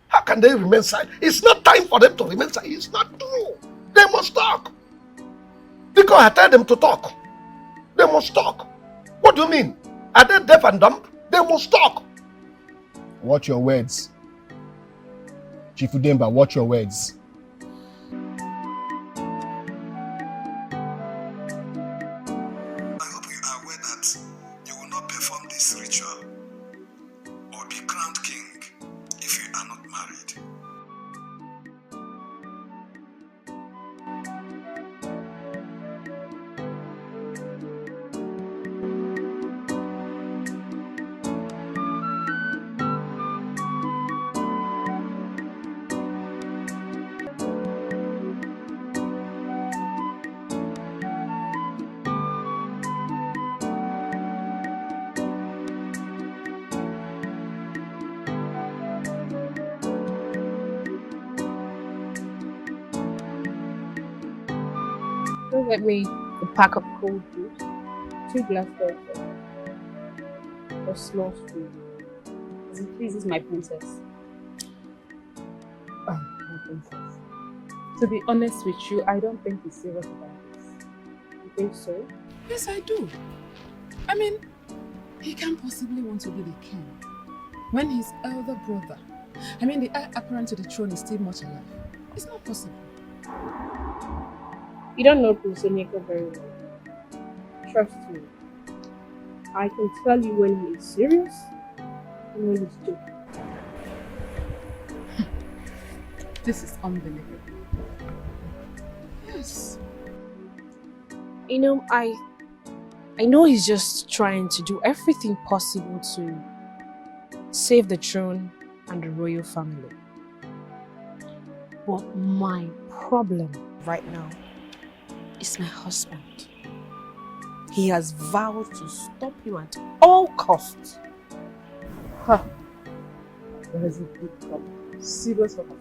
How can they remain silent? It's not time for them to remain silent. It's not true. They must talk. Because I tell them to talk. They must talk. What do you mean? Are they deaf and dumb? They must talk. Watch your words. Chief Udemba, watch your words. Just get me a pack of cold juice, 2 glasses of a small spoon. Please, this is my princess. Oh, my princess. To be honest with you, I don't think he's serious about this. You think so? Yes, I do. I mean, he can't possibly want to be the king when his elder brother, the heir apparent to the throne, is still much alive. It's not possible. You don't know Prince Onyeka very well. Trust me. I can tell you when he is serious and when he's joking. This is unbelievable. Yes. You know, I know he's just trying to do everything possible to save the throne and the royal family. But my problem right now is my husband. He has vowed to stop you at all costs. Huh. There is a big problem. Serious problem.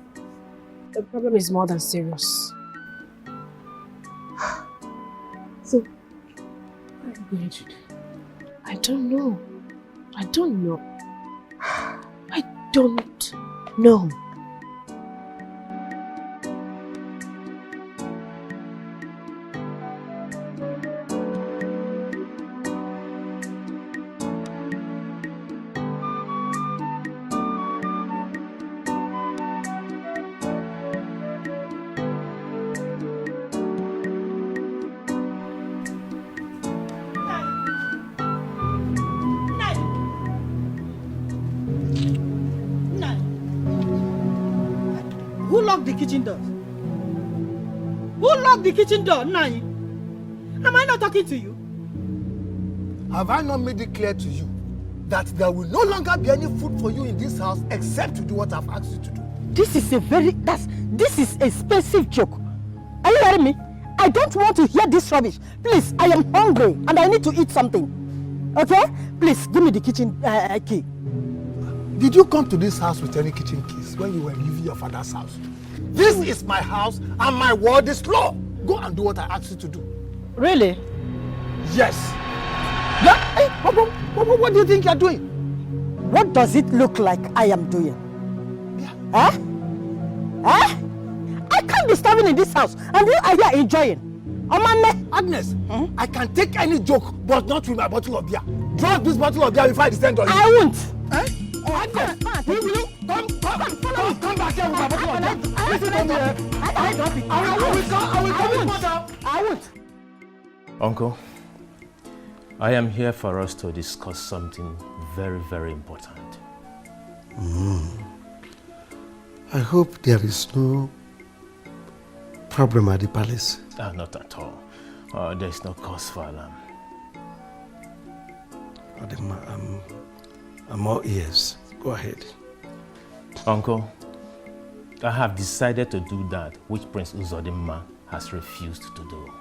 The problem is more than serious. So, what are you going to do? I don't know. I don't know. I don't know. Who locked the kitchen door? Who locked the kitchen door, Nai? Am I not talking to you? Have I not made it clear to you that there will no longer be any food for you in this house except to do what I've asked you to do? This is a expensive joke. Are you hearing me? I don't want to hear this rubbish. Please, I am hungry and I need to eat something. Okay? Please, give me the kitchen key. Did you come to this house with any kitchen keys when you were leaving your father's house? This is my house and my word is law. Go and do what I asked you to do. Really? Yes. Hey, what do you think you're doing? What does it look like I am doing? Yeah. Eh? Eh? I can't be starving in this house and you are here enjoying. Agnes, I can take any joke but not with my bottle of beer. Drop this bottle of beer before I descend on you. I won't. Eh? Agnes, will you come back here with my bottle of beer. Listen to me. I won't. Uncle, I am here for us to discuss something very, very important. I hope there is no problem at the palace. Not at all. There is no cause for alarm. I'm all ears. Go ahead. Uncle, I have decided to do that which Prince Uzodimma has refused to do.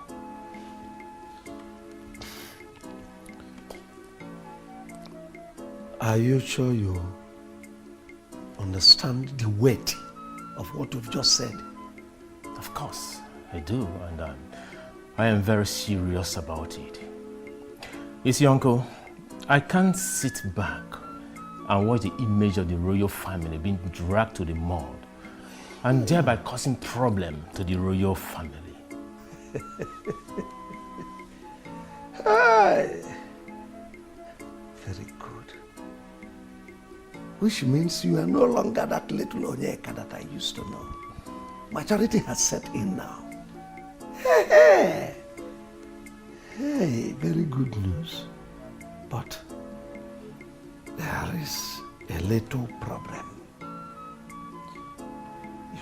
Are you sure you understand the weight of what you've just said? Of course, I do, and I am very serious about it. You see, Uncle, I can't sit back and watch the image of the royal family being dragged to the mud and thereby causing problem to the royal family. Very good. Which means you are no longer that little Onyeka that I used to know. Maturity has set in now. Hey, very good news. But there is a little problem.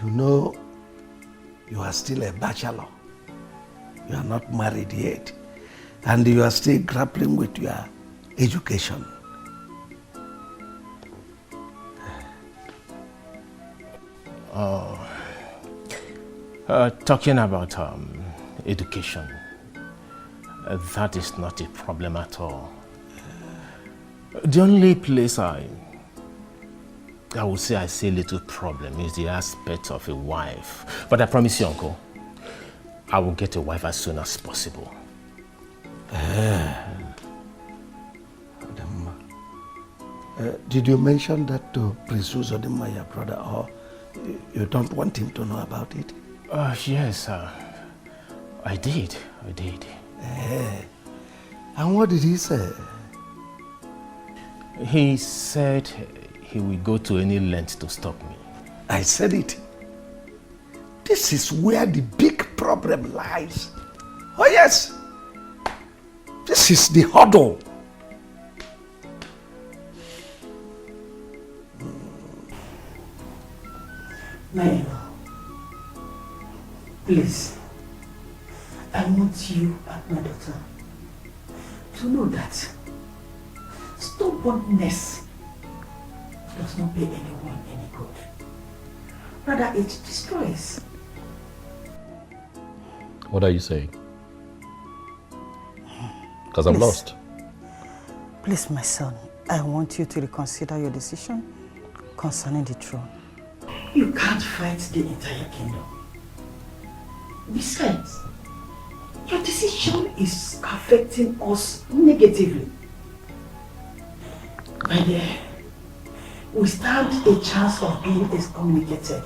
You know, you are still a bachelor. You are not married yet. And you are still grappling with your education. Talking about education, that is not a problem at all. The only place I would say I see a little problem is the aspect of a wife. But I promise you, Uncle, I will get a wife as soon as possible. Did you mention that to Prince Uzodinma, your brother, or you don't want him to know about it? Yes, I did. And what did he say? He said he will go to any length to stop me. I said it. This is where the big problem lies. Oh yes, this is the hurdle. My in-law, please, I want you and my daughter to know that stubbornness does not pay anyone any good. Rather, it destroys. What are you saying? Because I'm lost. Please, my son, I want you to reconsider your decision concerning the throne. You can't fight the entire kingdom. Besides, your decision is affecting us negatively. My dear, we stand a chance of being excommunicated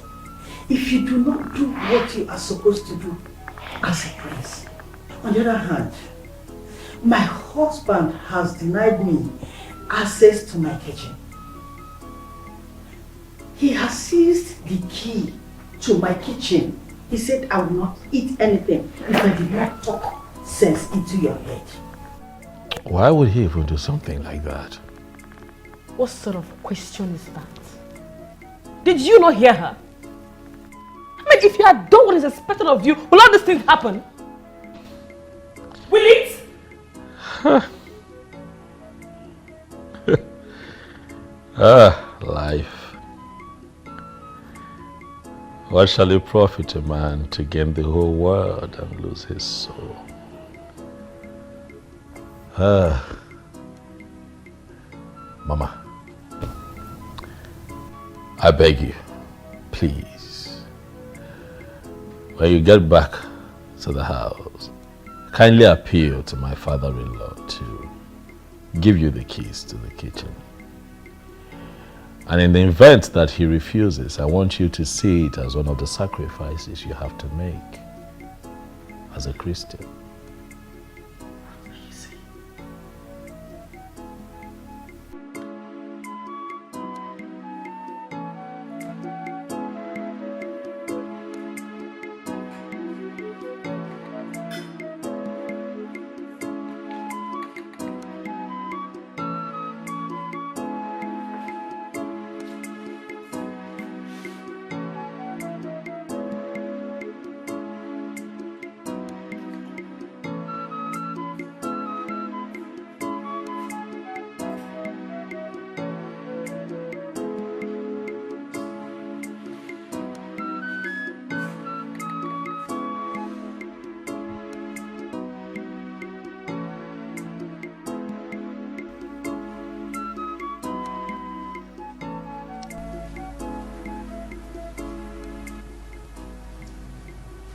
if you do not do what you are supposed to do as a prince. On the other hand, my husband has denied me access to my kitchen. He has seized the key to my kitchen. He said I will not eat anything if I did not talk sense into your head. Why would he even do something like that? What sort of question is that? Did you not hear her? I mean, if you had done what is expected of you, will all these things happen? Will it? Life. What shall it profit a man to gain the whole world and lose his soul? Mama, I beg you, please, when you get back to the house, kindly appeal to my father-in-law to give you the keys to the kitchen. And in the event that he refuses, I want you to see it as one of the sacrifices you have to make as a Christian.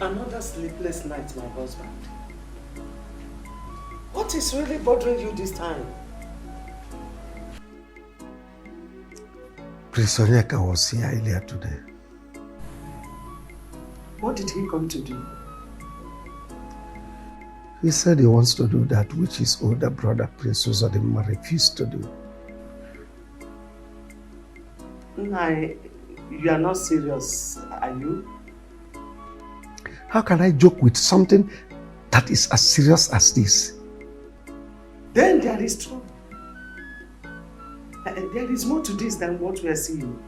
Another sleepless night, my husband. What is really bothering you this time? Prince Onyeka was here earlier today. What did he come to do? He said he wants to do that which his older brother, Prince Uzodinma, refused to do. Nai, you are not serious, are you? How can I joke with something that is as serious as this? Then there is trouble. There is more to this than what we are seeing.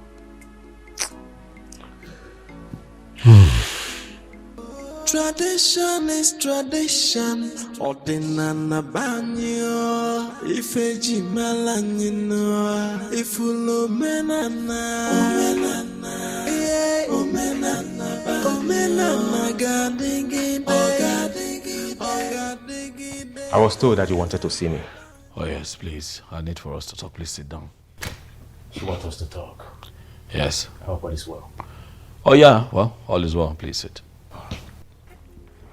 Tradition is tradition. Ordinana banyo. Ifeji malanyino. Ifulo menana. Omenana. Yeah. Omenana. Omenana. Gadigi. I was told that you wanted to see me. Oh yes, please. I need for us to talk. Please sit down. You want us to talk? Yes. I hope all is well. Oh yeah, well, all is well. Please sit.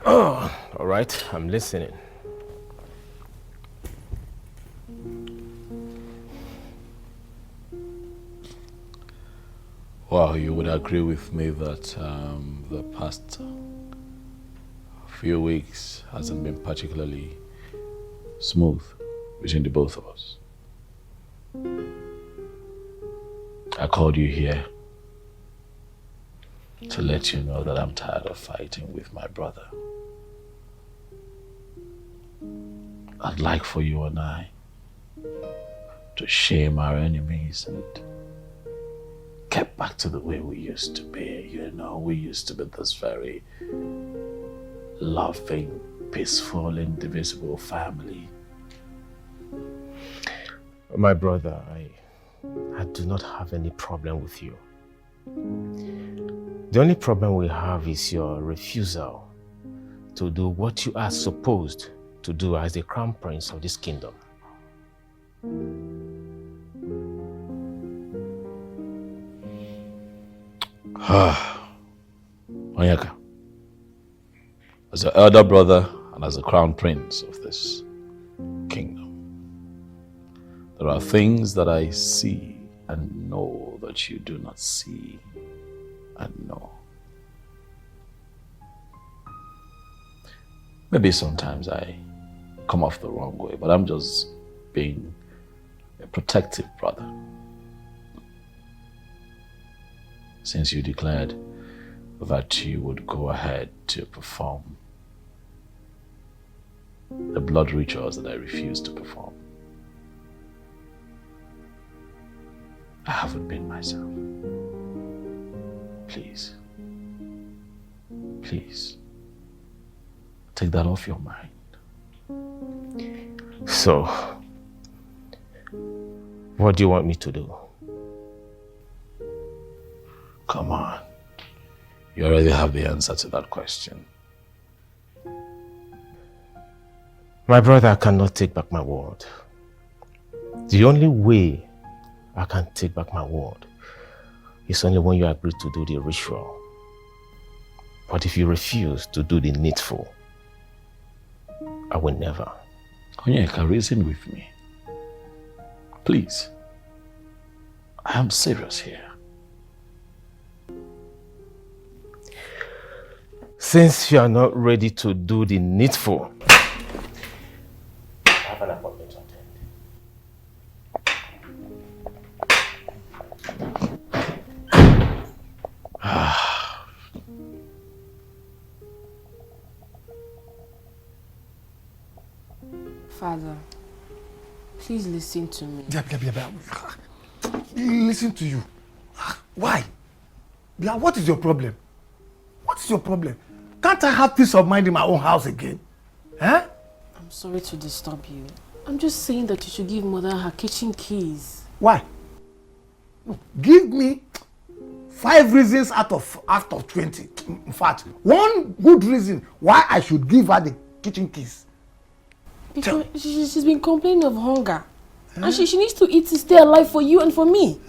Oh, all right, I'm listening. Well, you would agree with me that the past few weeks hasn't been particularly smooth between the both of us. I called you here to let you know that I'm tired of fighting with my brother. I'd like for you and I to shame our enemies and get back to the way we used to be. You know, we used to be this very loving, peaceful, indivisible family. My brother, I do not have any problem with you. The only problem we have is your refusal to do what you are supposed to do as the crown prince of this kingdom. Onyeka, as your elder brother and as the crown prince of this kingdom, there are things that I see and know that you do not see and know. Maybe sometimes I come off the wrong way, but I'm just being a protective brother. Since you declared that you would go ahead to perform the blood rituals that I refused to perform, I haven't been myself. Please, please, take that off your mind. So, what do you want me to do? Come on. You already have the answer to that question. My brother, I cannot take back my word. The only way I can take back my word is only when you agree to do the ritual. But if you refuse to do the needful, I will never. Onyeka, reason with me. Please. I am serious here. Since you are not ready to do the needful, I have an appointment to attend. Father, please listen to me. Listen to you. Why? What is your problem? What is your problem? Can't I have peace of mind in my own house again? Huh? I'm sorry to disturb you. I'm just saying that you should give Mother her kitchen keys. Why? Give me 5 reasons out of 20. In fact, one good reason why I should give her the kitchen keys. Because she's been complaining of hunger. And she needs to eat to stay alive for you and for me.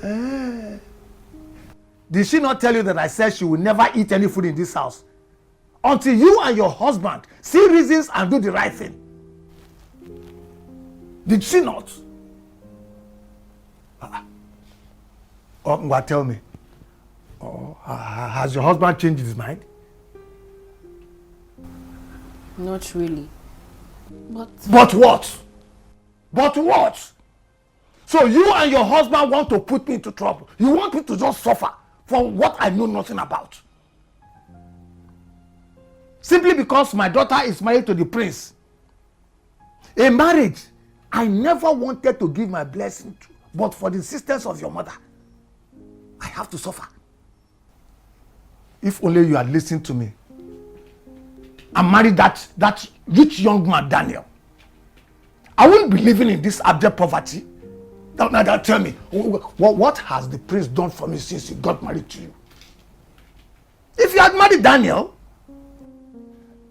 Did she not tell you that I said she will never eat any food in this house? Until you and your husband see reasons and do the right thing. Did she not? Tell me. Has your husband changed his mind? Not really. But what? But what? So you and your husband want to put me into trouble. You want me to just suffer for what I know nothing about. Simply because my daughter is married to the prince. A marriage I never wanted to give my blessing to, but for the insistence of your mother, I have to suffer. If only you had listened to me and married that rich young man, Daniel, I wouldn't be living in this abject poverty. Now tell me, what has the prince done for me since he got married to you? If you had married Daniel,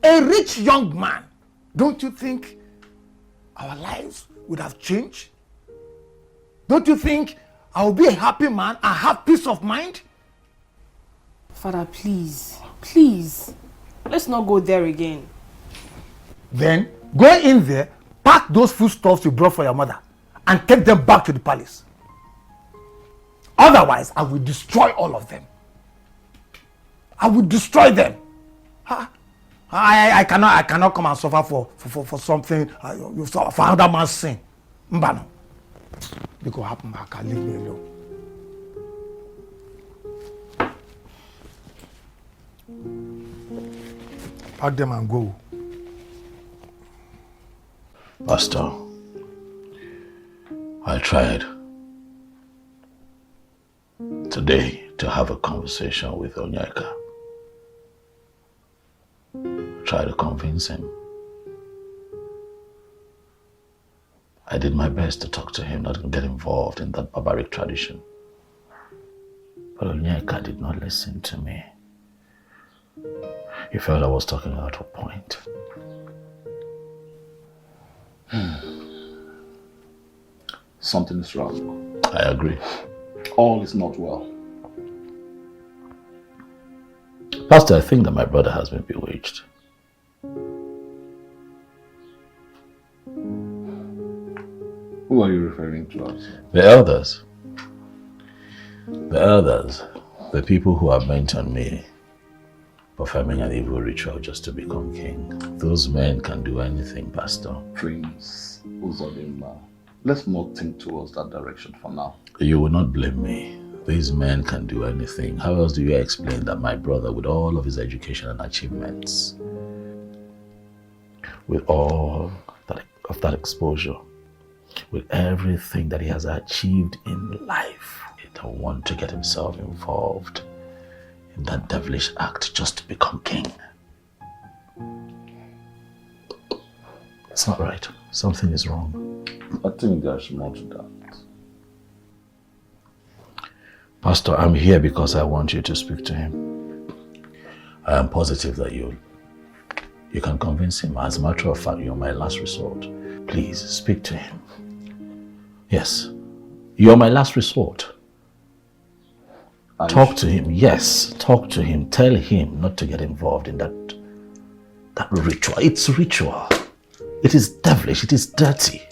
a rich young man, don't you think our lives would have changed? Don't you think I will be a happy man and have peace of mind? Father, please, please. Let's not go there again. Then go in there, pack those foodstuffs you brought for your mother, and take them back to the palace. Otherwise, I will destroy all of them. I will destroy them. I cannot come and suffer for something, for another man's sin. Mbano. It could happen back. Leave me alone. Pack them and go. Pastor, I tried today to have a conversation with Onyeka. Try to convince him. I did my best to talk to him, not to get involved in that barbaric tradition. But Onyeka did not listen to me. He felt I was talking out of point. Something is wrong. I agree. All is not well. Pastor, I think that my brother has been bewitched. Who are you referring to as? The elders. The elders. The people who are bent on me performing an evil ritual just to become king. Those men can do anything, Pastor. Prince Uzodimma, let's not think towards that direction for now. You will not blame me. These men can do anything. How else do you explain that my brother, with all of his education and achievements, with all of that exposure, with everything that he has achieved in life, he don't want to get himself involved in that devilish act just to become king? It's not right. Something is wrong. I think there's more to that. Pastor, I'm here because I want you to speak to him. I am positive that you can convince him. As a matter of fact, you're my last resort. Please, speak to him. Yes, you're my last resort. Talk to him. Yes, talk to him. Tell him not to get involved in that ritual. It's ritual. It is devilish. It is dirty.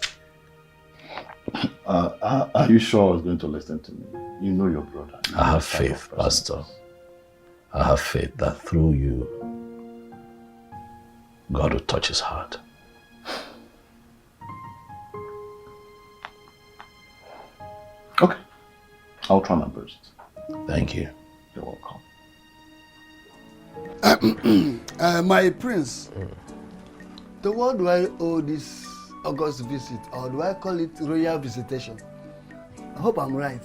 Are you sure he's going to listen to me? You know your brother. I have faith, Pastor. I have faith that through you, God will touch his heart. Okay. I'll try my best. Thank you. You're welcome. My prince, to what do I owe this August visit, or do I call it royal visitation? I hope I'm right.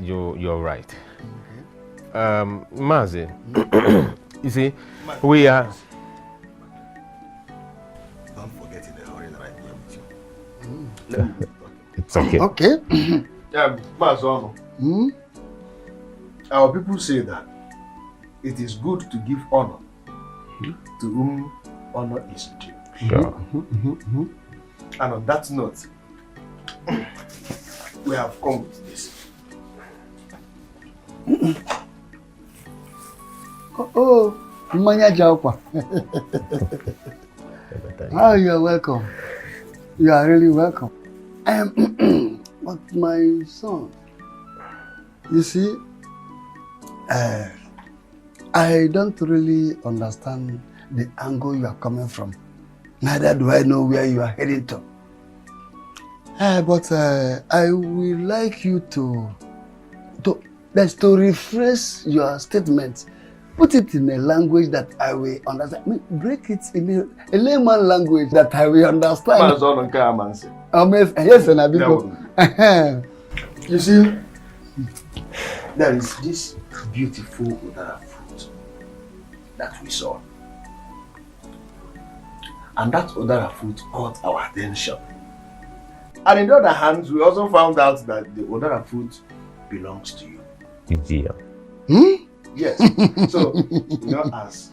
You're right. Mazi, you see, we are... Don't forget in a hurry that I'm here with you. It's okay. Okay. Mazono, our people say that it is good to give honor to whom honor is due. Sure. And on that note, we have come with this. Mmanya Jaokwa. Oh, you are welcome. You are really welcome. But my son, you see, I don't really understand the angle you are coming from. Neither do I know where you are heading to. But I would like you to rephrase your statement. Put it in a language that I will understand. I mean, break it in a layman language that I will understand. Yes, and I You see, there is this beautiful udara fruit that we saw. And that udara fruit caught our attention. And on the other hand, we also found out that the udara fruit belongs to you. Yeah. Yes. So, as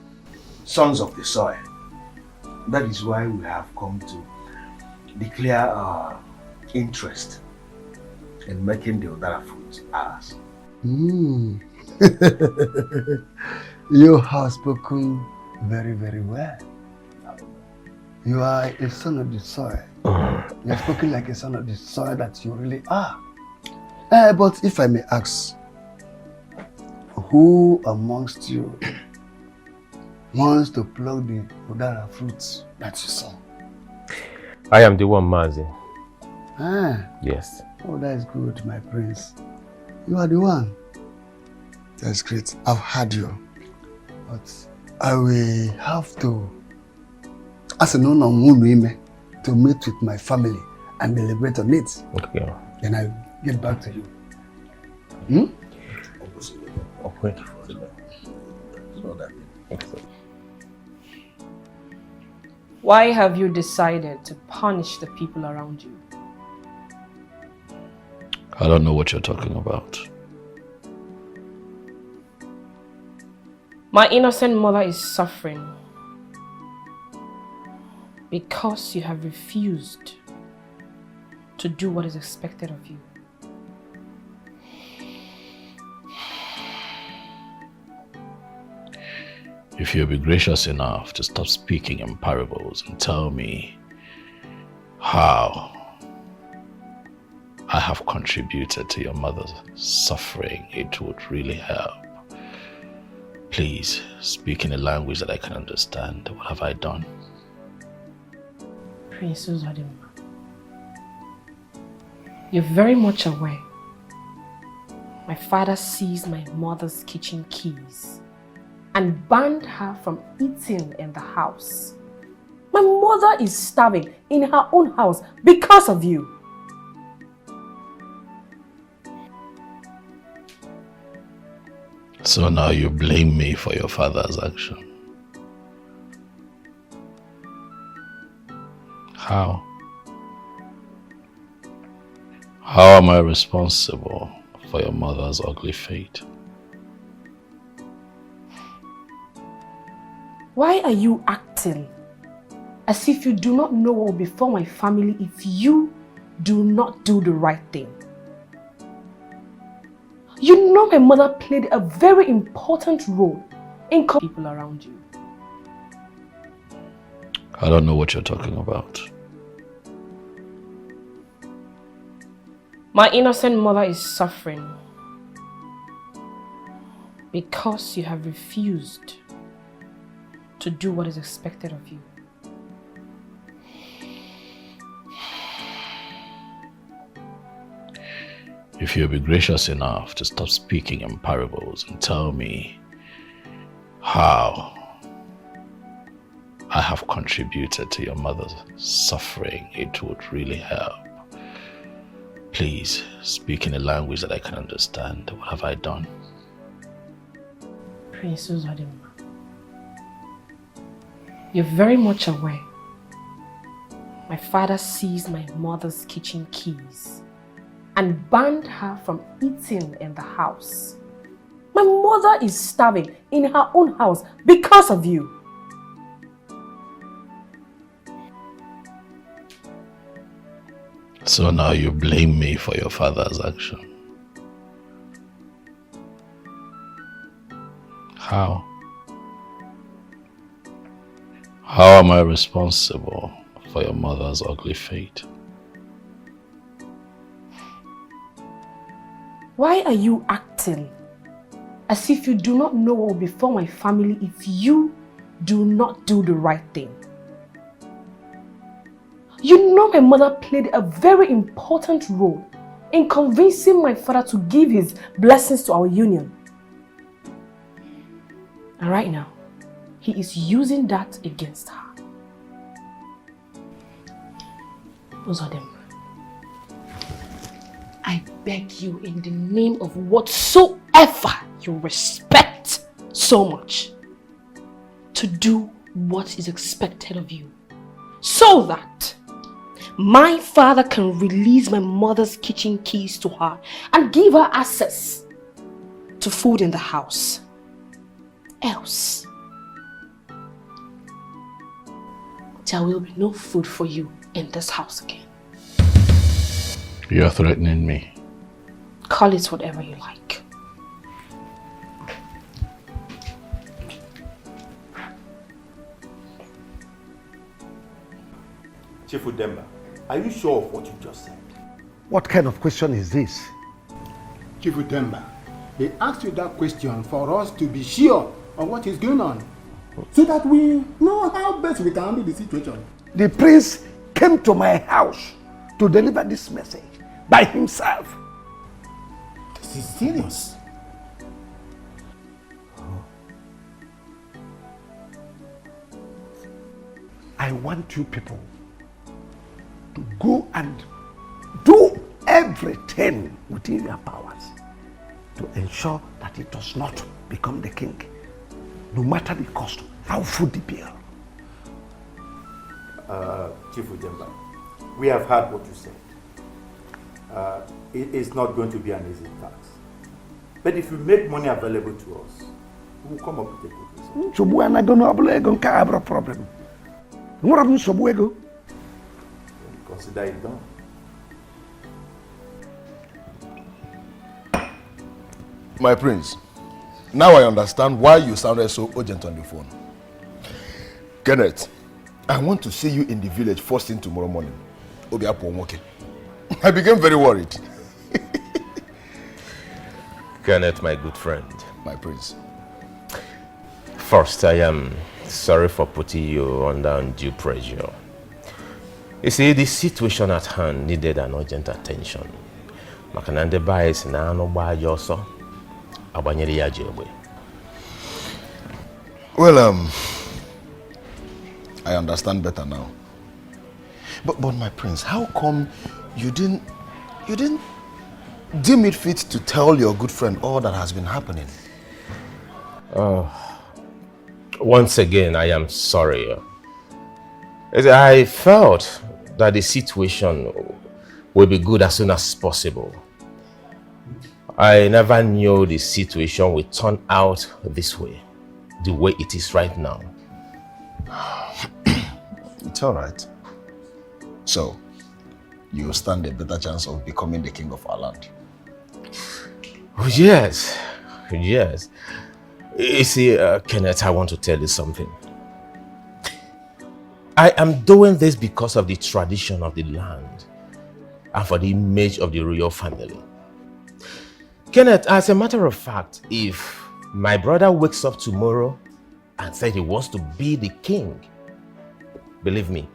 sons of the soil, that is why we have come to declare our interest in making the udara fruit ours. You have spoken very, very well. You are a son of the soil. You are spoken like a son of the soil that you really are. But if I may ask, who amongst you wants to pluck the udara fruits that you saw? I am the one, Mazi. Yes. Oh, that is good, my prince. You are the one. That's great. I've heard you. But I will have to, as a non-woman, to meet with my family and deliberate on it. Okay. Then I'll get back to you. Okay. Why have you decided to punish the people around you? I don't know what you're talking about. My innocent mother is suffering because you have refused to do what is expected of you. If you'll be gracious enough to stop speaking in parables and tell me how I have contributed to your mother's suffering, it would really help. Please, speak in a language that I can understand. What have I done? Prince Uzodimma, you're very much aware. My father seized my mother's kitchen keys and banned her from eating in the house. My mother is starving in her own house because of you. So now you blame me for your father's action. How? How am I responsible for your mother's ugly fate? Why are you acting as if you do not know what will befall my family if you do not do the right thing? You know my mother played a very important role in people around you. I don't know what you're talking about. My innocent mother is suffering because you have refused to do what is expected of you. If you'll be gracious enough to stop speaking in parables and tell me how I have contributed to your mother's suffering, it would really help. Please, speak in a language that I can understand. What have I done? Prince Uzodimma, you're very much aware. My father seized my mother's kitchen keys and banned her from eating in the house. My mother is starving in her own house because of you. So now you blame me for your father's action. How? How am I responsible for your mother's ugly fate? Why are you acting as if you do not know what will befall my family if you do not do the right thing? You know my mother played a very important role in convincing my father to give his blessings to our union. And right now, he is using that against her. Uzodimma, I beg you in the name of whatsoever you respect so much, to do what is expected of you, so that my father can release my mother's kitchen keys to her and give her access to food in the house. Else, there will be no food for you in this house again. You're threatening me. Call it whatever you like. Chief Udemba, are you sure of what you just said? What kind of question is this? Chief Udemba, they asked you that question for us to be sure of what is going on, so that we know how best we can handle the situation. The prince came to my house to deliver this message by himself. This is serious. I want you people to go and do everything within your powers to ensure that it does not become the king, no matter the cost. I'll foot the bill. Chief Udemba, we have heard what you said. It is not going to be an easy task. But if you make money available to us, we will come up with a good result. Problem. Consider it done. My prince, now I understand why you sounded so urgent on the phone. Kenneth, I want to see you in the village first thing tomorrow morning. I became very worried. Kenneth, my good friend. My prince. First, I am sorry for putting you under undue pressure. You see, the situation at hand needed an urgent attention. Makanande bias na no ba yoso. Abanyeri ya jebe. Well, I understand better now. But my prince, how come you didn't deem it fit to tell your good friend all that has been happening? Once again, I am sorry. I felt that the situation will be good as soon as possible. I never knew the situation would turn out this way, the way it is right now. It's all right. So, you stand a better chance of becoming the king of our land. Oh, yes, yes. You see, Kenneth, I want to tell you something. I am doing this because of the tradition of the land and for the image of the royal family. Kenneth, as a matter of fact, if my brother wakes up tomorrow and says he wants to be the king, believe me,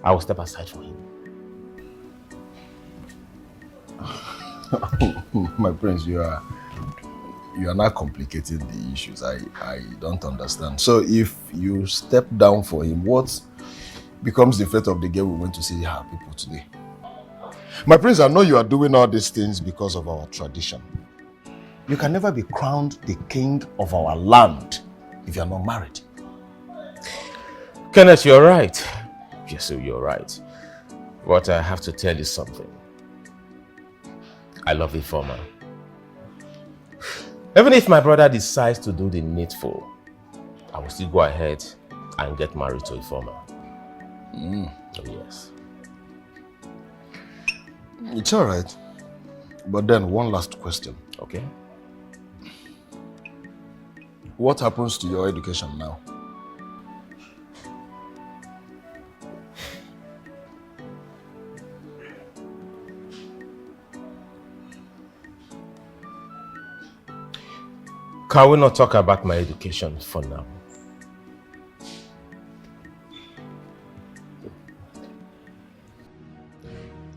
I will step aside for him. My prince, you are not complicating the issues. I don't understand. So if you step down for him, what becomes the fate of the girl we went to see her people today? My prince, I know you are doing all these things because of our tradition. You can never be crowned the king of our land if you are not married. Kenneth, you're right. Yes, you're right. But I have to tell you something. I love Ifeoma. Even if my brother decides to do the needful, I will still go ahead and get married to Ifeoma. Oh, yes. It's all right. But then one last question. Okay. What happens to your education now? Can we not talk about my education for now?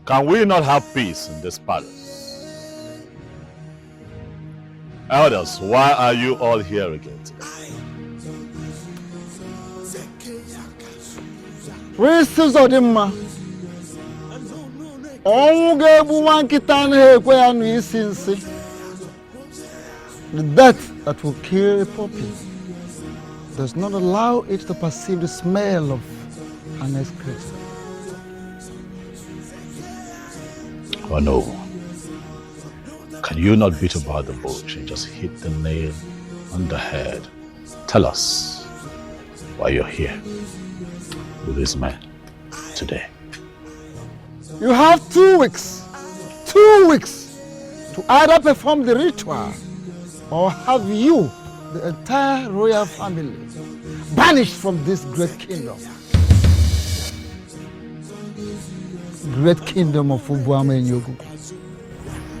Can we not have peace in this palace? Elders, why are you all here again today? Princes of the Ma. The death that will kill a puppy does not allow it to perceive the smell of an excreta. Oh no. Can you not beat about the bush and just hit the nail on the head? Tell us why you're here with these men today. You have 2 weeks. 2 weeks to either perform the ritual or have you, the entire royal family, banished from this great kingdom. great kingdom of Ubuama and Yogugu.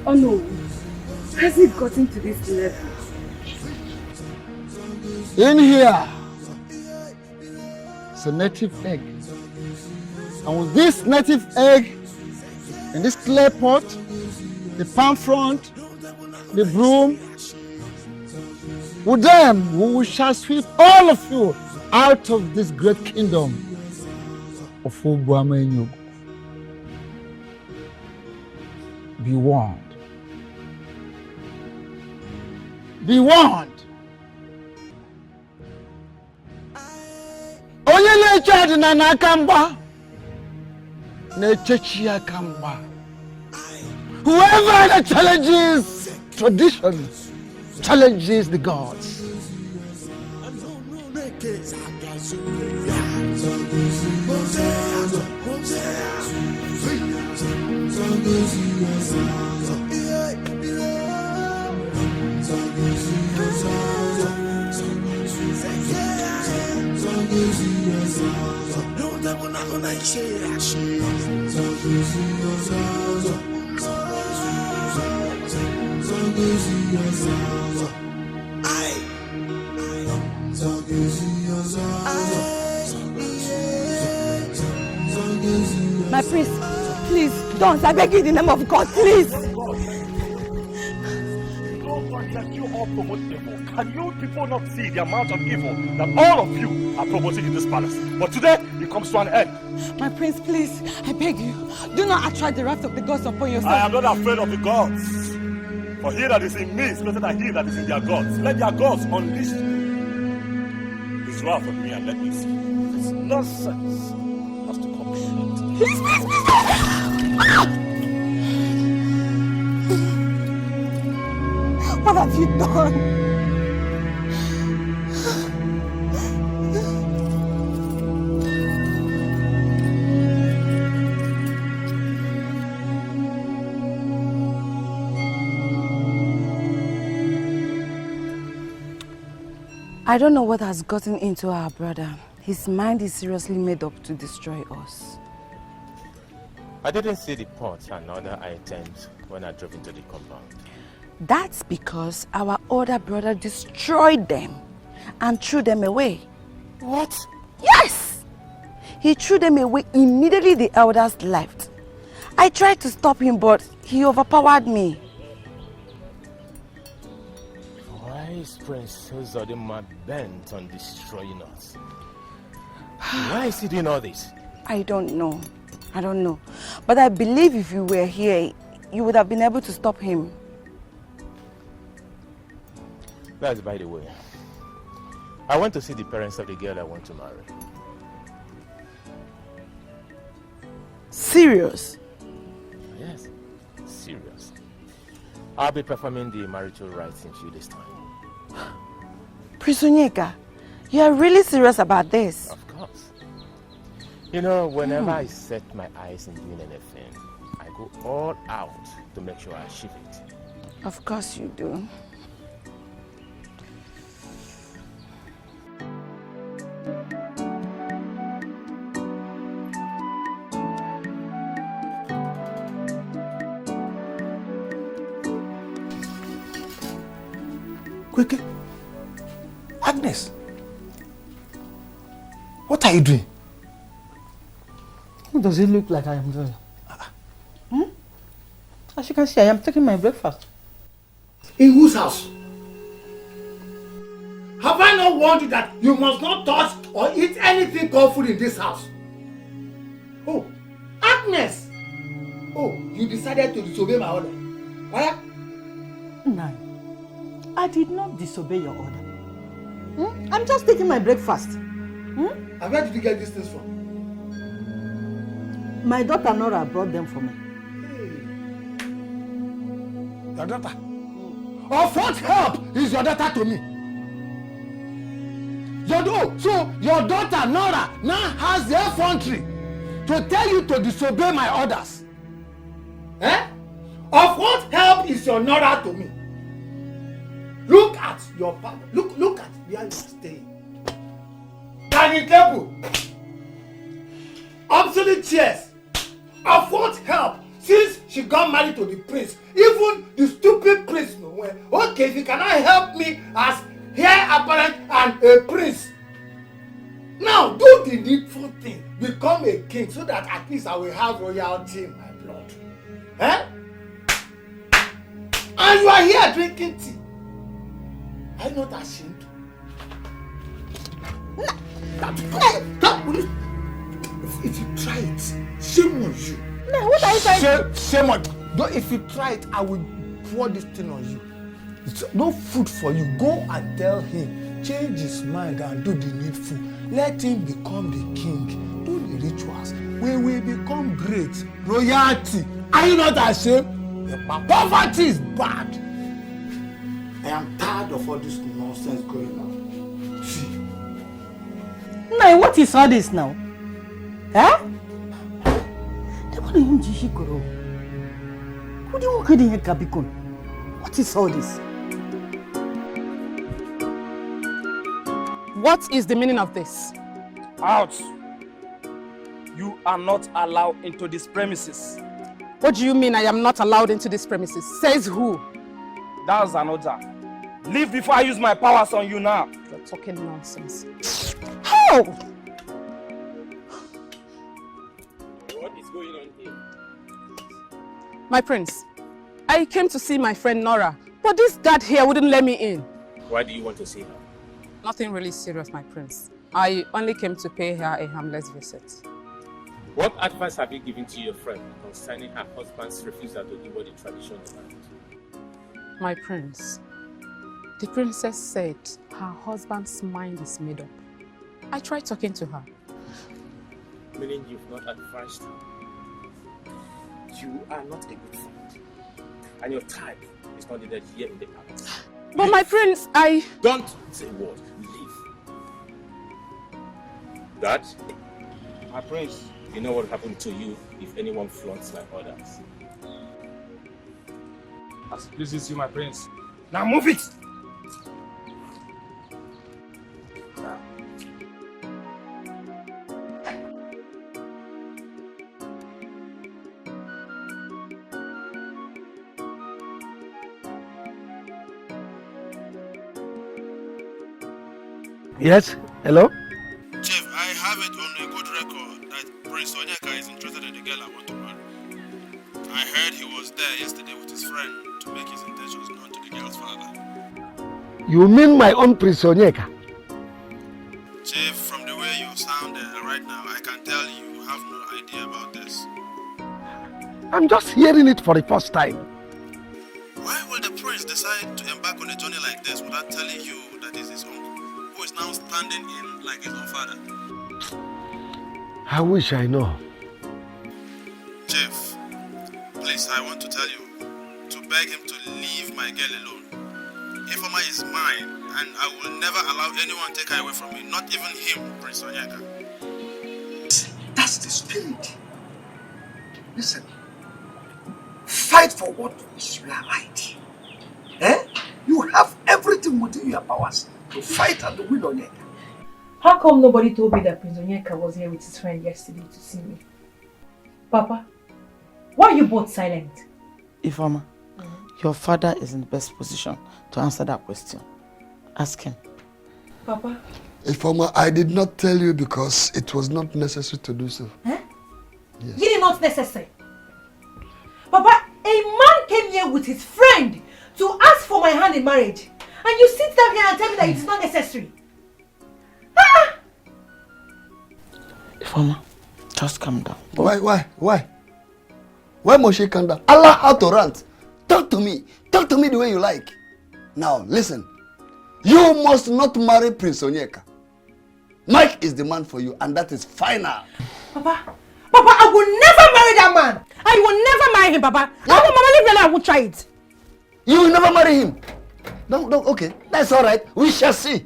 Oh no, has it gotten to this level? In here, it's a native egg. And with this native egg, in this clay pot, the palm front, the broom, with them we shall sweep all of you out of this great kingdom of Ubuama and Yogugu. Be warned. Be warned. Onye na-eche na n'aka mgba na-echechi aka mgba. Whoever that challenges tradition challenges the gods. My priest, please, don't. I beg you in the name of God, please. Can you people not see the amount of evil that all of you are promoting in this palace? But today, it comes to an end. My prince, please, I beg you, do not attract the wrath of the gods upon yourself. I am not afraid of the gods. For he that is in me is better than he that is in their gods. Let their gods unleash his wrath on me and let me see. This nonsense has to come short. Please, please, please! What have you done? I don't know what has gotten into our brother. His mind is seriously made up to destroy us. I didn't see the pot and other items when I drove into the compound. That's because our older brother destroyed them and threw them away. What? Yes! He threw them away immediately the elders left. I tried to stop him, but he overpowered me. Why is Prince Uzodinma bent on destroying us? Why is he doing all this? I don't know. I don't know. But I believe if you were here, you would have been able to stop him. That's by the way. I went to see the parents of the girl I want to marry. Serious? Yes, serious. I'll be performing the marital rites in a few days' time. Prisonyeka, you are really serious about this? Of course. You know, whenever I set my eyes on doing anything, I go all out to make sure I achieve it. Of course you do. Quickly. Agnes. What are you doing? Who does it look like I am doing? As you can see, I am taking my breakfast. In whose house? Have I not warned you that you must not touch or eat anything called food in this house? Oh, Agnes! Oh, you decided to disobey my order. Why? No, I did not disobey your order. I'm just taking my breakfast. And where did you get these things from? My daughter Nora brought them for me. Your daughter? Of what help is your daughter to me? So your daughter Nora now has the effrontery to tell you to disobey my orders. Eh? Of what help is your Nora to me? Look at your father. Look at where you are staying. Dining table. Obsolete chairs. afford help since she got married to the prince. Even the stupid prince no way. Okay, if you cannot help me as heir apparent and a prince, now do the needful thing. Become a king so that at least I will have royalty in my blood. Eh? And you are here drinking tea. Are you not ashamed? If you try it, shame on you. No, what are you trying? Shame on you. If you try it, I will pour this thing on you. It's no food for you. Go and tell him, change his mind and do the needful. Let him become the king. Do the rituals. We will become great. Royalty. Are you not ashamed? Poverty is bad. I am tired of all this nonsense going on. See. Now, what is all this now? Eh? What is all this? What is the meaning of this? Out! You are not allowed into this premises. What do you mean I am not allowed into this premises? Says who? That's an order. Leave before I use my powers on you now. You're talking nonsense. How? What is going on here? My prince, I came to see my friend Nora, but this guard here wouldn't let me in. Why do you want to see her? Nothing really serious, my prince. I only came to pay her a harmless visit. What advice have you given to your friend concerning her husband's refusal to do what the tradition demands? My prince, the princess said her husband's mind is made up. I tried talking to her. Meaning you've not advised her. You are not a good friend. And your type is not needed here in the palace. But my prince, I... Don't say a word. Leave. Dad? My prince. You know what happened to you if anyone flaunts my orders. As it pleases you, my prince. Now move it! Yes, hello? Chief, I have it on a good record that Prince Onyeka is interested in the girl I want to marry. I heard he was there yesterday with his friend to make his intentions known to the girl's father. You mean my own Prince Onyeka? Chief, from the way you sounded right now, I can tell you have no idea about this. I'm just hearing it for the first time. Why will the prince decide to embark on a journey like this without telling you that he's his uncle, who is now standing in like his own father? I wish I know. Chief, please, I want to tell you to beg him to leave my girl alone. Ifeoma is mine, and I will never allow anyone take her away from me, not even him, Prince Onyeka. That's the spirit. Listen, fight for what is your right. Eh? You have everything within your powers to fight and to win Onyeka. How come nobody told me that Prince Onyeka was here with his friend yesterday to see me? Papa, why are you both silent? Ifeoma, your father is in the best position to answer that question. Ask him. Papa? Ifeoma, I did not tell you because it was not necessary to do so. Huh? Yes. It is not necessary. Papa, a man came here with his friend to ask for my hand in marriage. And you sit down here and tell me that it's not necessary. Ah! Ifeoma, just calm down. Why? Why must she calm down? Allow her to rant. Talk to me. Talk to me the way you like. Now, listen. You must not marry Prince Onyeka. Mike is the man for you, and that is final. Papa, I will never marry that man. I will never marry him, Papa. Yeah. I will Mama leave me and I will try it. You will never marry him. No, okay. That's all right. We shall see.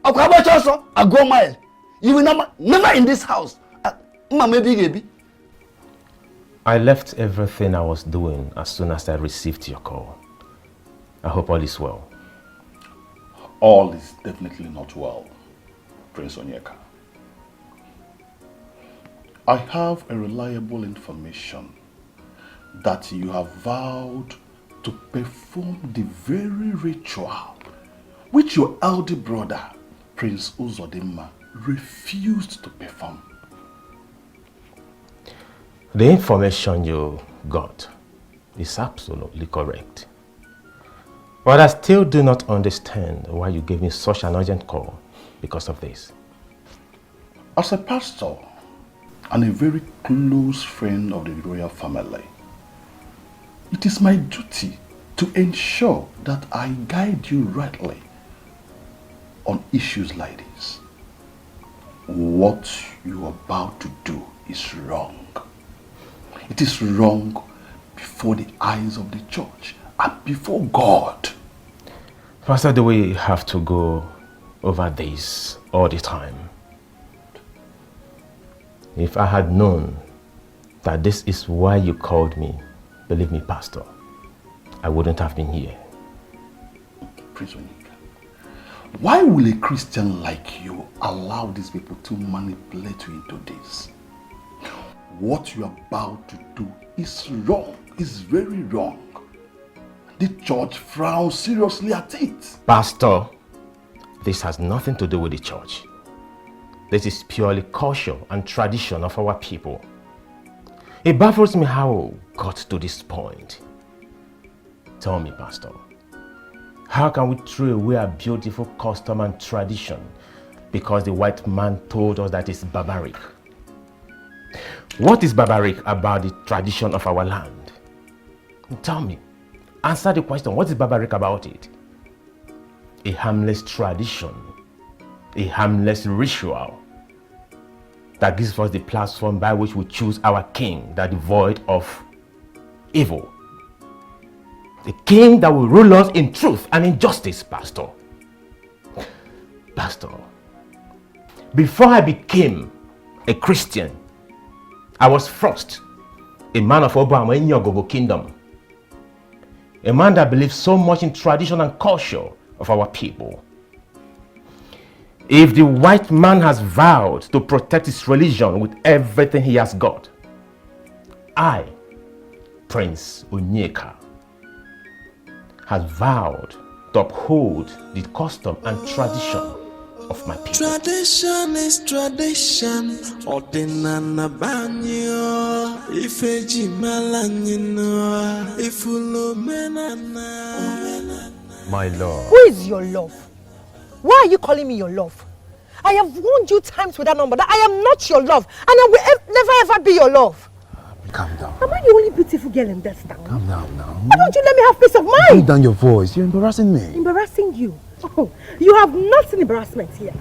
Also, I go mile. You will never in this house. I left everything I was doing as soon as I received your call. I hope all is well. All is definitely not well, Prince Onyeka. I have a reliable information that you have vowed to perform the very ritual which your elder brother, Prince Uzodimma, refused to perform. The information you got is absolutely correct. But I still do not understand why you gave me such an urgent call because of this. As a pastor and a very close friend of the royal family, it is my duty to ensure that I guide you rightly on issues like this. What you are about to do is wrong. It is wrong before the eyes of the church and before God. Pastor, do we have to go over this all the time? If I had known that this is why you called me, believe me, Pastor, I wouldn't have been here. Prince Onyeka, why will a Christian like you allow these people to manipulate you into this? What you are about to do is wrong, is very wrong. The church frowns seriously at it. Pastor, this has nothing to do with the church. This is purely culture and tradition of our people. It baffles me how we got to this point. Tell me, Pastor, how can we throw away a beautiful custom and tradition because the white man told us that it's barbaric? What is barbaric about the tradition of our land? Tell me, answer the question, what is barbaric about it? A harmless tradition, a harmless ritual that gives us the platform by which we choose our king that is devoid of evil. A king that will rule us in truth and in justice, Pastor. Pastor, before I became a Christian, I was first a man of Obama in Yogobo kingdom. A man that believes so much in tradition and culture of our people. If the white man has vowed to protect his religion with everything he has got, I, Prince Onyeka, has vowed to uphold the custom and tradition of my people. Tradition is tradition. Ordinana banyo. Ifeji malanyino. Ifulomenana. My love. Who is your love? Why are you calling me your love? I have warned you times with that number that I am not your love and I will never ever be your love. Calm down. Am I the only beautiful girl in this town? Calm down now. Why don't you let me have peace of mind? Calm down your voice. You're embarrassing me. Embarrassing you? Oh, you have not seen embarrassment yet.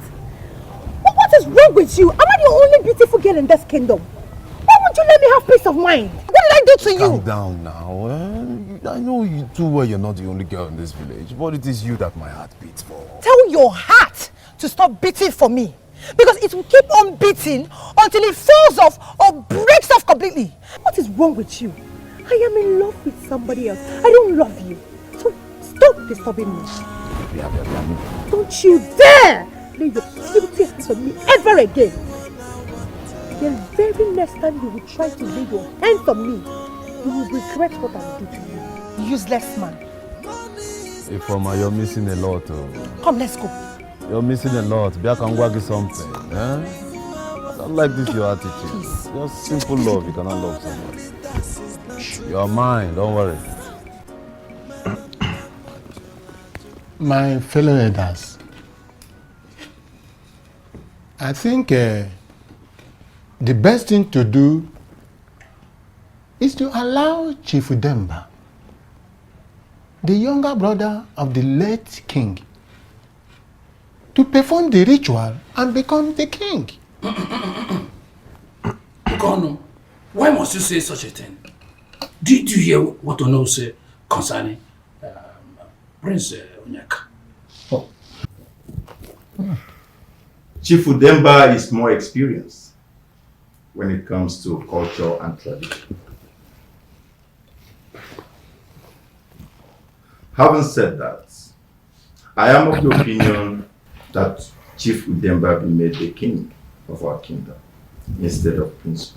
What is wrong with you? Am I the only beautiful girl in this kingdom? Why won't you let me have peace of mind? What did I do to you? Calm down now. I know you too well you're not the only girl in this village, but it is you that my heart beats for. Tell your heart to stop beating for me. Because it will keep on beating until it falls off or breaks off completely. What is wrong with you? I am in love with somebody else. I don't love you. So stop disturbing me. Don't you dare lay your guilty hands on me ever again. The very next time you will try to lay your hands on me, you will regret what I will do to you. Useless man. Ifeoma, you're missing a lot. Come, let's go. You're missing a lot. Be I can work something. Eh? I don't like this your attitude. Please. Just simple love. You cannot love somebody. You're mine. Don't worry. My fellow elders, I think the best thing to do is to allow Chief Udemba, the younger brother of the late king, to perform the ritual and become the king. Kono, why must you say such a thing? Did you hear what Ono said concerning Prince Onyeka? Oh. Chief Udemba is more experienced when it comes to culture and tradition. Having said that, I am of the opinion that Chief Udemba be made the king of our kingdom. instead of Prince.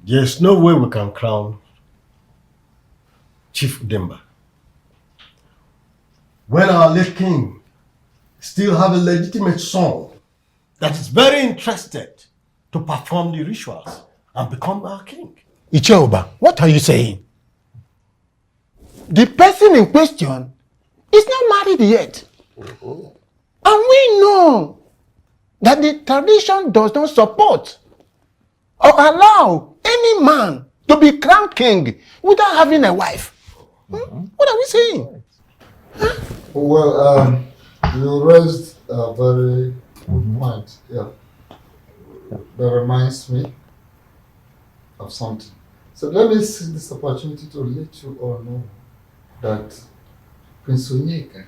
There's no way we can crown Chief Udemba when our late king still have a legitimate son that is very interested to perform the rituals and become our king. Ichoba, what are you saying? The person in question is not married yet. And we know that the tradition does not support or allow any man to be crowned king without having a wife. What are we saying? Well, you raised a very good point. Yeah. That reminds me of something. So let me seize this opportunity to let you all know that Prince Onyeka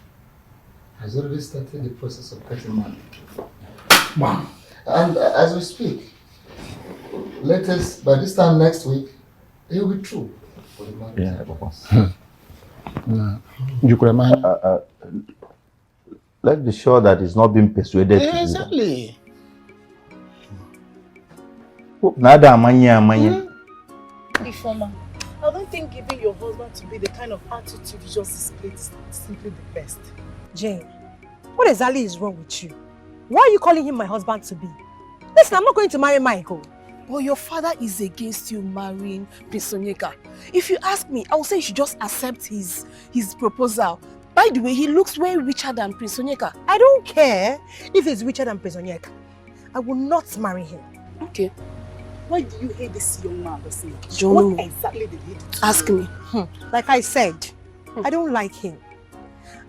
has already started the process of getting married. Wow. And as we speak, latest by this time next week, he will be through for the marriage. Yeah, you could imagine. Let's be sure that he's not being persuaded. Exactly. Ifoma, I don't think giving your husband to be the kind of attitude you just displayed is simply the best. Jane, what exactly is wrong with you? Why are you calling him my husband to be? Listen, I'm not going to marry Michael. But your father is against you marrying Prince Onyeka. If you ask me, I will say you should just accept his proposal. By the way, he looks way richer than Prince Onyeka. I don't care if he's richer than Prince Onyeka. I will not marry him. Okay. Why do you hate this young man, What exactly did he do? Ask me. Like I said, I don't like him.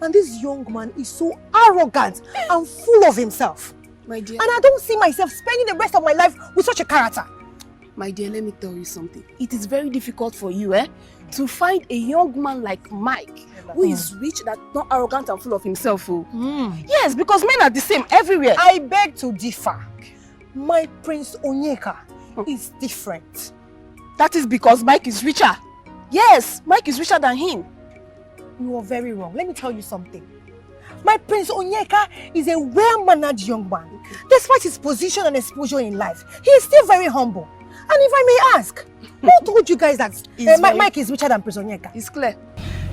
And this young man is so arrogant and full of himself. My dear. And I don't see myself spending the rest of my life with such a character. My dear, let me tell you something. It is very difficult for you, to find a young man like Mike, who is rich, that's not arrogant and full of himself. Yes, because men are the same everywhere. I beg to differ. My Prince Onyeka is different. That is because Mike is richer. Yes, Mike is richer than him. You are very wrong. Let me tell you something. My Prince Onyeka is a well-mannered young man. Despite his position and exposure in life, he is still very humble. And if I may ask, who told you guys that Mike is richer than Prince Onyeka? It's clear.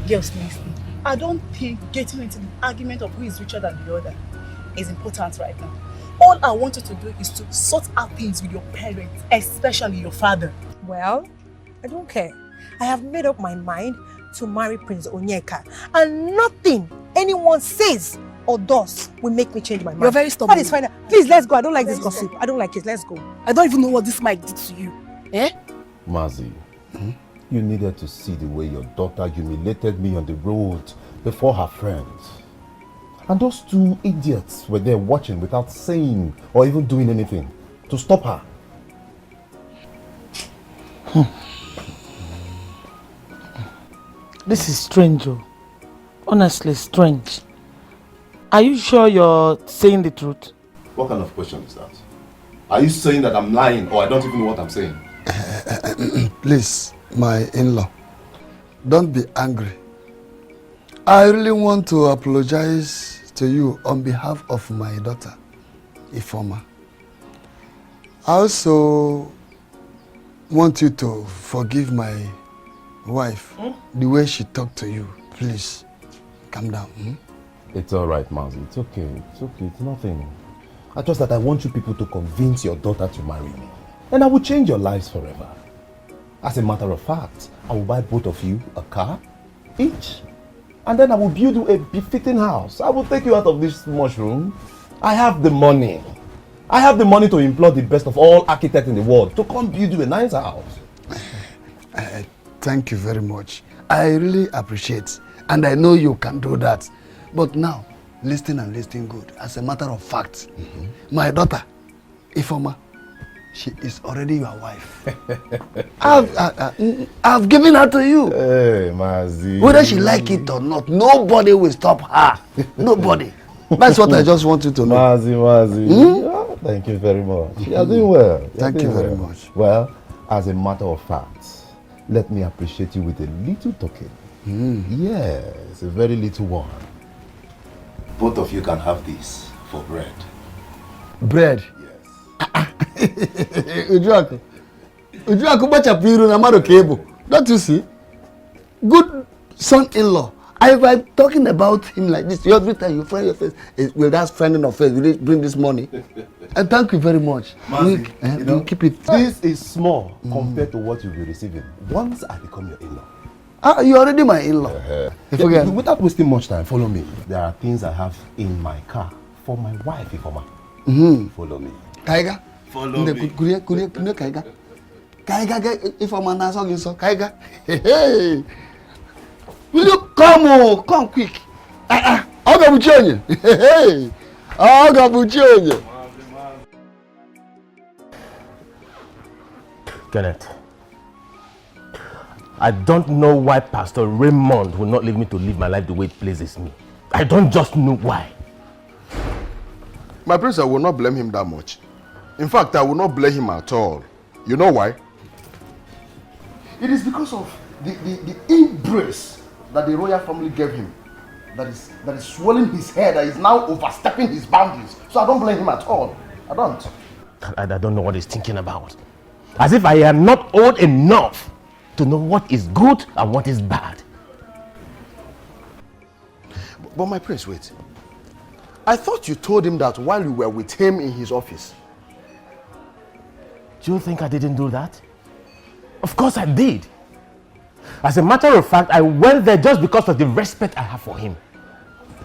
Girls, listen. I don't think getting into the argument of who is richer than the other is important right now. All I want you to do is to sort out things with your parents, especially your father. Well, I don't care. I have made up my mind to marry Prince Onyeka, and nothing anyone says or does will make me change my mind. You're very stubborn. That is fine. Please, let's go. I don't like this gossip. I don't like it. Let's go. I don't even know what this Mike did to you. Mazi, you needed to see the way your daughter humiliated me on the road before her friends. And those two idiots were there watching without saying or even doing anything to stop her. This is strange, oh. Honestly strange. Are you sure you're saying the truth? What kind of question is that? Are you saying that I'm lying or I don't even know what I'm saying? Please, my in-law, don't be angry. I really want to apologize to you on behalf of my daughter, Ifoma. I also want you to forgive my wife, the way she talked to you. Please, calm down. It's all right, Mazi. It's okay. It's okay. It's nothing. I just that I want you people to convince your daughter to marry me. And I will change your lives forever. As a matter of fact, I will buy both of you a car, each. And then I will build you a befitting house. I will take you out of this mushroom. I have the money. I have the money to employ the best of all architects in the world to come build you a nice house. Thank you very much. I really appreciate, and I know you can do that. But now, listen and listen good. As a matter of fact, my daughter, Ifoma, she is already your wife. I've given her to you. Hey, Mazi. Whether she like it or not, nobody will stop her. Nobody. That's what I just want you to know. Mazi. Oh, thank you very much. You are doing well. Thank you very much. Well, as a matter of fact, let me appreciate you with a little token. Yes, a very little one. Both of you can have this for bread. Bread. Ujuaku. Ujuaku bacha piru na maro kebo. Don't you see? Good son-in-law. I'm talking about him like this. Every time you find your face, will that friend in your face, will it bring this money? And thank you very much. Mazi, you keep it. This is small compared to what you'll be receiving once I become your in-law. You're already my in-law. Without wasting much time, follow me. There are things I have in my car for my wife, Ifoma. Follow me. Kaiga? Follow me. Kunia Kaiga. Kaiga, Ifoma na so Kaiga. Hey. Will you come? Come quick. I'll go with you. Hey. I'll go with you. Kenneth, I don't know why Pastor Raymond will not leave me to live my life the way it pleases me. I don't just know why. My prince, I will not blame him that much. In fact, I will not blame him at all. You know why? It is because of the embrace that the royal family gave him that is swelling his head, that is now overstepping his boundaries. So I don't blame him at all. I don't. I don't know what he's thinking about. As if I am not old enough to know what is good and what is bad. But my prince, wait. I thought you told him that while you were with him in his office. Do you think I didn't do that? Of course I did. As a matter of fact, I went there just because of the respect I have for him.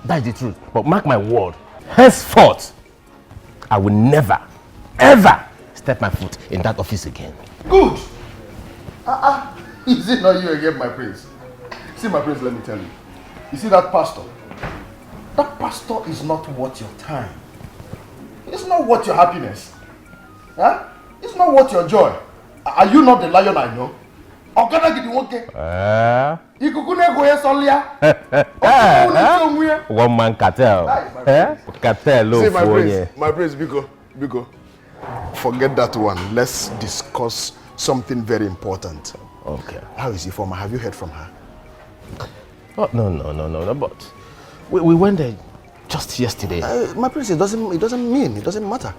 That's the truth. But mark my word, henceforth, I will never, ever step my foot in that office again. Good. Is it not you again, my prince? See, my prince, let me tell you. You see that pastor? That pastor is not worth your time. It's not worth your happiness. Huh? It's not worth your joy. Are you not the lion I know? One man cartel. Cartel. See, my prince, Biko, forget that one. Let's discuss something very important. Okay. How is Ifoma? Have you heard from her? Oh, no. But we went there just yesterday. My prince, it doesn't matter.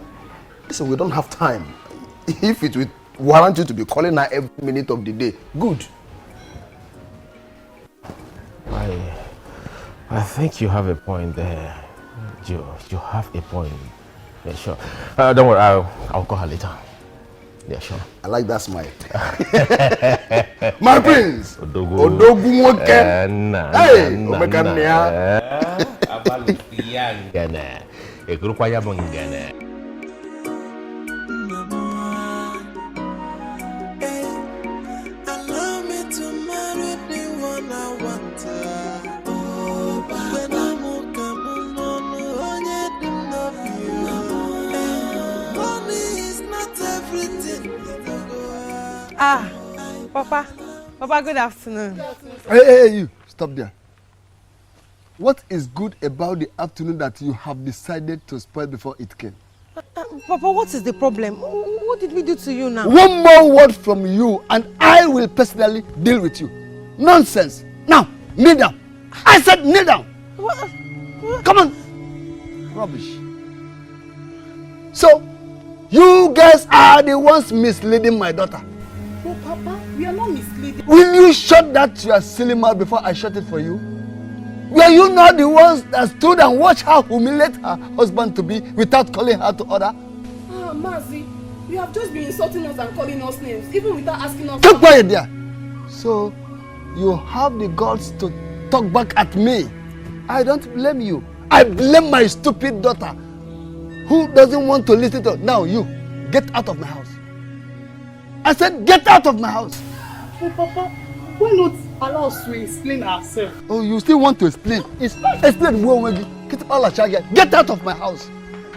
Listen, we don't have time. If it would warrant you to be calling her every minute of the day, good. I think you have a point there. You have a point. Yeah, sure. Don't worry, I'll call her later. Yeah, sure. I like that smile. My prince! Odogu woke. Hey! Omekania. Allow me to marry the one I want. Money is not everything. Papa, good afternoon. Hey, you, stop there. What is good about the afternoon that you have decided to spoil before it came? Papa, what is the problem? What did we do to you now? One more word from you and I will personally deal with you. Nonsense. Now, kneel down. I said kneel down. What? Come on. Rubbish. So, you guys are the ones misleading my daughter. No, Papa, we are not misleading. Will you shut that your silly mouth before I shut it for you? Were you not the ones that stood and watched her humiliate her husband to be without calling her to order? Mazi, you have just been insulting us and calling us names, even without asking us. Keep quiet there. So, you have the guts to talk back at me. I don't blame you. I blame my stupid daughter who doesn't want to listen to. Now you, get out of my house. I said get out of my house. Oh, Papa, why not allow us to explain ourselves? Oh, you still want to explain? Explain. Get out of my house.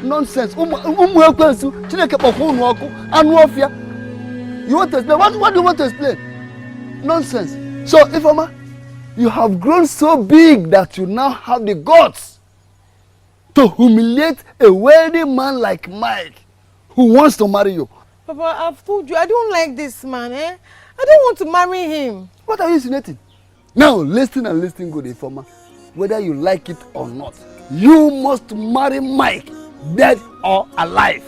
Nonsense. You want to explain? What do you want to explain? Nonsense. So, Ifoma, you have grown so big that you now have the guts to humiliate a wealthy man like Mike who wants to marry you. Papa, I've told you, I don't like this man, I don't want to marry him. What are you insinuating? Now, listen good, Ifoma. Whether you like it or not, you must marry Mike dead or alive.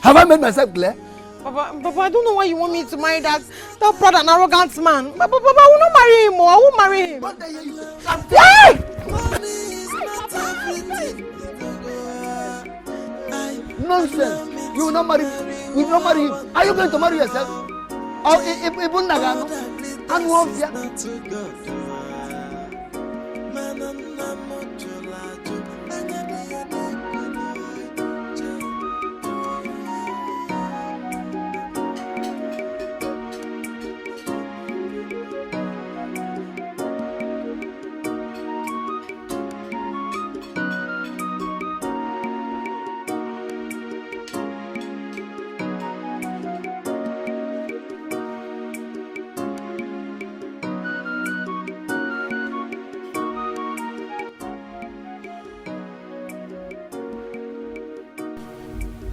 Have I made myself clear? Papa, I don't know why you want me to marry that proud and arrogant man. Papa, I will not marry him. I won't marry him. Nonsense. You will not marry him. You will not marry him. Are you going to marry yourself? Or even Nagano? And Wofia?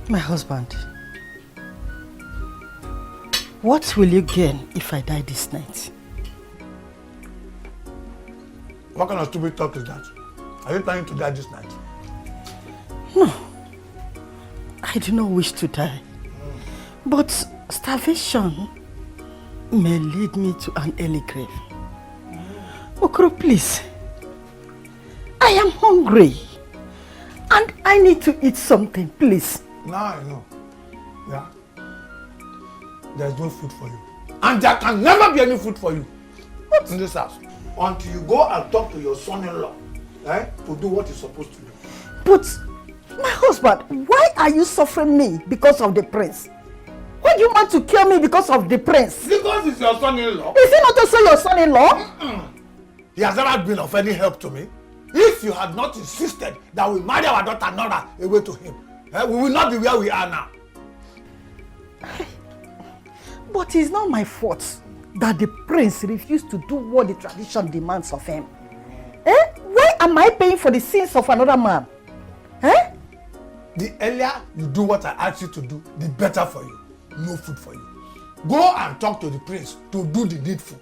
My husband, what will you gain if I die this night? What kind of stupid talk is that? Are you planning to die this night? No, I do not wish to die. But starvation may lead me to an early grave. Okoro, please. I am hungry. And I need to eat something, please. Now I know. Yeah? There's no food for you. And there can never be any food for you. What's in this house? Until you go and talk to your son-in-law, to do what he's supposed to do. But, my husband, why are you suffering me because of the prince? Why do you want to kill me because of the prince? Because he's your son-in-law. Is he not also your son-in-law? He has never been of any help to me. If you had not insisted that we marry our daughter Nora away to him, we will not be where we are now. But it's not my fault that the prince refused to do what the tradition demands of him. Why am I paying for the sins of another man? The earlier you do what I asked you to do, the better for you. No food for you. Go and talk to the prince to do the needful.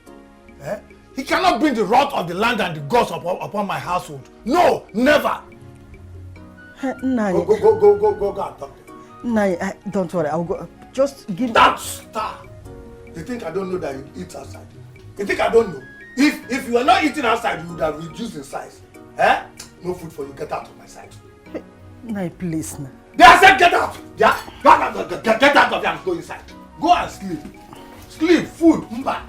He cannot bring the wrath of the land and the gods upon my household. No, never. Go and talk to him. Nah, don't worry. I'll go. Just give me that star. You think I don't know that you eat outside? You think I don't know? If you are not eating outside, you would have reduced in size. No food for you. Get out of my sight. Nah, please. Nah. I said get out. Yeah? Get out of here and go inside. Go and sleep. Sleep, food, mba.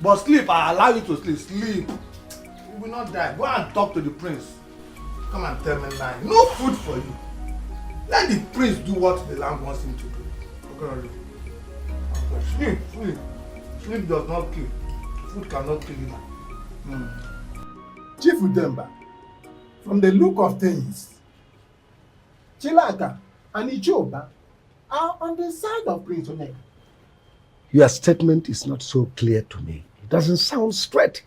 But sleep, I allow you to sleep. Sleep. You will not die. Go and talk to the prince. Come and tell me now. No food for you. Let the prince do what the land wants him to do. Okay. Sleep, sleep. Sleep does not kill. Food cannot kill you. Chief Udemba, from the look of things, Chilaka and Ichoba are on the side of Prince Oneka. Your statement is not so clear to me. It doesn't sound straight.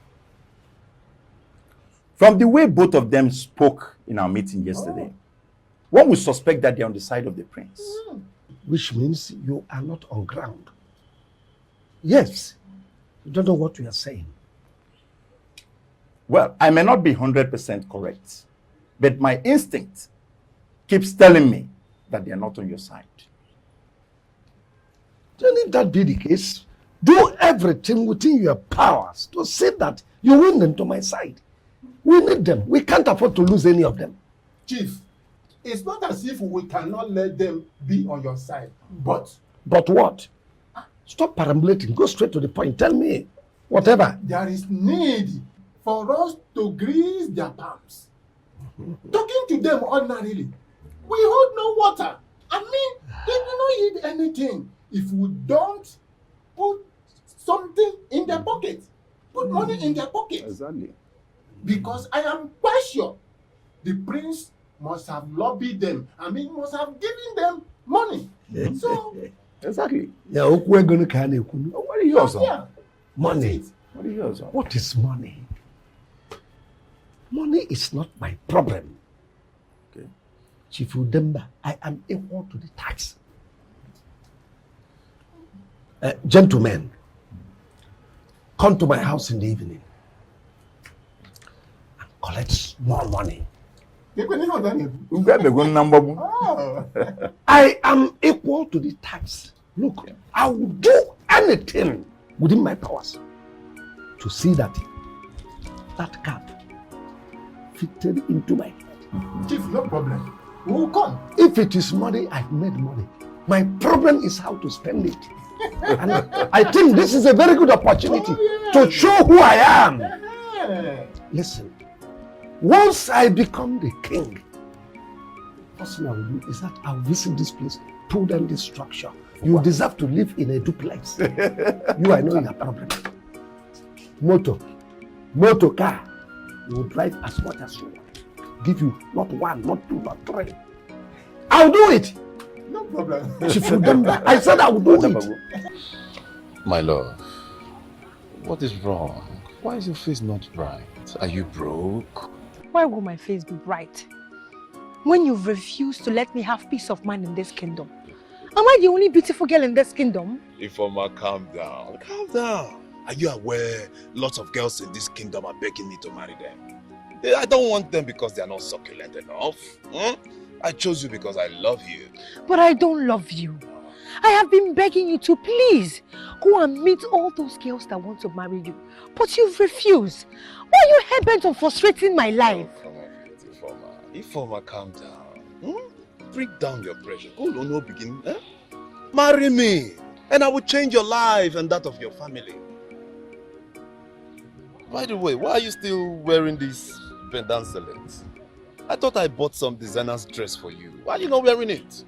From the way both of them spoke in our meeting yesterday, one would suspect that they're on the side of the prince. Which means you are not on ground. Yes, you don't know what you are saying. Well, I may not be 100% correct, but my instinct keeps telling me that they are not on your side. Then if that be the case, do everything within your powers to say that you win them to my side. We need them. We can't afford to lose any of them. Chief, it's not as if we cannot let them be on your side, but... But what? Stop perambulating. Go straight to the point. Tell me. Whatever. There is need for us to grease their palms. Talking to them ordinarily, we hold no water. I mean, they do not eat anything if we don't put something in their pocket. Put money in their pocket. Exactly. Because I am quite sure the prince must have lobbied them. I mean, must have given them money. So... Exactly. Yeah, what are yours? Yeah. Money. What are yours? What is money? Money is not my problem. Okay. Chief Udemba, I am equal to the tax. Gentlemen, come to my house in the evening and collect more money. I am equal to the tax. Look, I will do anything within my powers to see that that cap fitted into my head. Chief, no problem. We will come. If it is money, I've made money. My problem is how to spend it. And I think this is a very good opportunity to show who I am. Listen, once I become the king, first thing I will do is that I'll visit this place, pull down this structure. You deserve to live in a duplex. You, I know your problem. Motor car. You will drive as much as you want. Give you not one, not two, not three. I'll do it. No problem. I said I would do it. My love, what is wrong? Why is your face not bright? Are you broke? Why will my face be bright? When you've refused to let me have peace of mind in this kingdom. Am I the only beautiful girl in this kingdom? Ifeoma, calm down. Calm down. Are you aware lots of girls in this kingdom are begging me to marry them? I don't want them because they are not succulent enough. I chose you because I love you. But I don't love you. I have been begging you to please go and meet all those girls that want to marry you. But you've refused. Why are you hell-bent on frustrating my life? Oh, come on, Ifeoma, calm down. Break down your pressure. Go on, no begin. Marry me, and I will change your life and that of your family. By the way, why are you still wearing these pendant select? I thought I bought some designer's dress for you. Why are you not wearing it?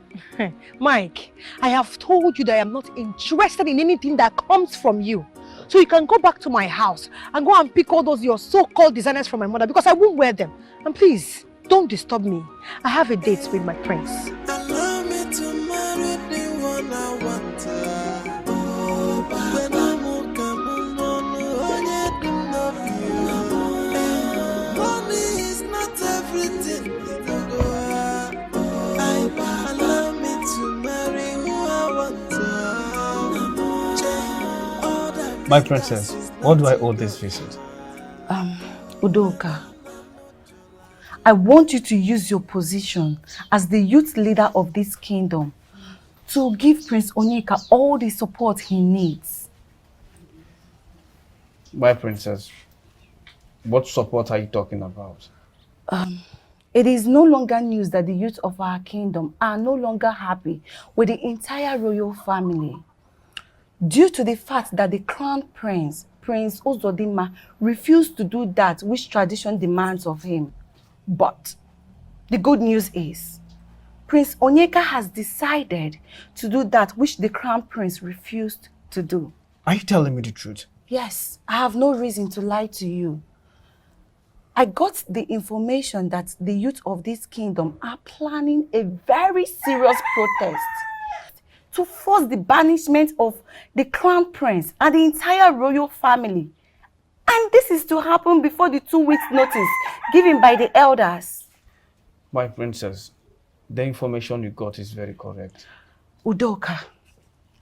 Mike, I have told you that I am not interested in anything that comes from you. So you can go back to my house and go and pick all those your so-called designers from my mother because I won't wear them. And please, don't disturb me. I have a date with my prince. Allow me to marry the one I want. Money is not everything. Allow me to marry who I want. My princess, what do I owe this visit? Udoka, I want you to use your position as the youth leader of this kingdom to give Prince Onyeka all the support he needs. My princess, what support are you talking about? It is no longer news that the youth of our kingdom are no longer happy with the entire royal family due to the fact that the crown prince, Prince Ozodinma, refused to do that which tradition demands of him. But the good news is, Prince Onyeka has decided to do that which the crown prince refused to do. Are you telling me the truth? Yes, I have no reason to lie to you. I got the information that the youth of this kingdom are planning a very serious protest to force the banishment of the crown prince and the entire royal family. And this is to happen before the 2 weeks notice given by the elders. My princess, the information you got is very correct. Udoka,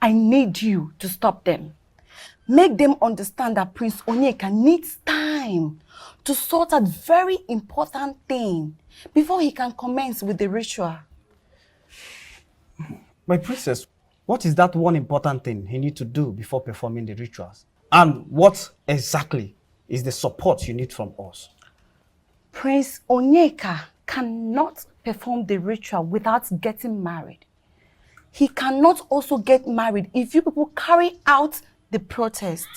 I need you to stop them. Make them understand that Prince Onyeka needs time to sort out very important thing before he can commence with the ritual. My princess, what is that one important thing he needs to do before performing the rituals? And what exactly is the support you need from us? Prince Onyeka cannot perform the ritual without getting married. He cannot also get married if you people carry out the protest.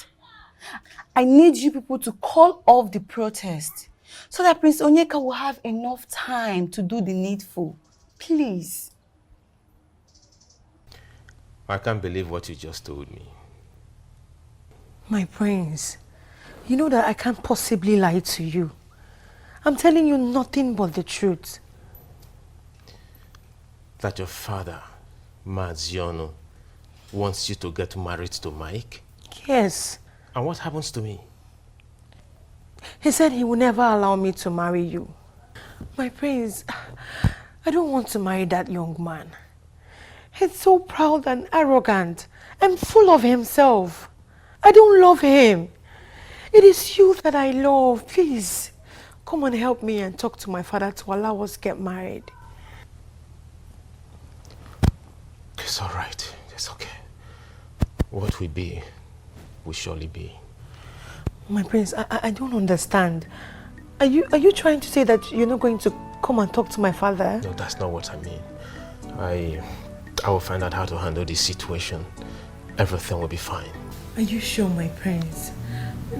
I need you people to call off the protest so that Prince Onyeka will have enough time to do the needful. Please. I can't believe what you just told me. My prince, you know that I can't possibly lie to you. I'm telling you nothing but the truth. That your father, Maziono, wants you to get married to Mike? Yes. And what happens to me? He said he will never allow me to marry you. My prince, I don't want to marry that young man. He's so proud and arrogant and full of himself. I don't love him. It is you that I love. Please, come and help me and talk to my father to allow us to get married. It's all right. It's okay. What will be, will surely be. My prince, I don't understand. Are you trying to say that you're not going to come and talk to my father? No, that's not what I mean. I will find out how to handle this situation. Everything will be fine. Are you sure, my prince?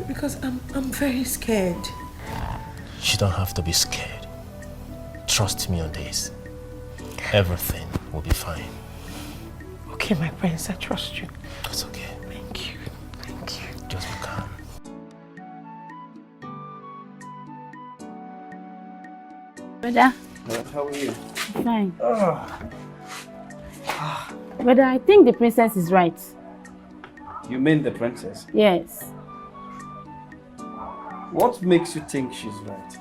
Because I'm very scared. You don't have to be scared. Trust me on this. Everything will be fine. Okay, my prince, I trust you. It's okay. Thank you. Thank you. Just be calm. Brother. How are you? Fine. Brother, I think the princess is right. You mean the princess? Yes. What makes you think she's right?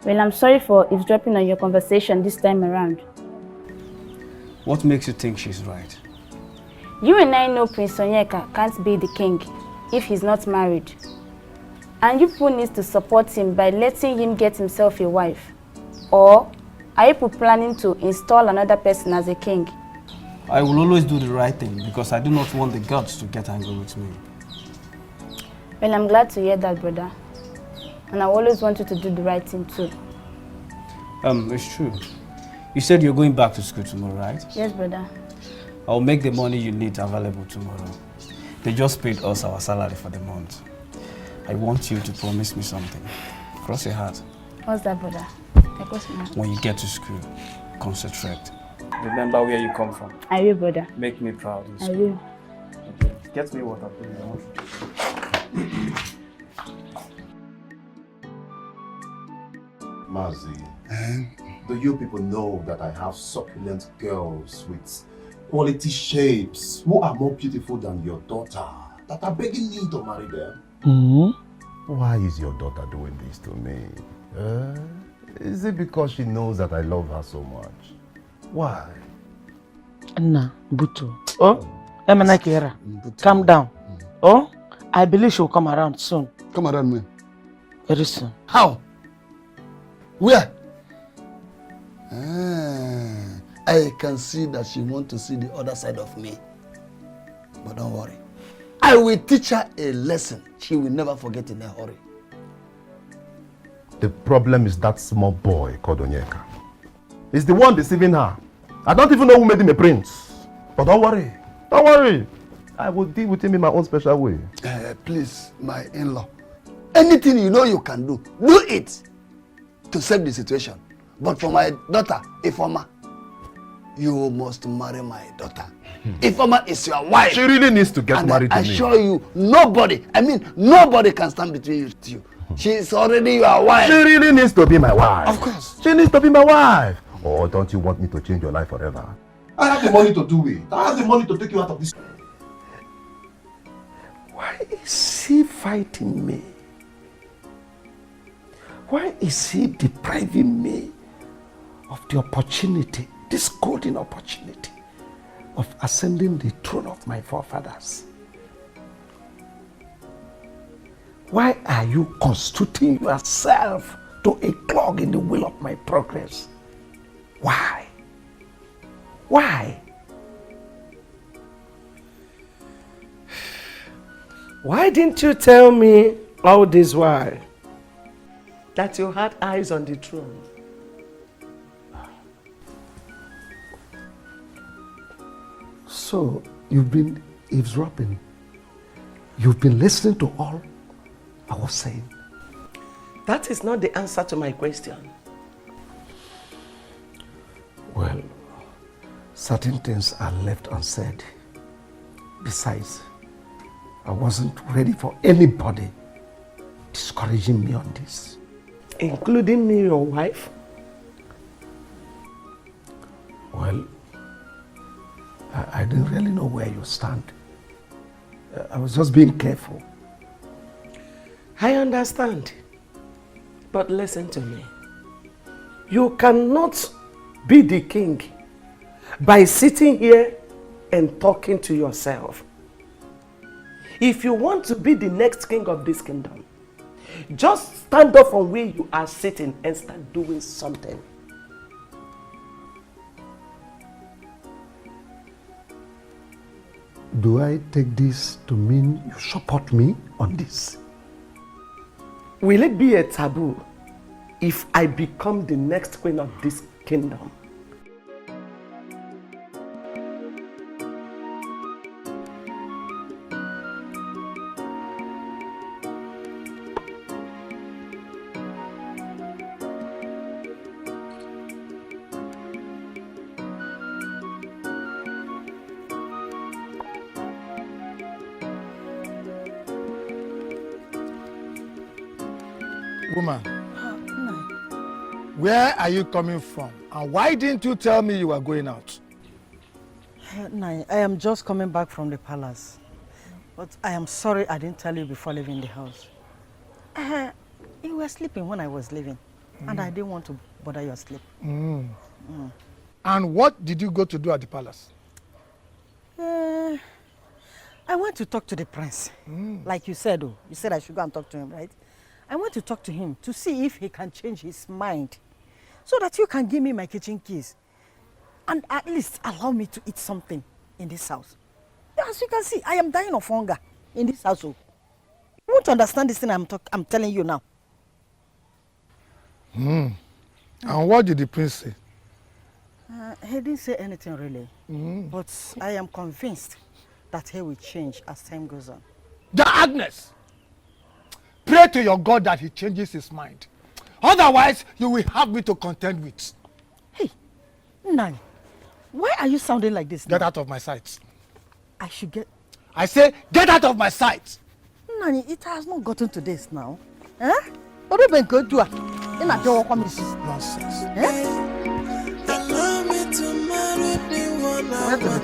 Well, I'm sorry for eavesdropping on your conversation this time around. What makes you think she's right? You and I know Prince Onyeka can't be the king if he's not married. And you people need to support him by letting him get himself a wife. Or are you people planning to install another person as a king? I will always do the right thing because I do not want the gods to get angry with me. Well, I'm glad to hear that, brother. And I always want you to do the right thing too. It's true. You said you're going back to school tomorrow, right? Yes, brother. I'll make the money you need available tomorrow. They just paid us our salary for the month. I want you to promise me something. Cross your heart. What's that, brother? I cross my heart. When you get to school, concentrate. Remember where you come from. I will, brother. Make me proud. I will. Okay. Get me water, please. I want you to. Mazi, do you people know that I have succulent girls with quality shapes who are more beautiful than your daughter that are begging me to marry them? Why is your daughter doing this to me? Is it because she knows that I love her so much? Why? Nah, Buto. Oh, Emanakera, calm down. Oh, I believe she'll come around soon. Come around when? Very soon. How? Where? I can see that she wants to see the other side of me. But don't worry. I will teach her a lesson she will never forget in a hurry. The problem is that small boy called Onyeka. He's the one deceiving her. I don't even know who made him a prince. But don't worry. Don't worry. I will deal with him in my own special way. Please, my in-law. Anything you know you can do, do it to save the situation. But for my daughter, Ifoma, you must marry my daughter. Ifoma is your wife. She really needs to get married to me. I assure you, nobody can stand between you. She is already your wife. She really needs to be my wife. Of course. She needs to be my wife. Or don't you want me to change your life forever? I have the money to do it. I have the money to take you out of this. Why is he fighting me? Why is he depriving me of the opportunity, this golden opportunity of ascending the throne of my forefathers? Why are you constituting yourself to a clog in the wheel of my progress? Why? Why? Why didn't you tell me all this while that you had eyes on the throne? So, you've been eavesdropping. You've been listening to all I was saying. That is not the answer to my question. Well, certain things are left unsaid. Besides, I wasn't ready for anybody discouraging me on this. Including me, your wife? Well, I didn't really know where you stand. I was just being careful. I understand. But listen to me. You cannot be the king by sitting here and talking to yourself. If you want to be the next king of this kingdom, Just stand up from where you are sitting and start doing something. Do I take this to mean you support me on this? Will it be a taboo if I become the next queen of this kingdom? Woman, where are you coming from? And why didn't you tell me you were going out? I am just coming back from the palace. But I am sorry I didn't tell you before leaving the house. You were sleeping when I was leaving. And I didn't want to bother your sleep. And what did you go to do at the palace? I went to talk to the prince. Like you said, you said I should go and talk to him, right? I want to talk to him to see if he can change his mind so that you can give me my kitchen keys and at least allow me to eat something in this house. As you can see, I am dying of hunger in this household. You want to understand this thing I'm telling you now? And what did the prince say? He didn't say anything really, but I am convinced that he will change as time goes on. Agnes! Pray to your God that he changes his mind. Otherwise, you will have me to contend with. Hey, Nani, why are you sounding like this now? Get out of my sight. I should get... I say, get out of my sight! Nani, it has not gotten to this now. Huh? What have been good to her? Nonsense. Allow me to marry the one I want.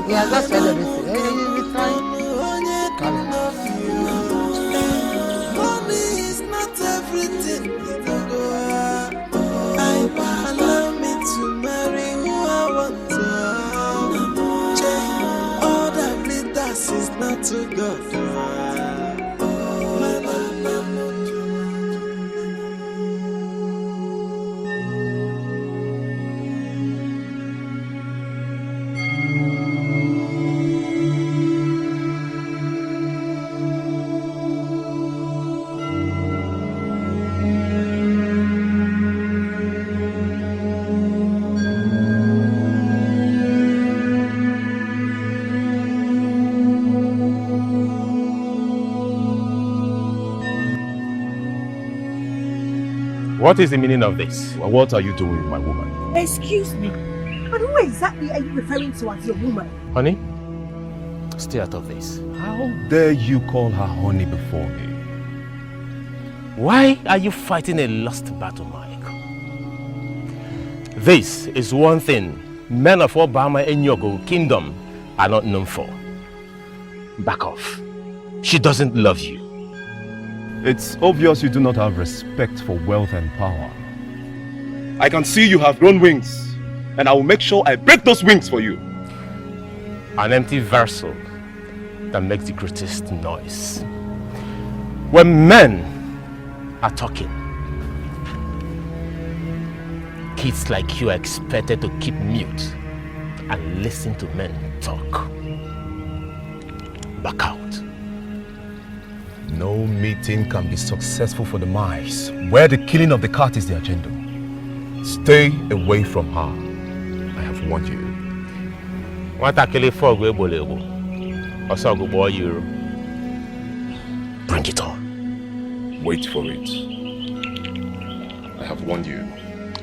Yeah, that's everything. Money is not everything. Allow me to marry who I want. All that glitters is not to God. What is the meaning of this? Well, what are you doing with my woman? Excuse me, but who exactly are you referring to as your woman? Honey, stay out of this. How dare you call her honey before me? Why are you fighting a lost battle, Mike? This is one thing men of Obama and Yogo Kingdom are not known for. Back off. She doesn't love you. It's obvious you do not have respect for wealth and power. I can see you have grown wings, and I will make sure I break those wings for you. An empty vessel that makes the greatest noise. When men are talking, kids like you are expected to keep mute and listen to men talk. Back out. No meeting can be successful for the mice where the killing of the cat is the agenda. Stay away from her. I have warned you. Bring it on. Wait for it. I have warned you.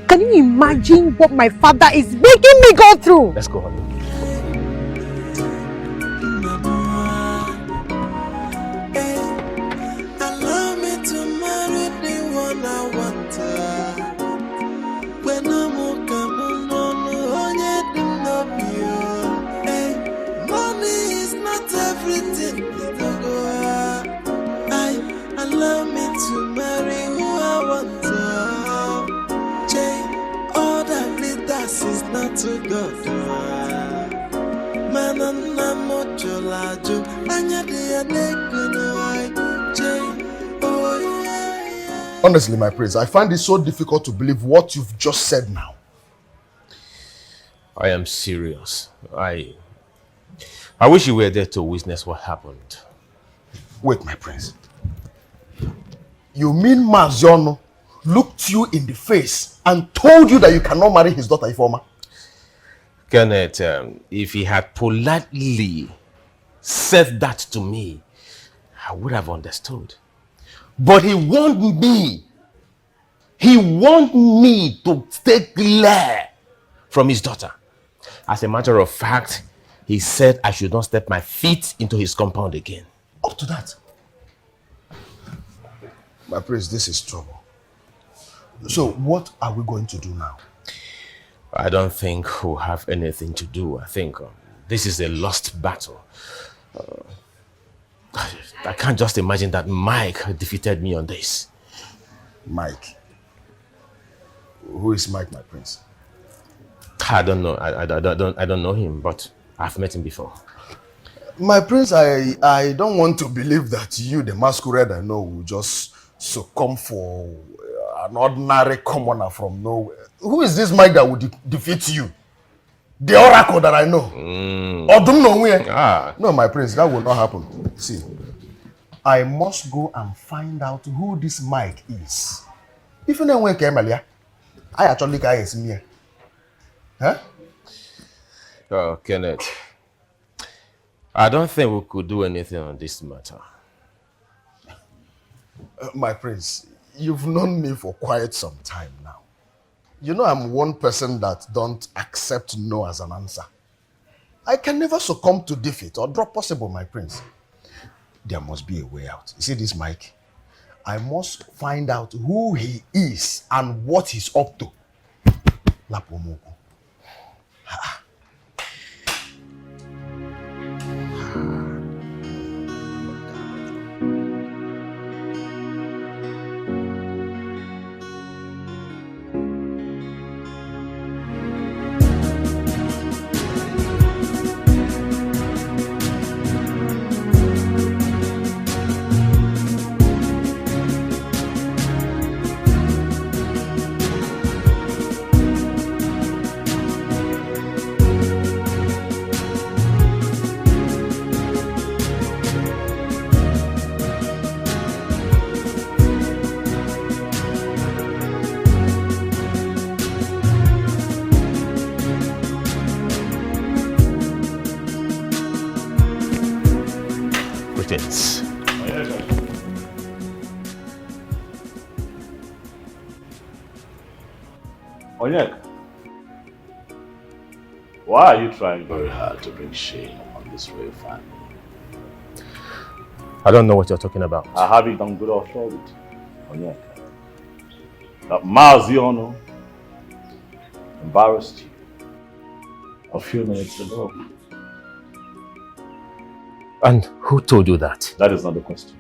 Can you imagine what my father is making me go through? Let's go, honey. Allow me to marry the one I want. When I'm money is not everything. Allow me to marry who I want. All that glitters is not to God. Man, I'm not much. Anya, the Honestly, my prince, I find it so difficult to believe what you've just said now. I am serious. I wish you were there to witness what happened. Wait, my prince. You mean Maziono looked you in the face and told you that you cannot marry his daughter Ifeoma? Kenneth, if he had politely said that to me, I would have understood. But he warned me. He warned me to stay clear from his daughter. As a matter of fact, he said I should not step my feet into his compound again. Up to that. My prince, this is trouble. So what are we going to do now? I don't think we'll have anything to do. I think this is a lost battle. I can't just imagine that Mike defeated me on this. Mike? Who is Mike, my prince? I don't know. I don't know him, but I've met him before. My prince, I don't want to believe that you, the masquerade I know, will just succumb for an ordinary commoner from nowhere. Who is this Mike that will defeat you? The oracle that I know. No, my prince, that will not happen. See, I must go and find out who this Mike is. If you know when Kemalia, I actually can't see me. Huh? Oh, Kenneth, I don't think we could do anything on this matter. My prince, you've known me for quite some time now. You know I'm one person that don't accept no as an answer. I can never succumb to defeat or drop possible, my prince. There must be a way out. You see this, Mike? I must find out who he is and what he's up to. Lapomoko. Onyeka, why are you trying very hard to bring shame on this royal family? I don't know what you're talking about. I have it on good authority, Onyeka, that Maziono embarrassed you a few minutes ago. And who told you that? That is not the question.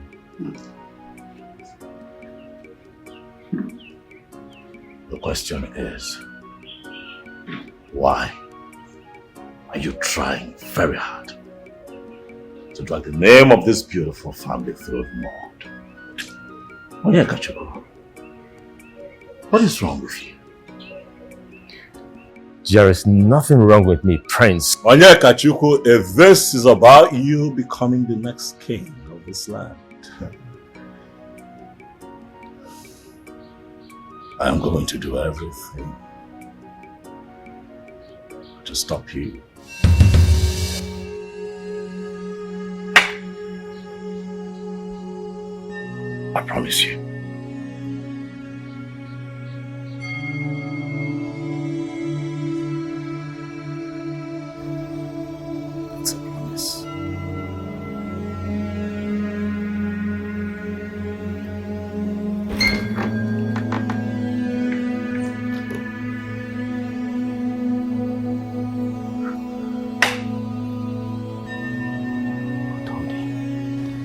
The question is, why are you trying very hard to drag the name of this beautiful family through the mud? Onyeka Chukwu, what is wrong with you? There is nothing wrong with me, Prince. Onyeka Chukwu, if this is about you becoming the next king of this land, I am going to do everything to stop you. I promise you. It's a promise.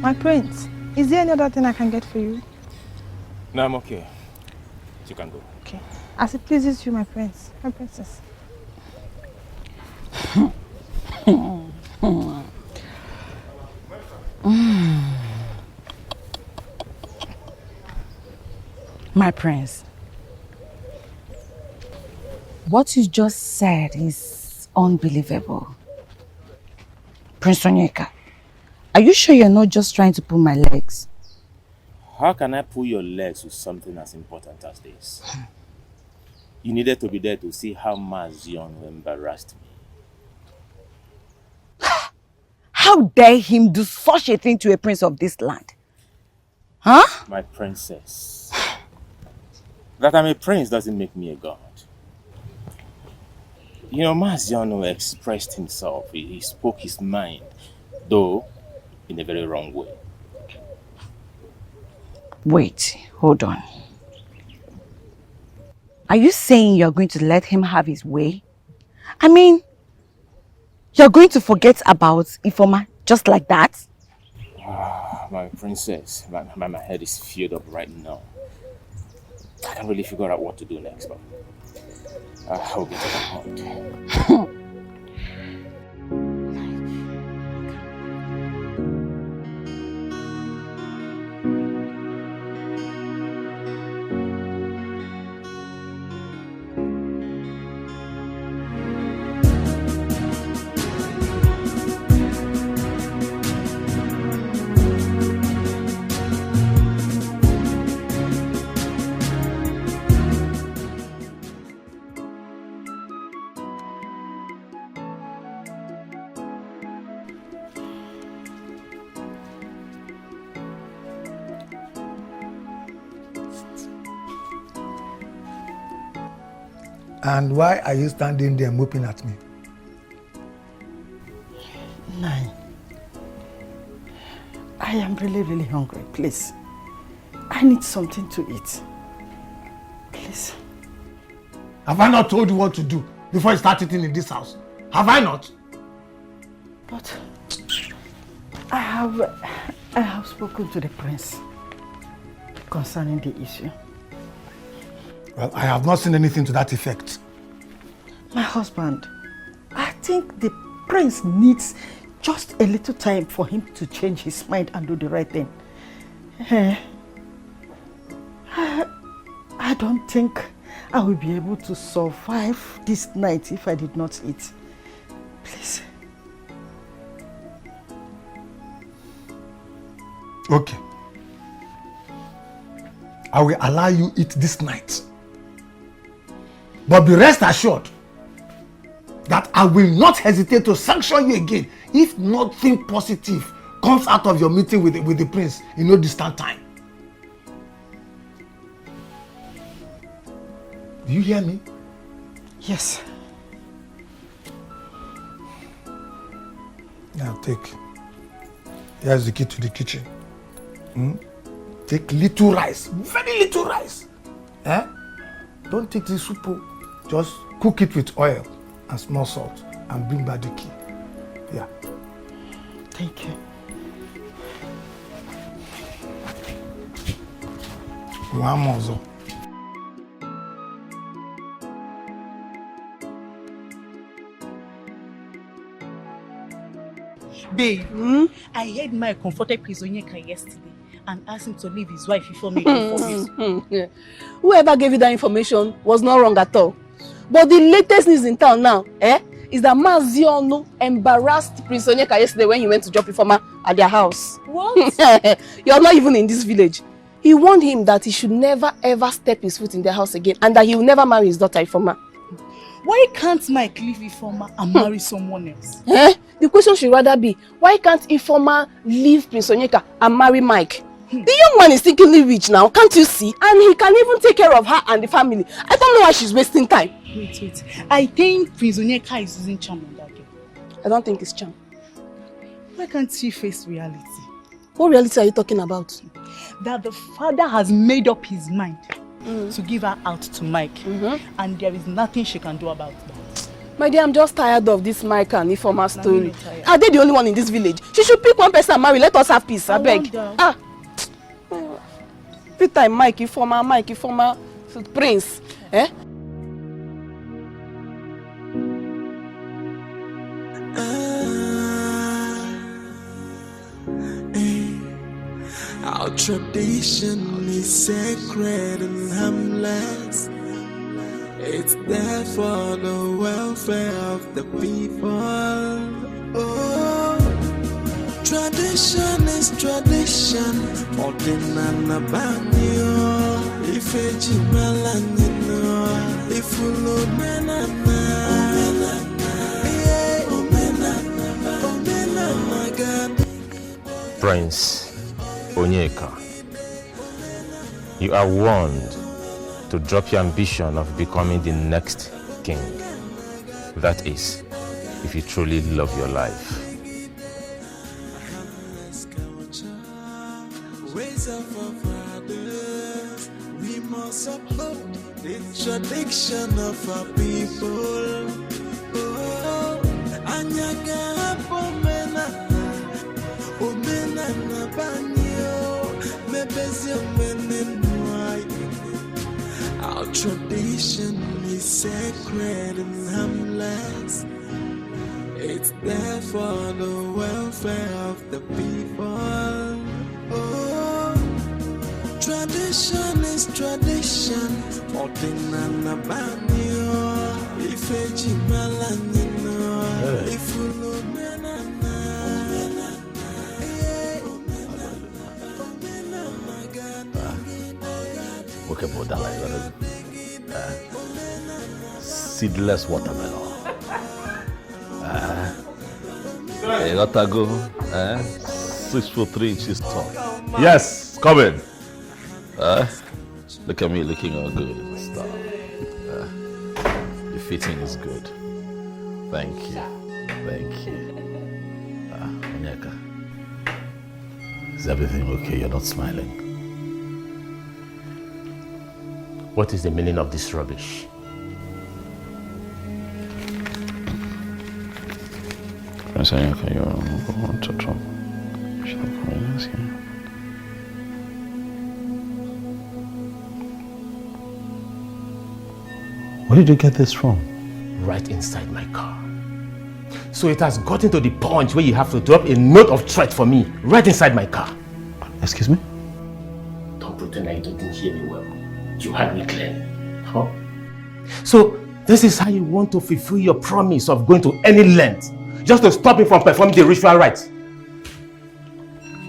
My prince, is there any other thing I can get for you? No, I'm okay. You can go. Okay. As it pleases you, my prince, my princess. My prince, what you just said is unbelievable. Prince Onyeka, are you sure you're not just trying to pull my legs? How can I pull your legs with something as important as this? You needed to be there to see how Mazion embarrassed me. How dare him do such a thing to a prince of this land? Huh? My princess. That I'm a prince doesn't make me a god. You know, Maziano expressed himself. He spoke his mind, though in a very wrong way. Wait, hold on. Are you saying you're going to let him have his way? I mean, you're going to forget about Ifoma just like that? My princess, my head is filled up right now. I can't really figure out what to do next, but I'll get to the point. And why are you standing there moping at me? Nine. I am really hungry, please. I need something to eat. Please. Have I not told you what to do before you start eating in this house? Have I not? But I have spoken to the prince concerning the issue. Well, I have not seen anything to that effect. My husband, I think the prince needs just a little time for him to change his mind and do the right thing. I don't think I will be able to survive this night if I did not eat. Please. Okay. I will allow you eat this night. But be rest assured that I will not hesitate to sanction you again if nothing positive comes out of your meeting with the prince in no distant time. Do you hear me? Yes. Now take. Here's the key to the kitchen. Take little rice, very little rice. Don't take the soup. Just cook it with oil and small salt and bring back the key. Yeah. Thank you. One more. Babe, I heard my comforted Prince Onyeka yesterday and asked him to leave his wife before making information. Whoever gave you that information was not wrong at all. But the latest news in town now, is that Maziono embarrassed Prince Onyeka yesterday when he went to drop Ifoma at their house. What? You're not even in this village. He warned him that he should never ever step his foot in their house again and that he will never marry his daughter Ifoma. Why can't Mike leave Ifoma and marry someone else? The question should rather be, why can't Ifoma leave Prince Onyeka and marry Mike? The young man is secretly rich now, can't you see? And he can even take care of her and the family. I don't know why she's wasting time. Wait. I think Prince Onyeka is using charm on that girl. I don't think it's charm. Why can't she face reality? What reality are you talking about? That the father has made up his mind to give her out to Mike. And there is nothing she can do about that. My dear, I'm just tired of this Mike and Ifoma story. Are they the only one in this village? She should pick one person and marry. Let us have peace, I beg. Peter and Mike, Ifoma, Prince. I'll Our tradition is sacred and harmless. It's there for the welfare of the people. Oh, tradition is tradition. Ordinana banyo, ifeji melanino, ifulo menana, omenana God. Prince Onyeka, you are warned to drop your ambition of becoming the next king. That is, if you truly love your life. Ways of our fathers, we must uphold the tradition of our people. Oh, Anyaga Pomena, Omena Nabanyo, Mebezio Menenwai. Our tradition is sacred and harmless. It's there for the welfare of the people. Oh, tradition is tradition. Ordinana banyo, ifeji melanino, ifulo menana, Okay, but that seedless watermelon. You got to go. 6 foot 3 inches tall. Yes, come in. Look at me looking all good and stuff. The fitting is good. Thank you. Thank you. Onyeka, is everything okay? You're not smiling. What is the meaning of this rubbish? Prince Onyeka, you want to trouble. Where did you get this from? Right inside my car. So it has gotten to the point where you have to drop a note of threat for me right inside my car. Excuse me? Don't pretend that you didn't hear me well. You heard me clearly. Huh? So this is how you want to fulfill your promise of going to any length just to stop me from performing the ritual rites.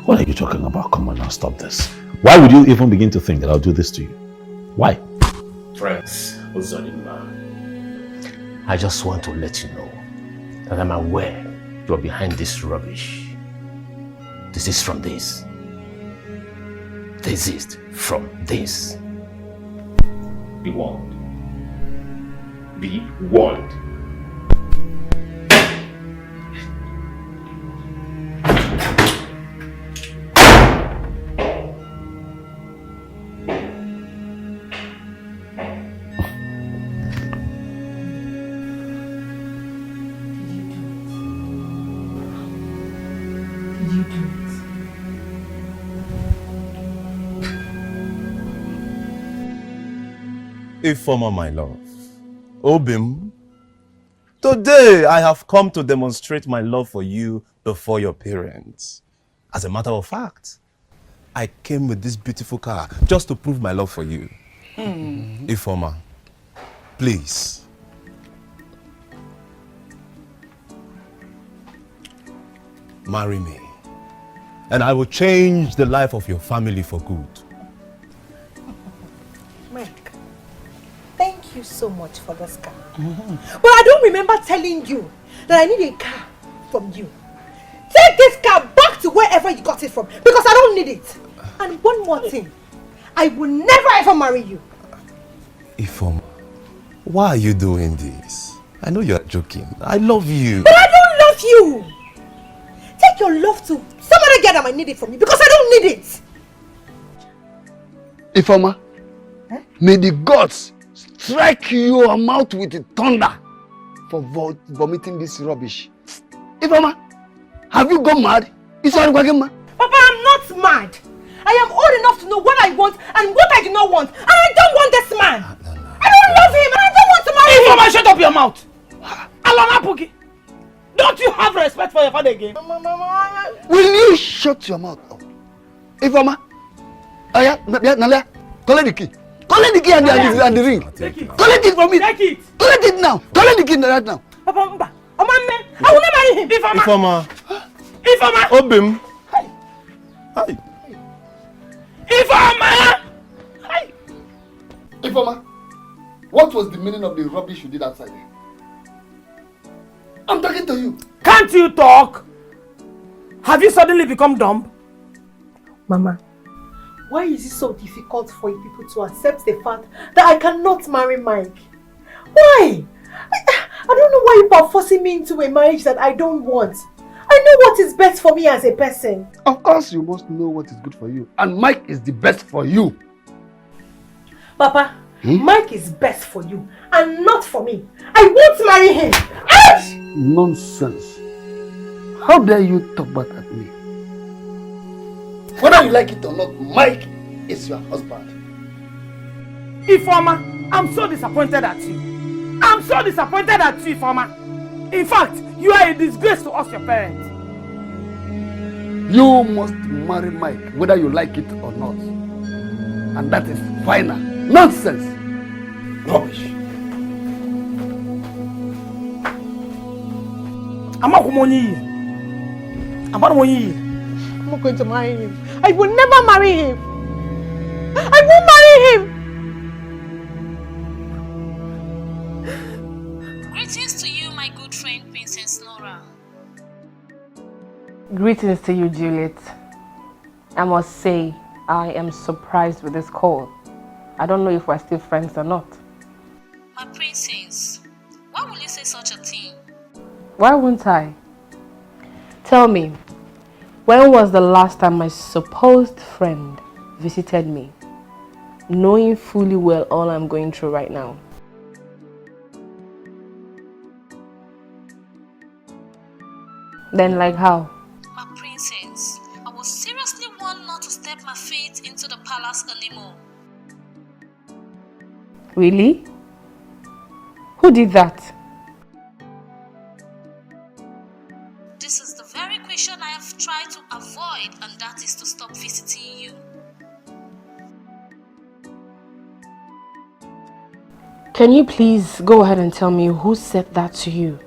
What are you talking about? Come on now, stop this. Why would you even begin to think that I'll do this to you? Why? Prince Uzodimma, I just want to let you know that I'm aware you are behind this rubbish. Desist from this. Desist from this. Be warned. Be warned. Ifoma, my love. Obim, today I have come to demonstrate my love for you before your parents. As a matter of fact, I came with this beautiful car just to prove my love for you. Ifoma, please. Marry me, and I will change the life of your family for good. Mike, thank you so much for this car. But I don't remember telling you that I need a car from you. Take this car back to wherever you got it from because I don't need it. And one more thing, I will never ever marry you. Ifoma, why are you doing this? I know you're joking. I love you. But I don't love you. Take your love to some other girl that might need it from you because I don't need it. Ifoma, may the gods strike your mouth with the thunder for vomiting this rubbish. Ifoma, have you gone mad? Papa, I'm not mad. I am old enough to know what I want and what I do not want. And I don't want this man. I don't love him and I don't want to marry him. Ifoma, shut up your mouth. Alona Puki, don't you have respect for your father again? Will you shut your mouth up? Ifoma, Oh yeah, Nalia, collect the key. Collect the key and the ring. Collect it from me. Take it. Collect it now. Collect the key right now. Papa, I will not marry him. Ifoma. Obim. Hi. Ifoma, what was the meaning of the rubbish you did outside? I'm talking to you. Can't you talk? Have you suddenly become dumb? Mama, why is it so difficult for you people to accept the fact that I cannot marry Mike? Why? I don't know why you are forcing me into a marriage that I don't want. I know what is best for me as a person. Of course you must know what is good for you. And Mike is the best for you. Papa, Mike is best for you and not for me. I won't marry him. Ouch! Nonsense. How dare you talk back at me? Whether you like it or not, Mike is your husband. Ifoma, I'm so disappointed at you. I'm so disappointed at you, Ifoma. In fact, you are a disgrace to us, your parents. You must marry Mike, whether you like it or not. And that is final. Nonsense. Rubbish. I'm not going to marry him. I will never marry him. I won't marry him. Greetings to you, my good friend, Princess Nora. Greetings to you, Juliet. I must say, I am surprised with this call. I don't know if we're still friends or not. My princess, why will you say such a thing? Why won't I? Tell me, when was the last time my supposed friend visited me, knowing fully well all I'm going through right now? Then like how? My princess, I was seriously warned not to step my feet into the palace anymore. Really? Who did that? This is the very question I have tried to avoid, and that is to stop visiting you. Can you please go ahead and tell me who said that to you?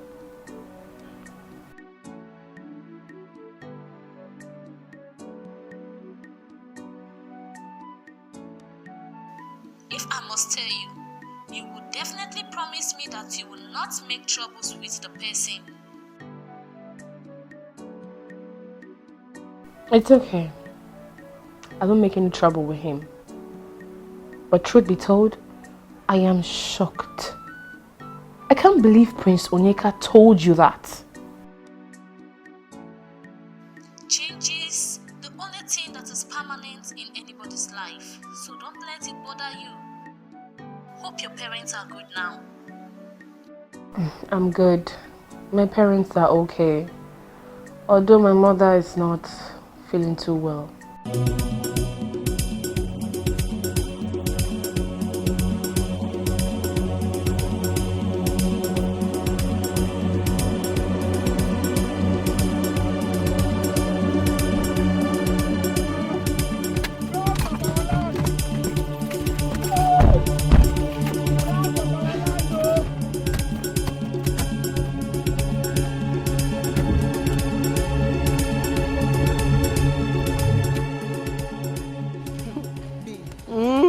If I must tell you, you would definitely promise me that you will not make troubles with the person. It's okay. I don't make any trouble with him. But truth be told, I am shocked. I can't believe Prince Onyeka told you that. Change is the only thing that is permanent in anybody's life, so don't let it bother you. Hope your parents are good now. I'm good. My parents are okay. Although my mother is not feeling too well.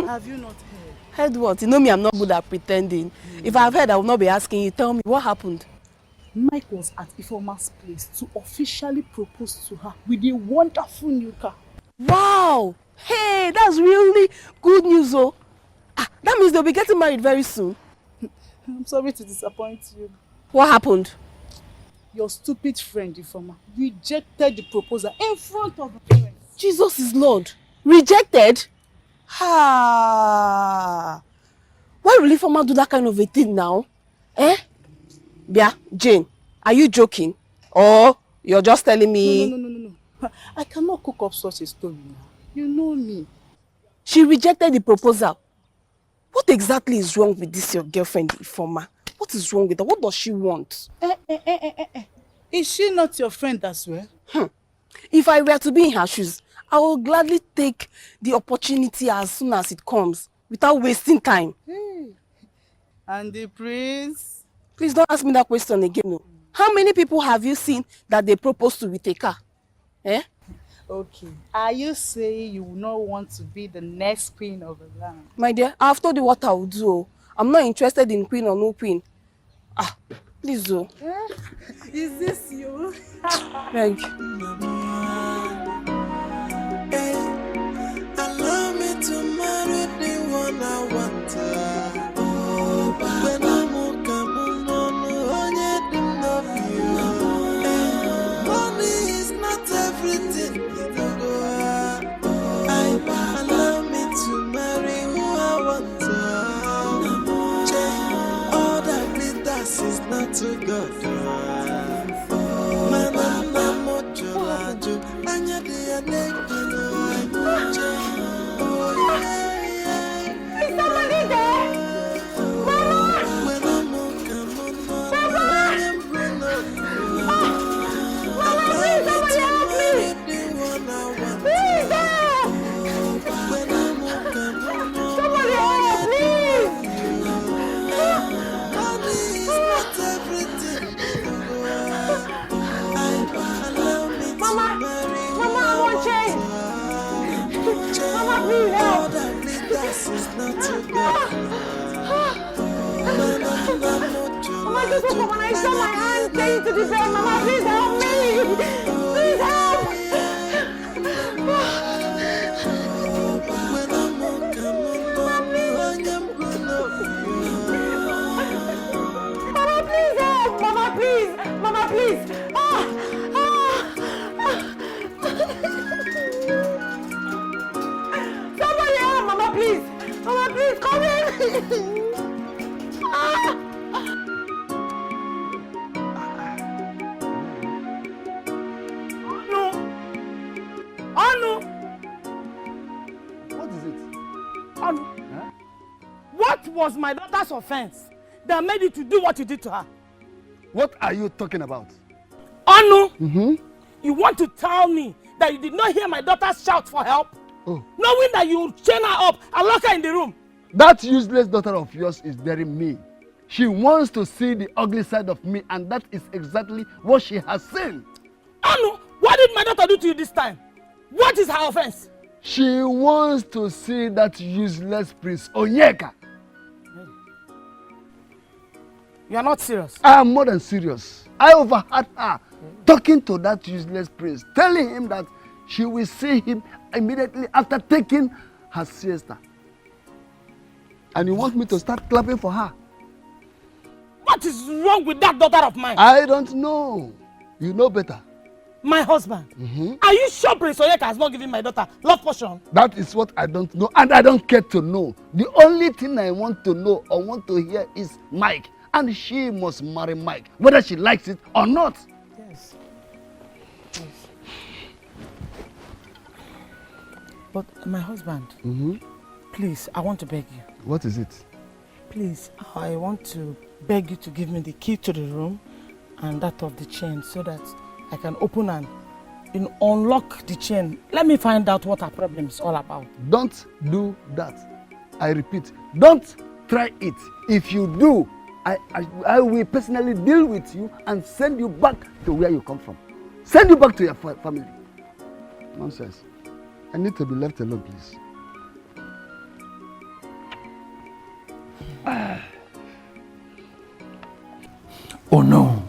Have you not heard? Heard what? You know me, I'm not good at pretending. If I've heard, I will not be asking you. Tell me, what happened? Mike was at Ifoma's place to officially propose to her with a wonderful new car. Wow! Hey, that's really good news, oh. That means they'll be getting married very soon. I'm sorry to disappoint you. What happened? Your stupid friend, Ifoma, rejected the proposal in front of her parents. Jesus is Lord. Rejected? Ha! Why will Ifoma do that kind of a thing now? Eh? Bia, Jane, are you joking? Or you're just telling me... No. I cannot cook up such a story now. You know me. She rejected the proposal. What exactly is wrong with this your girlfriend, Ifoma? What is wrong with her? What does she want? Is she not your friend as well? If I were to be in her shoes, I will gladly take the opportunity as soon as it comes, without wasting time. And the prince? Please don't ask me that question again. No. How many people have you seen that they proposed to with a car? Eh? Okay. Are you saying you will not want to be the next queen of the land? My dear, I've told you what I will do. I'm not interested in queen or no queen. Please do. Is this you? Thank you. Allow me to marry the one I want. When I'm coming on, money is not everything. Allow me to marry who I want. All that glitters is not too good. Mama, just look when I saw my hand getting to the bed. Mama, please help me. Please help. Mama, please help. Mama, please. Mama, please. Somebody help. Mama, please. Mama, please, come in. What was my daughter's offense that made you to do what you did to her? What are you talking about? Anu, you want to tell me that you did not hear my daughter shout for help? Oh. Knowing that you chain her up and lock her in the room? That useless daughter of yours is daring me. She wants to see the ugly side of me, and that is exactly what she has seen. Anu, what did my daughter do to you this time? What is her offense? She wants to see that useless Prince Onyeka. You are not serious. I am more than serious. I overheard her talking to that useless prince, telling him that she will see him immediately after taking her siesta. And you want me to start clapping for her? What is wrong with that daughter of mine? I don't know. You know better. My husband? Are you sure Prince Onyeka has not given my daughter love potion? That is what I don't know, and I don't care to know. The only thing I want to know or want to hear is Mike. And she must marry Mike, whether she likes it or not. Yes. But my husband, please, I want to beg you. What is it? Please, I want to beg you to give me the key to the room and that of the chain so that I can open and unlock the chain. Let me find out what our problem is all about. Don't do that. I repeat, don't try it. If you do, I will personally deal with you and send you back to where you come from. Send you back to your family. Nonsense. I need to be left alone, please. Oh no.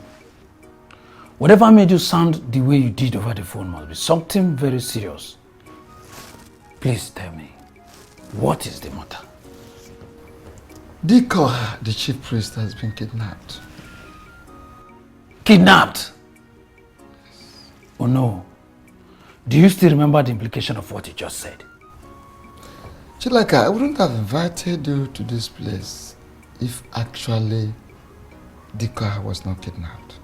Whatever made you sound the way you did over the phone must be something very serious. Please tell me, what is the matter? Diko, the chief priest, has been kidnapped. Kidnapped? Oh no. Do you still remember the implication of what you just said? Chilaka, I wouldn't have invited you to this place if actually Diko was not kidnapped.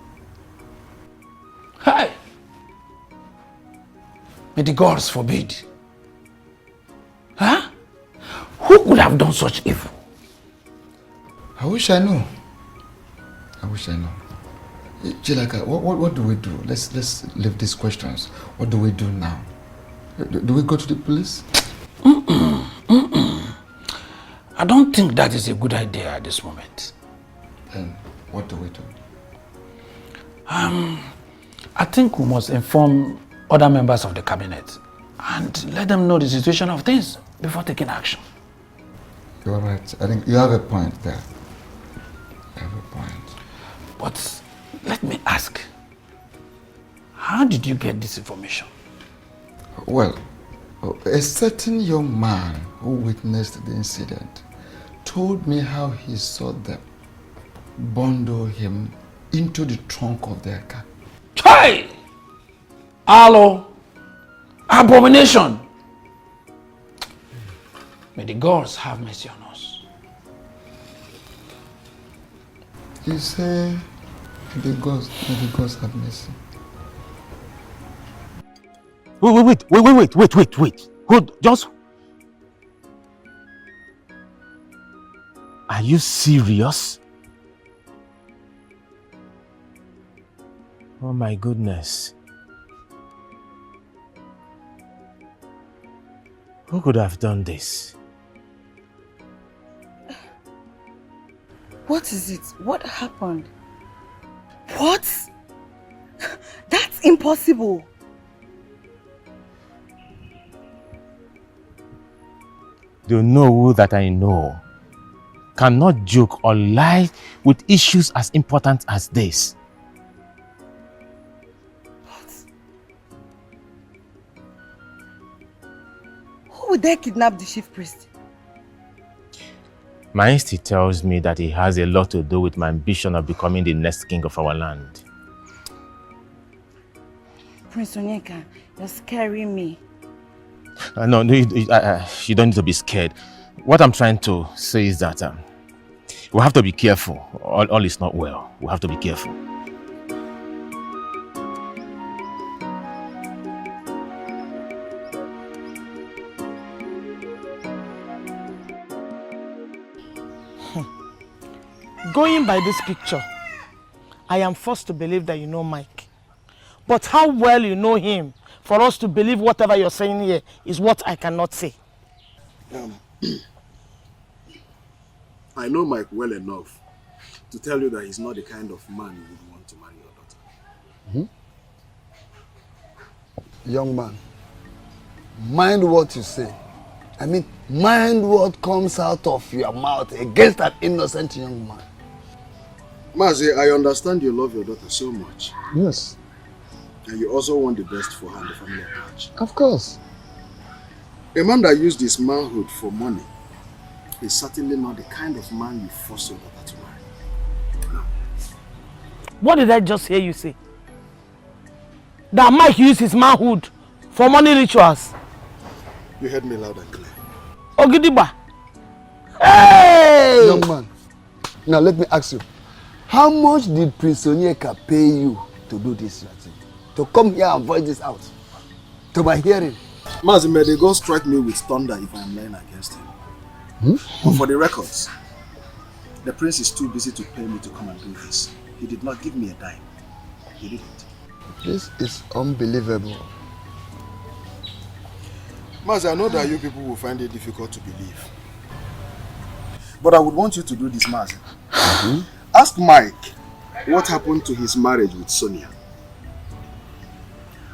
Hey! May the gods forbid. Huh? Who could have done such evil? I wish I knew. I wish I knew. Chilaka, what do we do? Let's leave these questions. What do we do now? Do we go to the police? I don't think that is a good idea at this moment. Then what do we do? I think we must inform other members of the cabinet and let them know the situation of things before taking action. You're right. I think you have a point there. You have a point. But let me ask, how did you get this information? Well, a certain young man who witnessed the incident told me how he saw them bundle him into the trunk of their car. Chai! Hello! Abomination! May the gods have mercy on us. You say, may the gods have mercy. Wait. Hold, just... Are you serious? Oh my goodness. Who could have done this? What is it? What happened? What? That's impossible. Do you know who that I know cannot joke or lie with issues as important as this? Who would dare kidnap the chief priest? My instinct tells me that he has a lot to do with my ambition of becoming the next king of our land. Prince Onyeka, you're scaring me. No, you don't need to be scared. What I'm trying to say is that we have to be careful. All is not well. We have to be careful. Going by this picture, I am forced to believe that you know Mike. But how well you know him for us to believe whatever you're saying here is what I cannot say. I know Mike well enough to tell you that he's not the kind of man you would want to marry your daughter. Young man, mind what you say. I mean, mind what comes out of your mouth against that innocent young man. Mazi, I understand you love your daughter so much. Yes. And you also want the best for her and the family at large. Of course. A man that used his manhood for money is certainly not the kind of man you force your daughter to marry. No. What did I just hear you say? That Mike used his manhood for money rituals? You heard me loud and clear. Ogidiba! Hey! Young man, now let me ask you. How much did Prince Onyeka pay you to do this thing? To come here and voice this out? To my hearing? Mazi, may the God strike me with thunder if I am lying against him. But for the records, the prince is too busy to pay me to come and do this. He did not give me a dime. He didn't. This is unbelievable. Mazi, I know that you people will find it difficult to believe. But I would want you to do this, Mazi. Ask Mike what happened to his marriage with Sonia.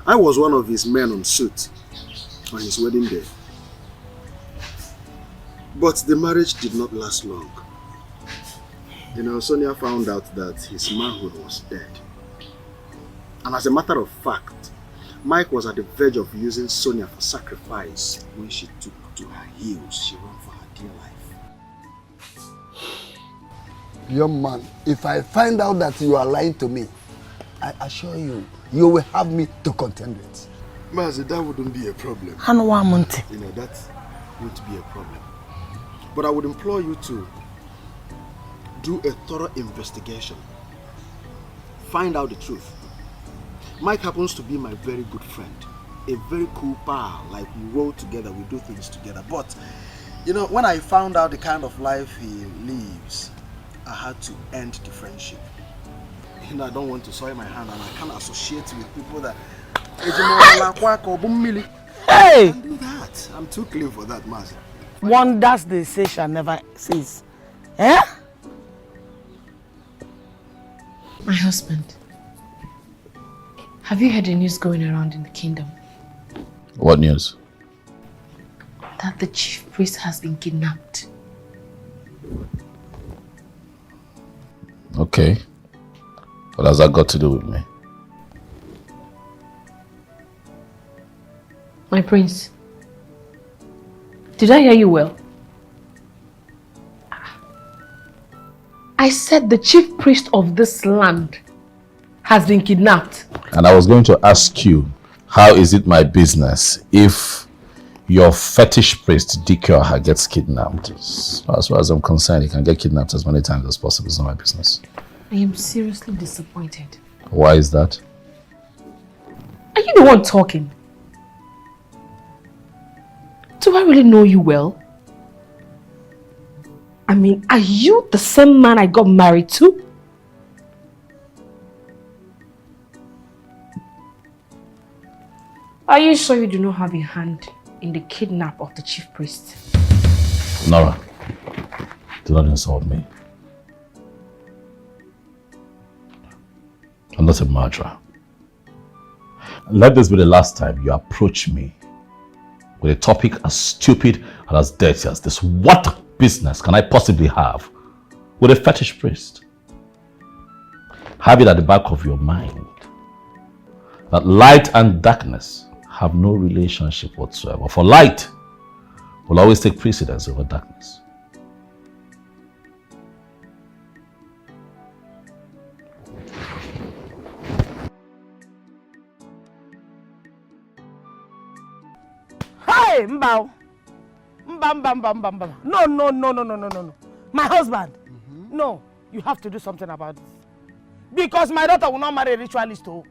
I was one of his men on suit on his wedding day. But the marriage did not last long. You know, Sonia found out that his manhood was dead. And as a matter of fact, Mike was at the verge of using Sonia for sacrifice when she took to her heels. She ran for her dear life. Young man, if I find out that you are lying to me, I assure you, you will have me to contend with. Mazi, that wouldn't be a problem. You know, that wouldn't be a problem. But I would implore you to do a thorough investigation. Find out the truth. Mike happens to be my very good friend. A very cool pal. Like, we roll together, we do things together. But, you know, when I found out the kind of life he lives, I had to end the friendship. You know, I don't want to soil my hand and I can't associate with people that... Hey! I can do that. I'm too clean for that, Master. Wonders they say shall never cease. Eh? My husband, have you heard the news going around in the kingdom? What news? That the chief priest has been kidnapped. Okay. What has that got to do with me? My prince, did I hear you well? I said the chief priest of this land has been kidnapped. And I was going to ask you, how is it my business if your fetish priest Dikyoha gets kidnapped? As far as I'm concerned, he can get kidnapped as many times as possible. It's not my business. I am seriously disappointed. Why is that? Are you the one talking? Do I really know you well? I mean, are you the same man I got married to? Are you sure you do not have a hand in the kidnap of the chief priest? Nora, do not insult me. I'm not a murderer. Let this be the last time you approach me with a topic as stupid and as dirty as this. What business can I possibly have with a fetish priest? Have it at the back of your mind that light and darkness have no relationship whatsoever. For light will always take precedence over darkness. Hey, Mbao. Mba. No. My husband. No, you have to do something about this. Because my daughter will not marry a ritualist. Oh.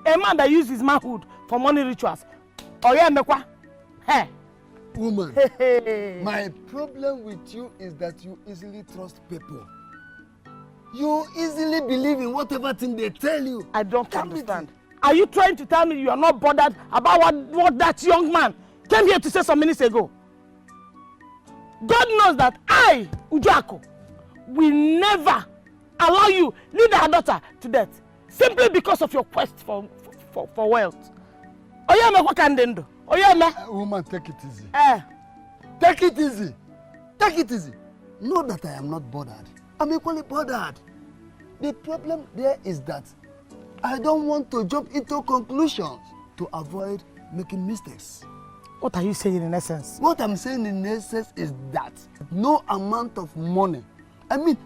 A man that uses manhood for money rituals. Oh yeah, Mekwa. Hey. Woman, Hey. my problem with you is that you easily trust people. You easily believe in whatever thing they tell you. I don't understand. Are you trying to tell me you are not bothered about what that young man came here to say some minutes ago? God knows that I, Ujuako, will never allow you lead our daughter to death simply because of your quest for wealth. Oyeme, what can they do? Oyeme. Woman, take it easy. Take it easy. Take it easy. Know that I am not bothered. I'm equally bothered. The problem there is that I don't want to jump into conclusions to avoid making mistakes. What are you saying in essence? What I'm saying in essence is that no amount of money,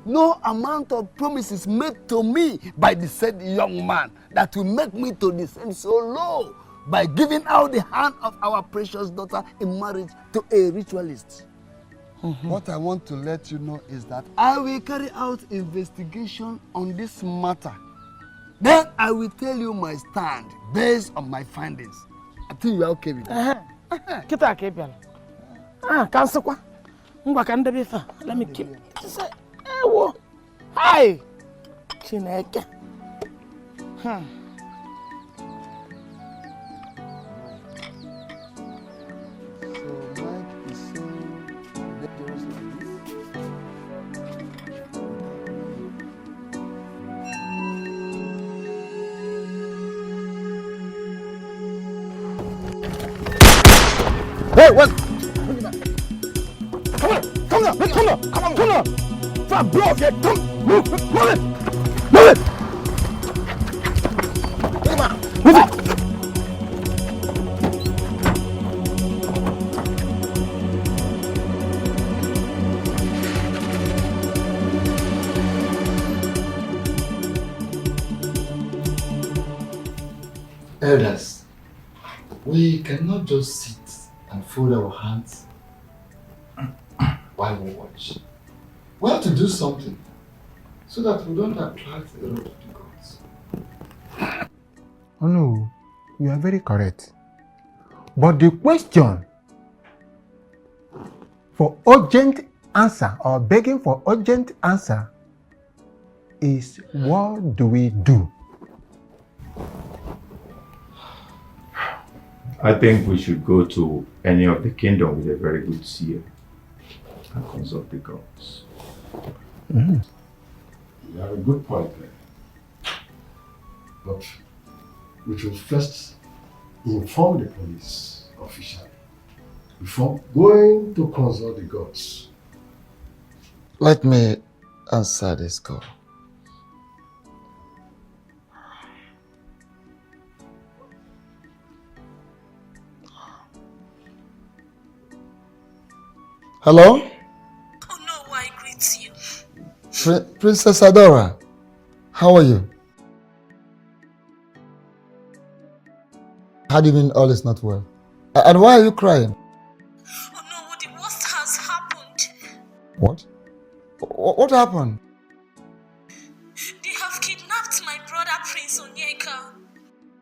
no amount of promises made to me by the said young man that will make me to descend so low by giving out the hand of our precious daughter in marriage to a ritualist. What I want to let you know is that I will carry out investigation on this matter. Then I will tell you my stand based on my findings. I think you are okay with that. Kita kepian. Cancel kwa. Ngwa ka ndebe fa. Let me keep. Say, ewo. Hi. Chineke. Hey, what? Come on. Try to blow off your tongue. Move it. Come on. Move it. Elders, we cannot just sit and fold our hands while we watch. We have to do something so that we don't attract the wrath of the gods. Oh no, you are very correct. But the question for urgent answer or begging for urgent answer is, what do we do? I think we should go to any of the kingdom with a very good seer and consult the gods. You have a good point there. But we should first inform the police officially before going to consult the gods. Let me answer this call. Hello? Oh no, I greet you. Princess Adora, how are you? How do you mean all is not well? And why are you crying? Oh no, the worst has happened. What? What happened? They have kidnapped my brother Prince Onyeka.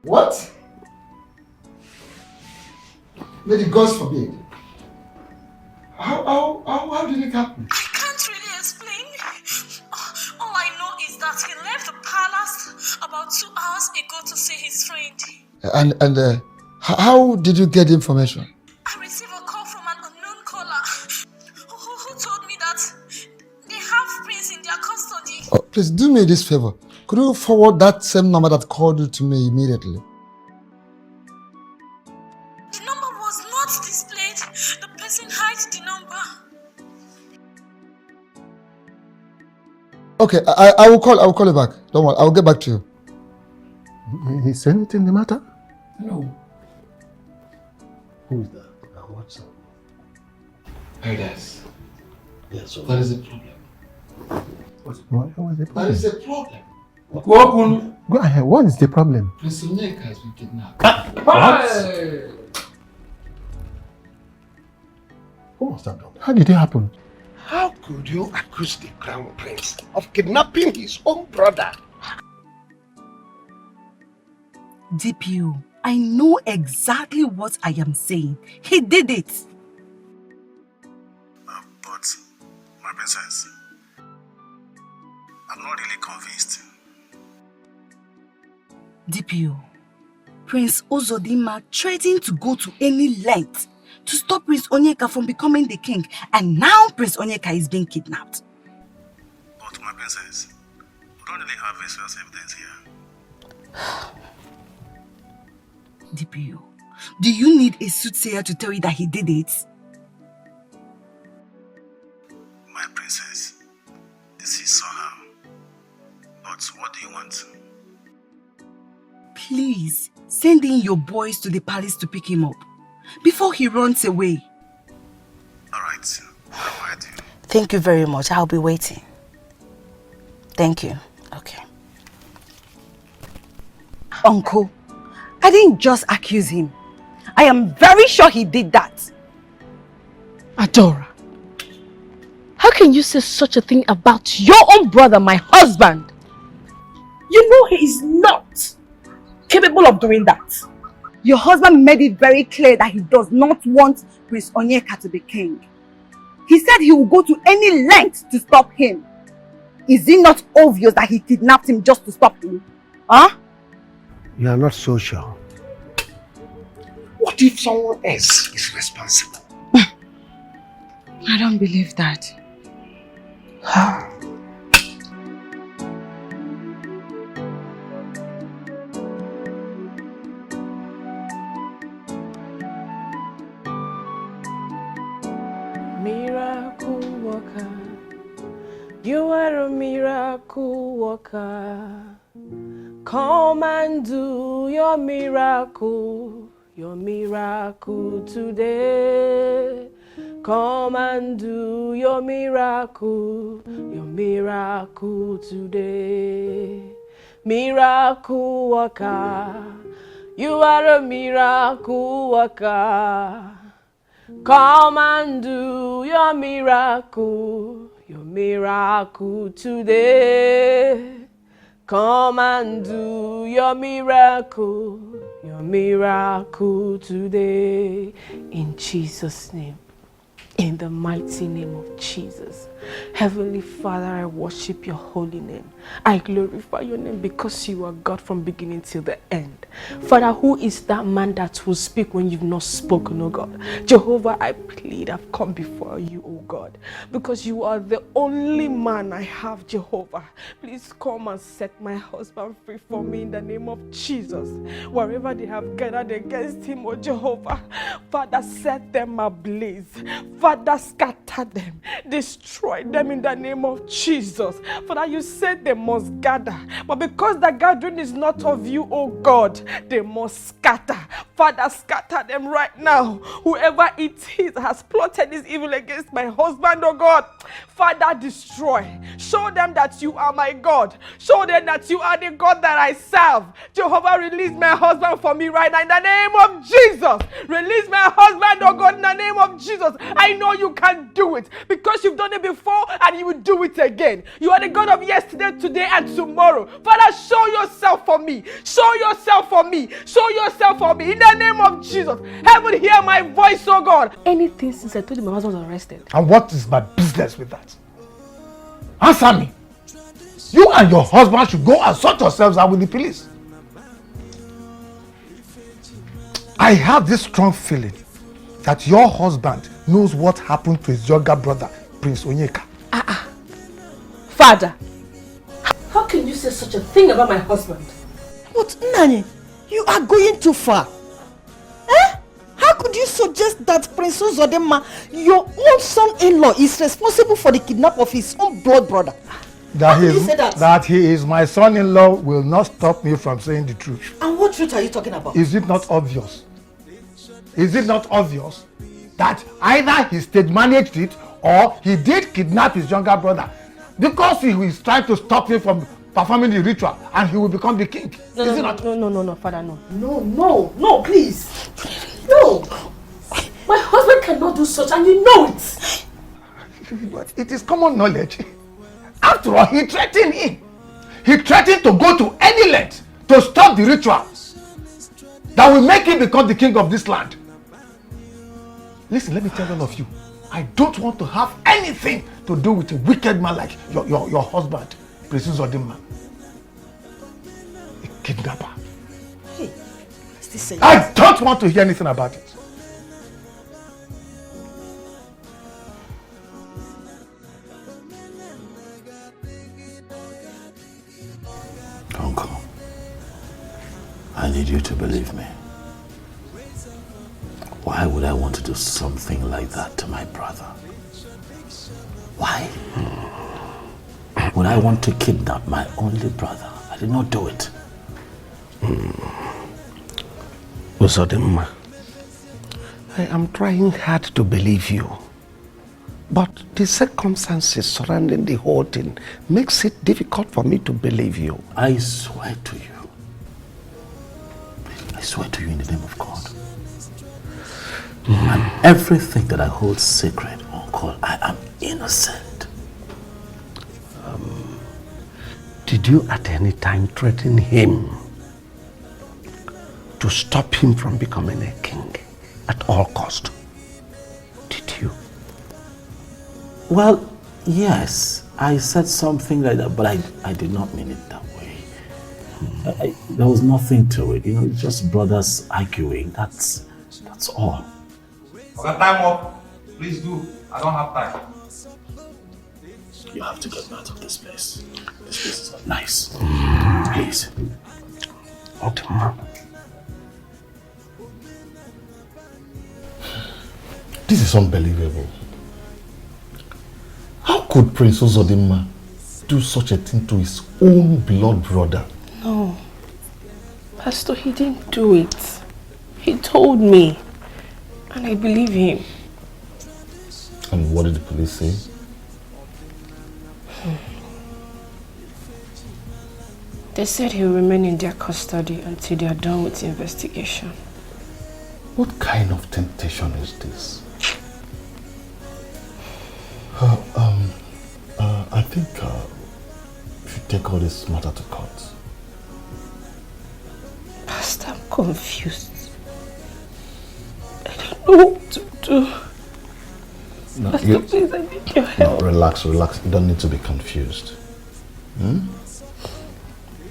What? May the gods forbid. How did it happen? I can't really explain. All I know is that he left the palace about 2 hours ago to see his friend. And how did you get the information? I received a call from an unknown caller who told me that they have Prince in their custody. Oh, please do me this favor. Could you forward that same number that called you to me immediately? The number was not displayed. The person hides the number. Okay, I will call you back. Don't worry, I will get back to you. Is anything the matter? No. Who is that? And what's up? Yes. Yes, so That is a problem. what was the problem? That is a problem. Go ahead. What is the problem? Prince Onyeka has been kidnapped. What? Who must have done that? How did it happen? How could you accuse the crown prince of kidnapping his own brother? DPO, I know exactly what I am saying. He did it. But, my princess, I'm not really convinced. DPO, Prince Uzodinma threatened to go to any length to stop Prince Onyeka from becoming the king, and now Prince Onyeka is being kidnapped. But, my princess, we don't really have visual evidence here. DPO, do you need a soothsayer to tell you that he did it? My princess, this is somehow. But what do you want? Please, send in your boys to the palace to pick him up before he runs away. Alright, I'm ready. Thank you very much. I'll be waiting. Thank you. Okay. Uncle, I didn't just accuse him. I am very sure he did that. Adora, how can you say such a thing about your own brother, my husband? You know he is not capable of doing that. Your husband made it very clear that he does not want Prince Onyeka to be king. He said he will go to any length to stop him. Is it not obvious that he kidnapped him just to stop him? Huh? You are not so sure. What if someone else is responsible? I don't believe that. Miracle worker, you are a miracle worker. Come and do your miracle today. Come and do your miracle today. Miracle worker, you are a miracle worker. Come and do your miracle today. Come and do your miracle today. In Jesus' name. In the mighty name of Jesus. Heavenly Father, I worship your holy name. I glorify your name because you are God from beginning till the end. Father, who is that man that will speak when you've not spoken, oh God? Jehovah, I plead, I've come before you, oh God, because you are the only man I have, Jehovah. Please come and set my husband free for me in the name of Jesus. Wherever they have gathered against him, oh Jehovah, Father, set them ablaze. Father, scatter them, destroy them in the name of Jesus. Father, you said they must gather, but because the gathering is not of you, oh God, they must scatter. Father, scatter them right now. Whoever it is has plotted this evil against my husband, oh God, Father, destroy. Show them that you are my God. Show them that you are the God that I serve. Jehovah, release my husband for me right now in the name of Jesus. Release my husband, oh God, in the name of Jesus. I know you can do it because you've done it before and you will do it again. You are the God of yesterday, today, and tomorrow. Father, show yourself for me. Show yourself for me. Show yourself for me in the name of Jesus. Heaven, hear my voice, oh God. Anything since I told you my husband was arrested. And what is my business with that? Answer me. You and your husband should go and sort yourselves out with the police. I have this strong feeling that your husband knows what happened to his younger brother, Prince Onyeka. Father, how can you say such a thing about my husband? But Nani, you are going too far. Eh? How could you suggest that Prince Uzodema, your own son-in-law, is responsible for the kidnap of his own blood brother? That he is my son-in-law will not stop me from saying the truth. And what truth are you talking about? Is it not obvious? Is it not obvious that either he stage managed it or he did kidnap his younger brother because he is trying to stop him from performing the ritual and he will become the king? No, Father, no. No, please. No. My husband cannot do such and you know it. But it is common knowledge. After all, he threatened him. He threatened to go to any length to stop the ritual that will make him become the king of this land. Listen, let me tell all of you, I don't want to have anything to do with a wicked man like your husband, Prince Uzodema. A kidnapper. Hey, what's this saying? I don't want to hear anything about it. Uncle, I need you to believe me. Why would I want to do something like that to my brother? Why? Would I want to kidnap my only brother? I did not do it. Uzodema, I am trying hard to believe you. But the circumstances surrounding the whole thing makes it difficult for me to believe you. I swear to you. I swear to you in the name of God. And everything that I hold sacred, Uncle, I am innocent. Did you at any time threaten him to stop him from becoming a king at all cost? Did you? Well, yes, I said something like that, but I did not mean it that way. There was nothing to it, you know, just brothers arguing, that's all. Okay, time up. Please do. I don't have time. You have to get me out of this place. This place is not nice. Please. This is unbelievable. How could Prince Uzodema do such a thing to his own blood brother? No. Pastor, he didn't do it. He told me. And I believe him. And what did the police say? They said he will remain in their custody until they are done with the investigation. What kind of temptation is this? I think we should take all this matter to court. Pastor, I'm confused. I don't know what to do. No, Pastor, please, I need your help. No, relax. You don't need to be confused. You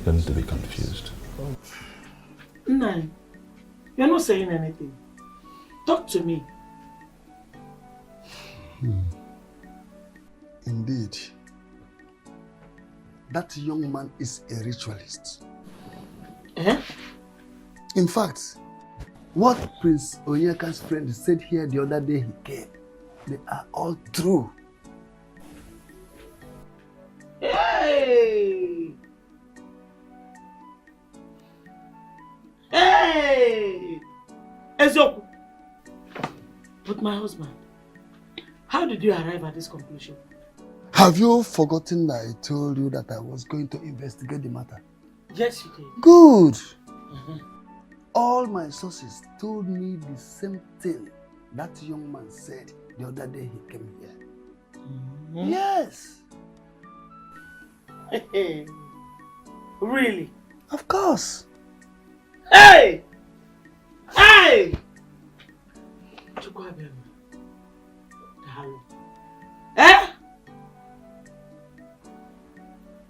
don't need to be confused. Nai, you're not saying anything. Talk to me. Indeed, that young man is a ritualist. Eh? In fact, what Prince Onyeka's friend said here the other day he came, they are all true. Hey! Hey! Ezoku! But my husband, how did you arrive at this conclusion? Have you forgotten that I told you that I was going to investigate the matter? Yes, you did. Good. All my sources told me the same thing that young man said the other day he came here. Yes. Really? Of course. Hey! Hey! Eh?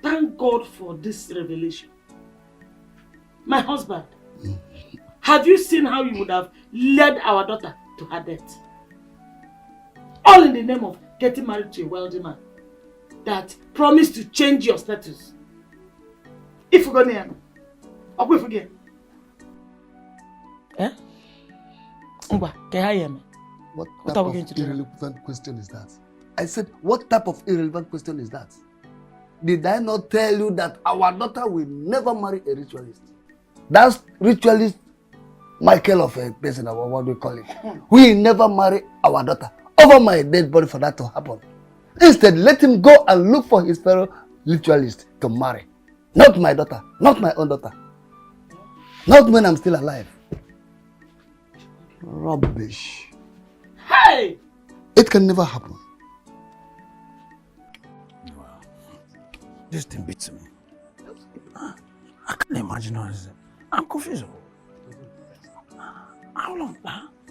Thank God for this revelation. My husband, have you seen how you would have led our daughter to her death? All in the name of getting married to a wealthy man that promised to change your status. If you're going to I'll forget. Eh? What type of irrelevant question is that? I said, what type of irrelevant question is that? Did I not tell you that our daughter will never marry a ritualist? That's ritualist Michael of a person, or what do we call it? We never marry our daughter over my dead body for that to happen. Instead, let him go and look for his fellow ritualist to marry. Not my daughter, not my own daughter. Not when I'm still alive. Rubbish. Hey! It can never happen. This thing beats me. I can't imagine how this is. I'm confused. How long?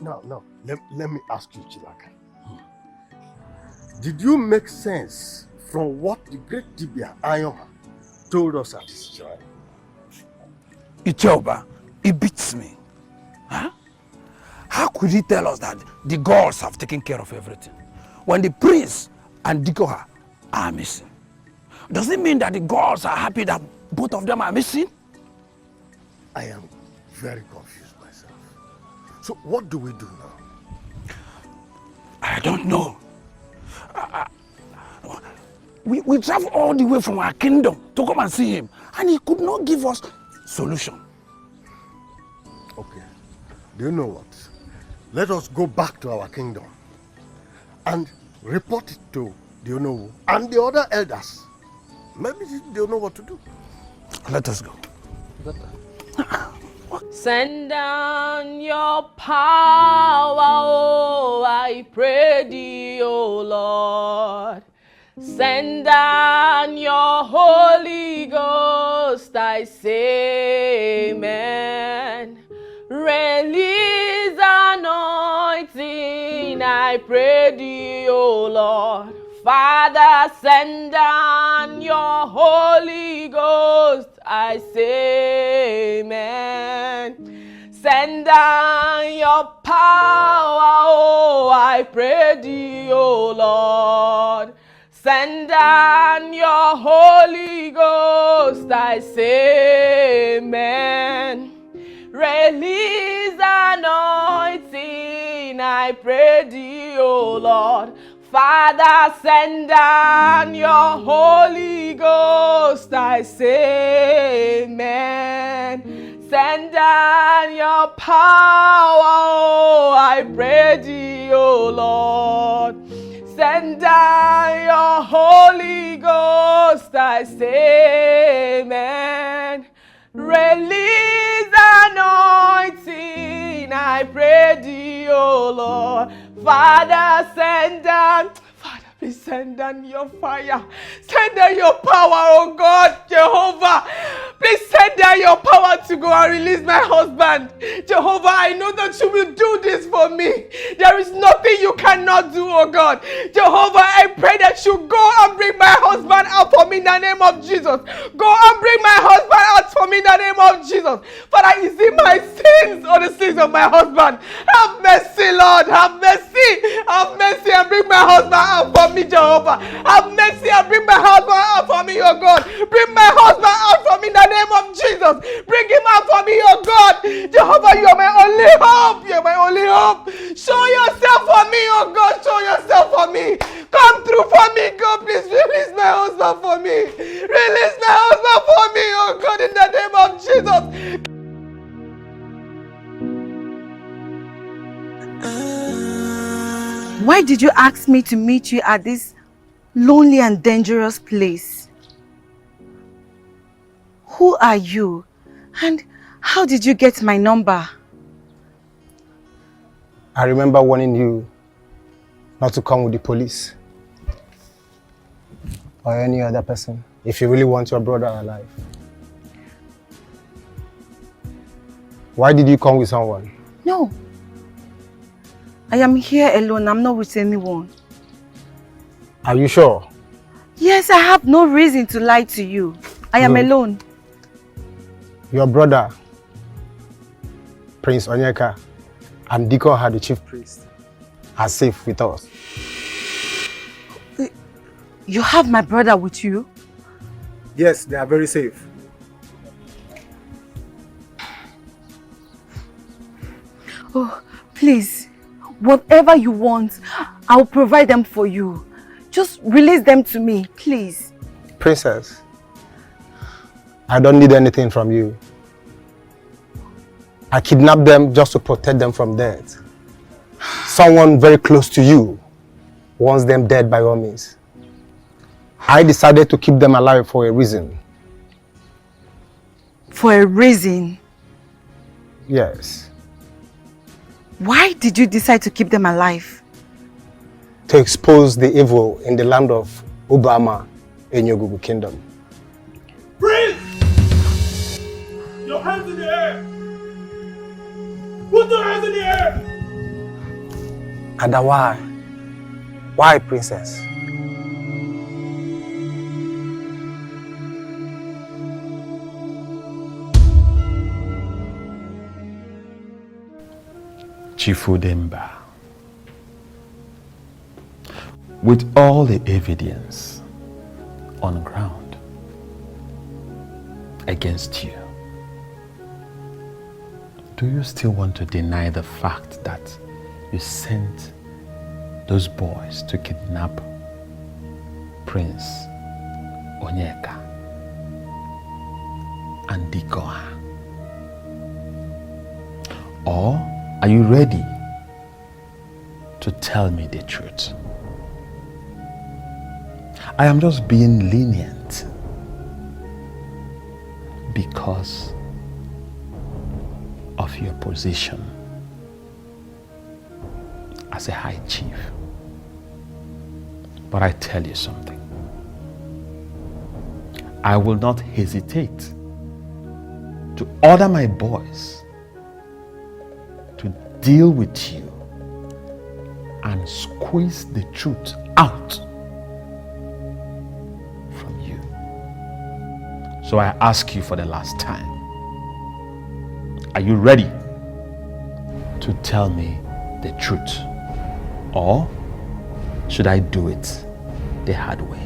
No. Let me ask you, Chilaka. Did you make sense from what the great Dibia Ayoma told us at this time? Ichoba, it beats me. Huh? How could he tell us that the gods have taken care of everything when the prince and Dikoha are missing? Does it mean that the gods are happy that both of them are missing? I am very confused myself. So what do we do now? I don't know. We travel all the way from our kingdom to come and see him, and he could not give us solution. Okay. Do you know what? Let us go back to our kingdom and report it to the Onowu and the other elders. Maybe they'll know what to do. Let us go. Send down your power, oh, I pray thee, oh Lord. Send down your Holy Ghost, I say amen. Release anointing, I pray thee, O Lord. Father, send down your Holy Ghost, I say amen. Send down your power, oh, I pray thee, O Lord. Send down your Holy Ghost, I say amen. Release anointing, I pray thee, O Lord. Father, send down your Holy Ghost, I say amen. Send down your power, oh, I pray thee, O Lord. Send down your Holy Ghost, I say amen. Release anointing, I pray thee, O Lord. Father, send down. Father, please send down your fire. Send down your power, oh God, Jehovah. Please send down your power to go and release my husband. Jehovah, I know that you will do this for me. There is nothing you cannot do, oh God. Jehovah, I pray that you go and bring my husband out for me in the name of Jesus. Go and bring my husband out for me in the name of Jesus. Father, is it my sins or the sins of my husband? Have mercy, Lord. Have mercy. Have mercy and bring my husband out for me, Jehovah. Have mercy and bring my husband out for me, oh God. Bring my husband out for me in the name of Jesus. Bring him out for me, oh God. Jehovah, you are my only hope. You are my only hope. Show yourself for me, oh God. Show yourself for me. Come through for me, God. Please release my husband for me. Release my husband for me, oh God, in the name of Jesus. Why did you ask me to meet you at this lonely and dangerous place? Who are you? And how did you get my number? I remember warning you not to come with the police or any other person if you really want your brother alive. Why did you come with someone? No. I am here alone. I'm not with anyone. Are you sure? Yes, I have no reason to lie to you. I am alone. Your brother, Prince Onyeka, and Diko, the chief priest, are safe with us. You have my brother with you? Yes, they are very safe. Oh, please. Whatever you want, I'll provide them for you. Just release them to me, please. Princess, I don't need anything from you. I kidnapped them just to protect them from death. Someone very close to you wants them dead by all means. I decided to keep them alive for a reason. For a reason? Yes. Why did you decide to keep them alive? To expose the evil in the land of Obama in Yoruba kingdom. Prince! Your hands in the air! Put your hands in the air! Ada, why? Why, princess? Chifudemba, with all the evidence on ground against you, do you still want to deny the fact that you sent those boys to kidnap Prince Onyeka and Dikoha? Or are you ready to tell me the truth? I am just being lenient because of your position as a high chief. But I tell you something. I will not hesitate to order my boys to deal with you and squeeze the truth out from you. So I ask you for the last time, are you ready to tell me the truth? Or should I do it the hard way?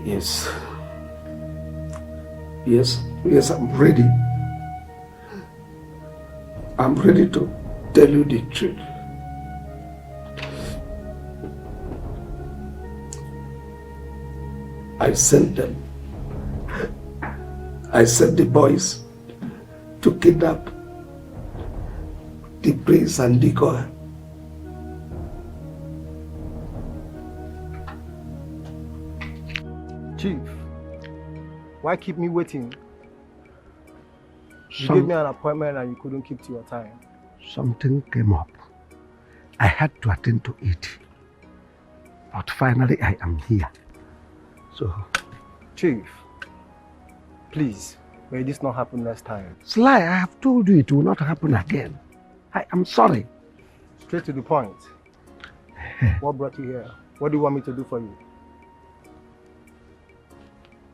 Yes. Yes, I'm ready. I'm ready to tell you the truth. I sent them. I sent the boys to kidnap the prince and Dikoha. Chief, why keep me waiting? You gave me an appointment and you couldn't keep to your time. Something came up. I had to attend to it. But finally I am here. So, Chief, please, may this not happen next time. Sly, I have told you it will not happen again. I am sorry. Straight to the point. What brought you here? What do you want me to do for you?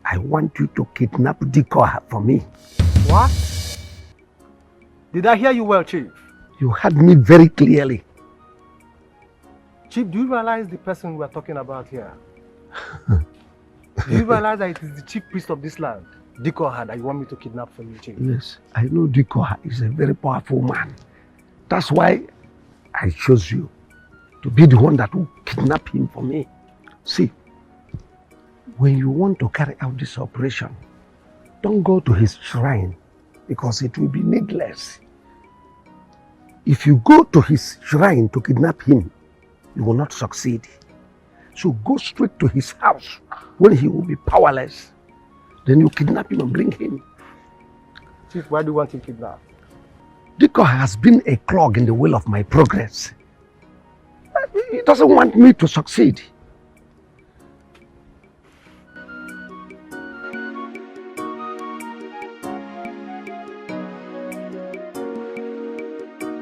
I want you to kidnap Dikoha for me. What? Did I hear you well, Chief? You heard me very clearly. Chief, do you realize the person we are talking about here? Do you realize that it is the chief priest of this land, Dikoha, that you want me to kidnap for you, Chief? Yes, I know Dikoha is a very powerful man. That's why I chose you to be the one that will kidnap him for me. See, when you want to carry out this operation, don't go to his shrine because it will be needless. If you go to his shrine to kidnap him, you will not succeed. So go straight to his house when he will be powerless. Then you kidnap him and bring him. Chief, why do you want him kidnapped? Dikoha has been a clog in the way of my progress. He doesn't want me to succeed.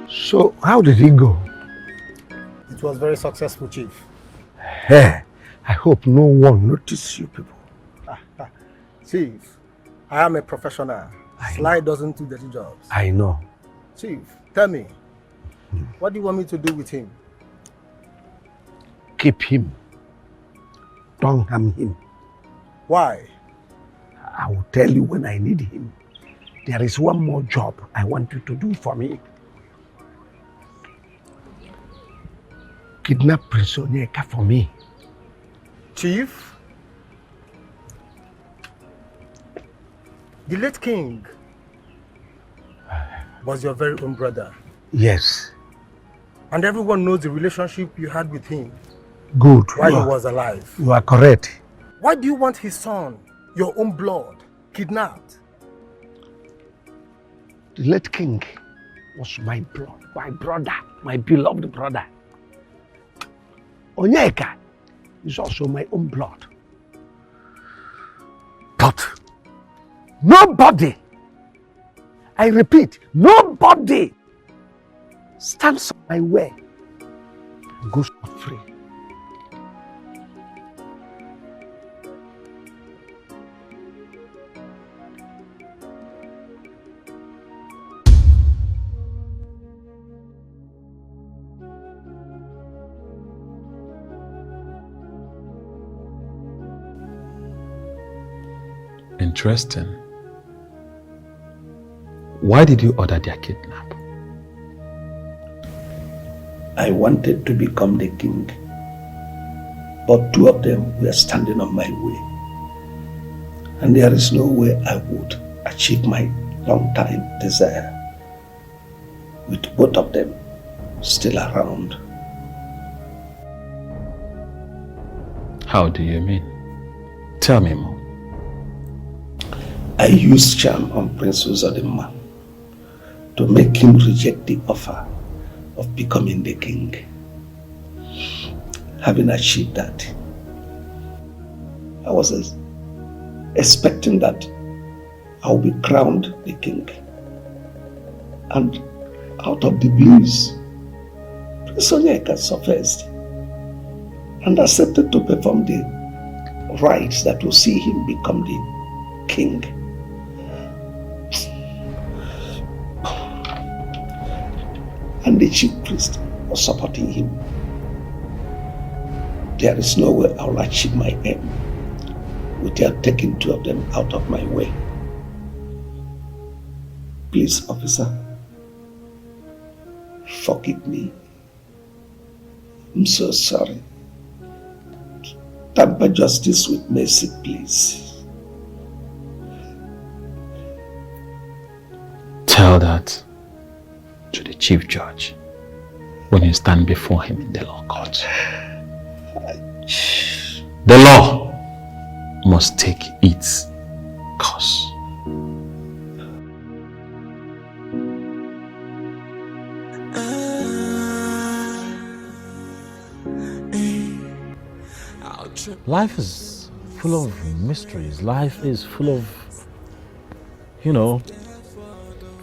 So, how did it go? It was very successful, Chief. Hey, I hope no one noticed you people. Chief, I am a professional. Sly doesn't do dirty jobs. I know. Chief, tell me, what do you want me to do with him? Keep him. Don't harm him. Why? I will tell you when I need him. There is one more job I want you to do for me. Kidnap Prince Onyeka for me. Chief? The late king was your very own brother. Yes. And everyone knows the relationship you had with him. Good. While he was alive. You are correct. Why do you want his son, your own blood, kidnapped? The late king was my blood, my brother, my beloved brother. Onyeka is also my own blood. But nobody, I repeat, nobody stands on my way and goes free. Interesting. Why did you order their kidnap? I wanted to become the king, but two of them were standing on my way. And there is no way I would achieve my long-time desire with both of them still around. How do you mean? Tell me more. I used charm on Prince Uzodimma to make him reject the offer of becoming the king. Having achieved that, I was expecting that I would be crowned the king. And out of the blues, Prince Onyeka surfaced and accepted to perform the rites that will see him become the king. And the chief priest was supporting him. There is no way I will achieve my aim without taking two of them out of my way. Please, officer, forgive me. I'm so sorry. Tamper justice with mercy, please. Tell that to the chief judge when you stand before him in the law court. The law must take its course. Life is full of mysteries. Life is full of,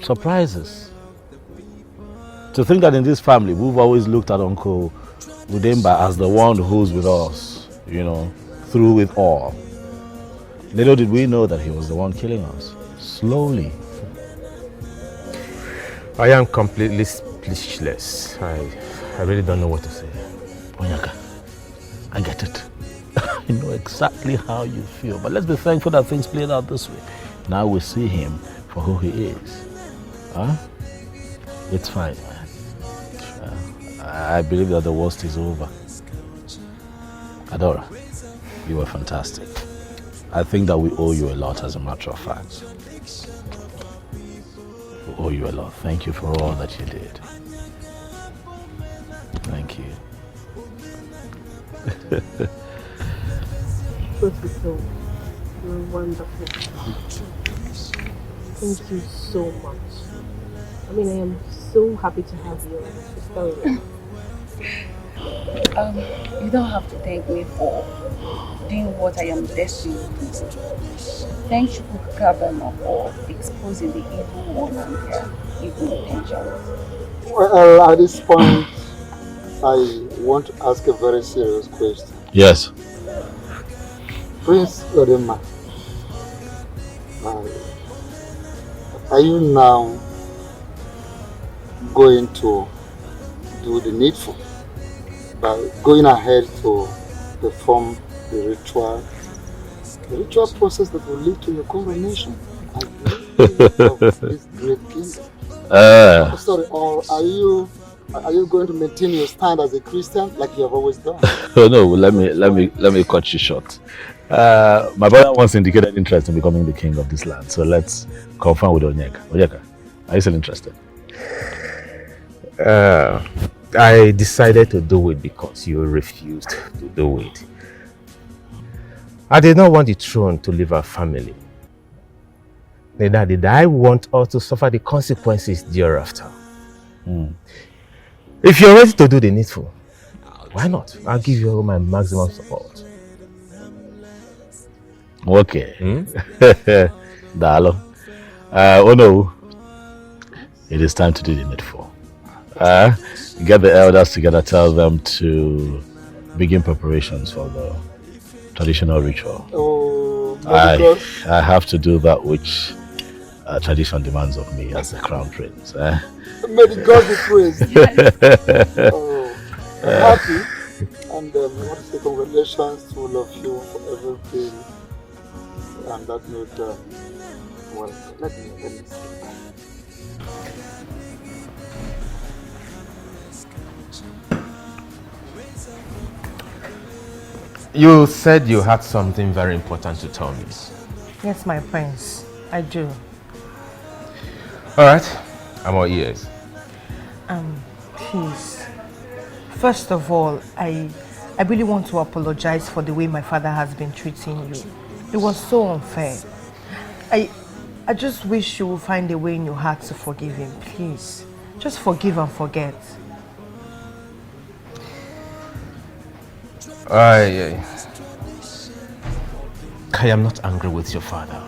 surprises. To think that in this family, we've always looked at Uncle Udemba as the one who's with us, you know, through it all. Little did we know that he was the one killing us. Slowly. I am completely speechless. I really don't know what to say. Onyeka, I get it. I know exactly how you feel, but let's be thankful that things played out this way. Now we see him for who he is. Huh? It's fine, man. I believe that the worst is over. Adora, you were fantastic. I think that we owe you a lot, as a matter of fact. We owe you a lot. Thank you for all that you did. Thank you. Hospital, you're wonderful. Thank you so much. I mean, I am so happy to have you on this. You don't have to thank me for doing what I am destined to do. Thank you, Kabema, for exposing the evil one and their evil intentions. Well, at this point, I want to ask a very serious question. Yes. Prince Odema, are you now going to do the needful by going ahead to perform the ritual process that will lead to your coronation of this great kingdom? Sorry, or are you going to maintain your stand as a Christian like you have always done? Oh no, let me cut you short. My brother once indicated interest in becoming the king of this land, so let's confirm with Onyeka. Onyeka, are you still interested? I decided to do it because you refused to do it. I did not want the throne to leave our family. Neither did I want us to suffer the consequences thereafter. If you're ready to do the needful, why not? I'll give you my maximum support. Okay. Dalo. Oh no. It is time to do the needful. Get the elders together, tell them to begin preparations for the traditional ritual. Oh, I have to do that which tradition demands of me as the crown prince. May the God be praised. I'm happy, and I want to say congratulations to all of you for everything. And that note, well, let me see. You said you had something very important to tell me. Yes, my prince, I do. Alright, I'm all ears. Please. First of all, I really want to apologize for the way my father has been treating you. It was so unfair. I just wish you would find a way in your heart to forgive him, please. Just forgive and forget. I am not angry with your father.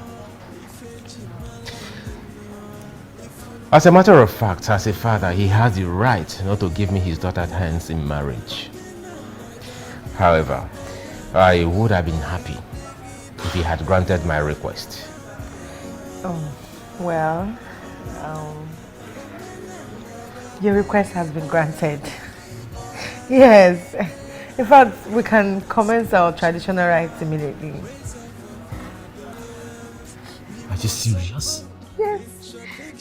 As a matter of fact, as a father, he has the right not to give me his daughter's hands in marriage. However, I would have been happy if he had granted my request. Well, your request has been granted. Yes. In fact, we can commence our traditional rites immediately. Are you serious? Yes.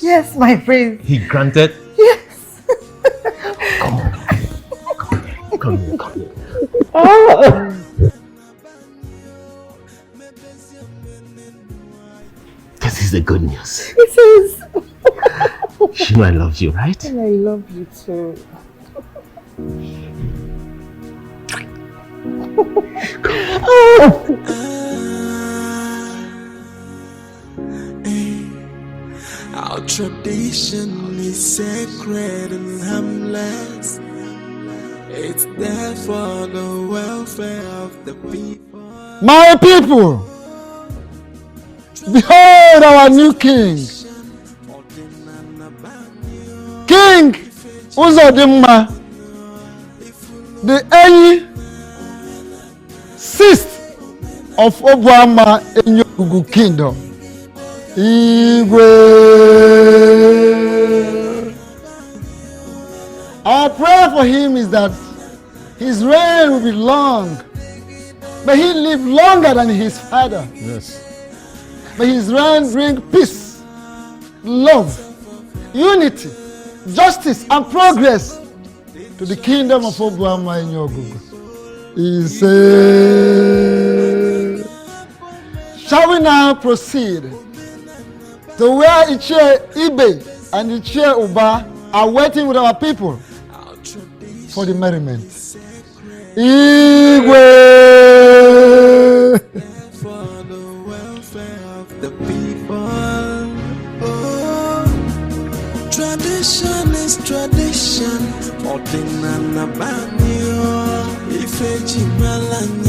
Yes, my prince. He granted? Yes. Come here. Oh. This is the good news. It is. You know I love you, right? And I love you too. Our tradition is sacred and harmless. It's there for the welfare of the people. My people, behold our new king. King Uzodimma. the 6th of Obuama in Yoruba Kingdom. Igwe. Our prayer for him is that his reign will be long. May he live longer than his father. Yes. May his reign bring peace, love, unity, justice, and progress to the kingdom of Obuama in Yoruba. He said, shall we now proceed to where Ichie Ibe and Ichie Uba are waiting with our people for the merriment? Igwe! For the welfare of the people. Oh, tradition is tradition. Ordinana banyo, ifeji malanya.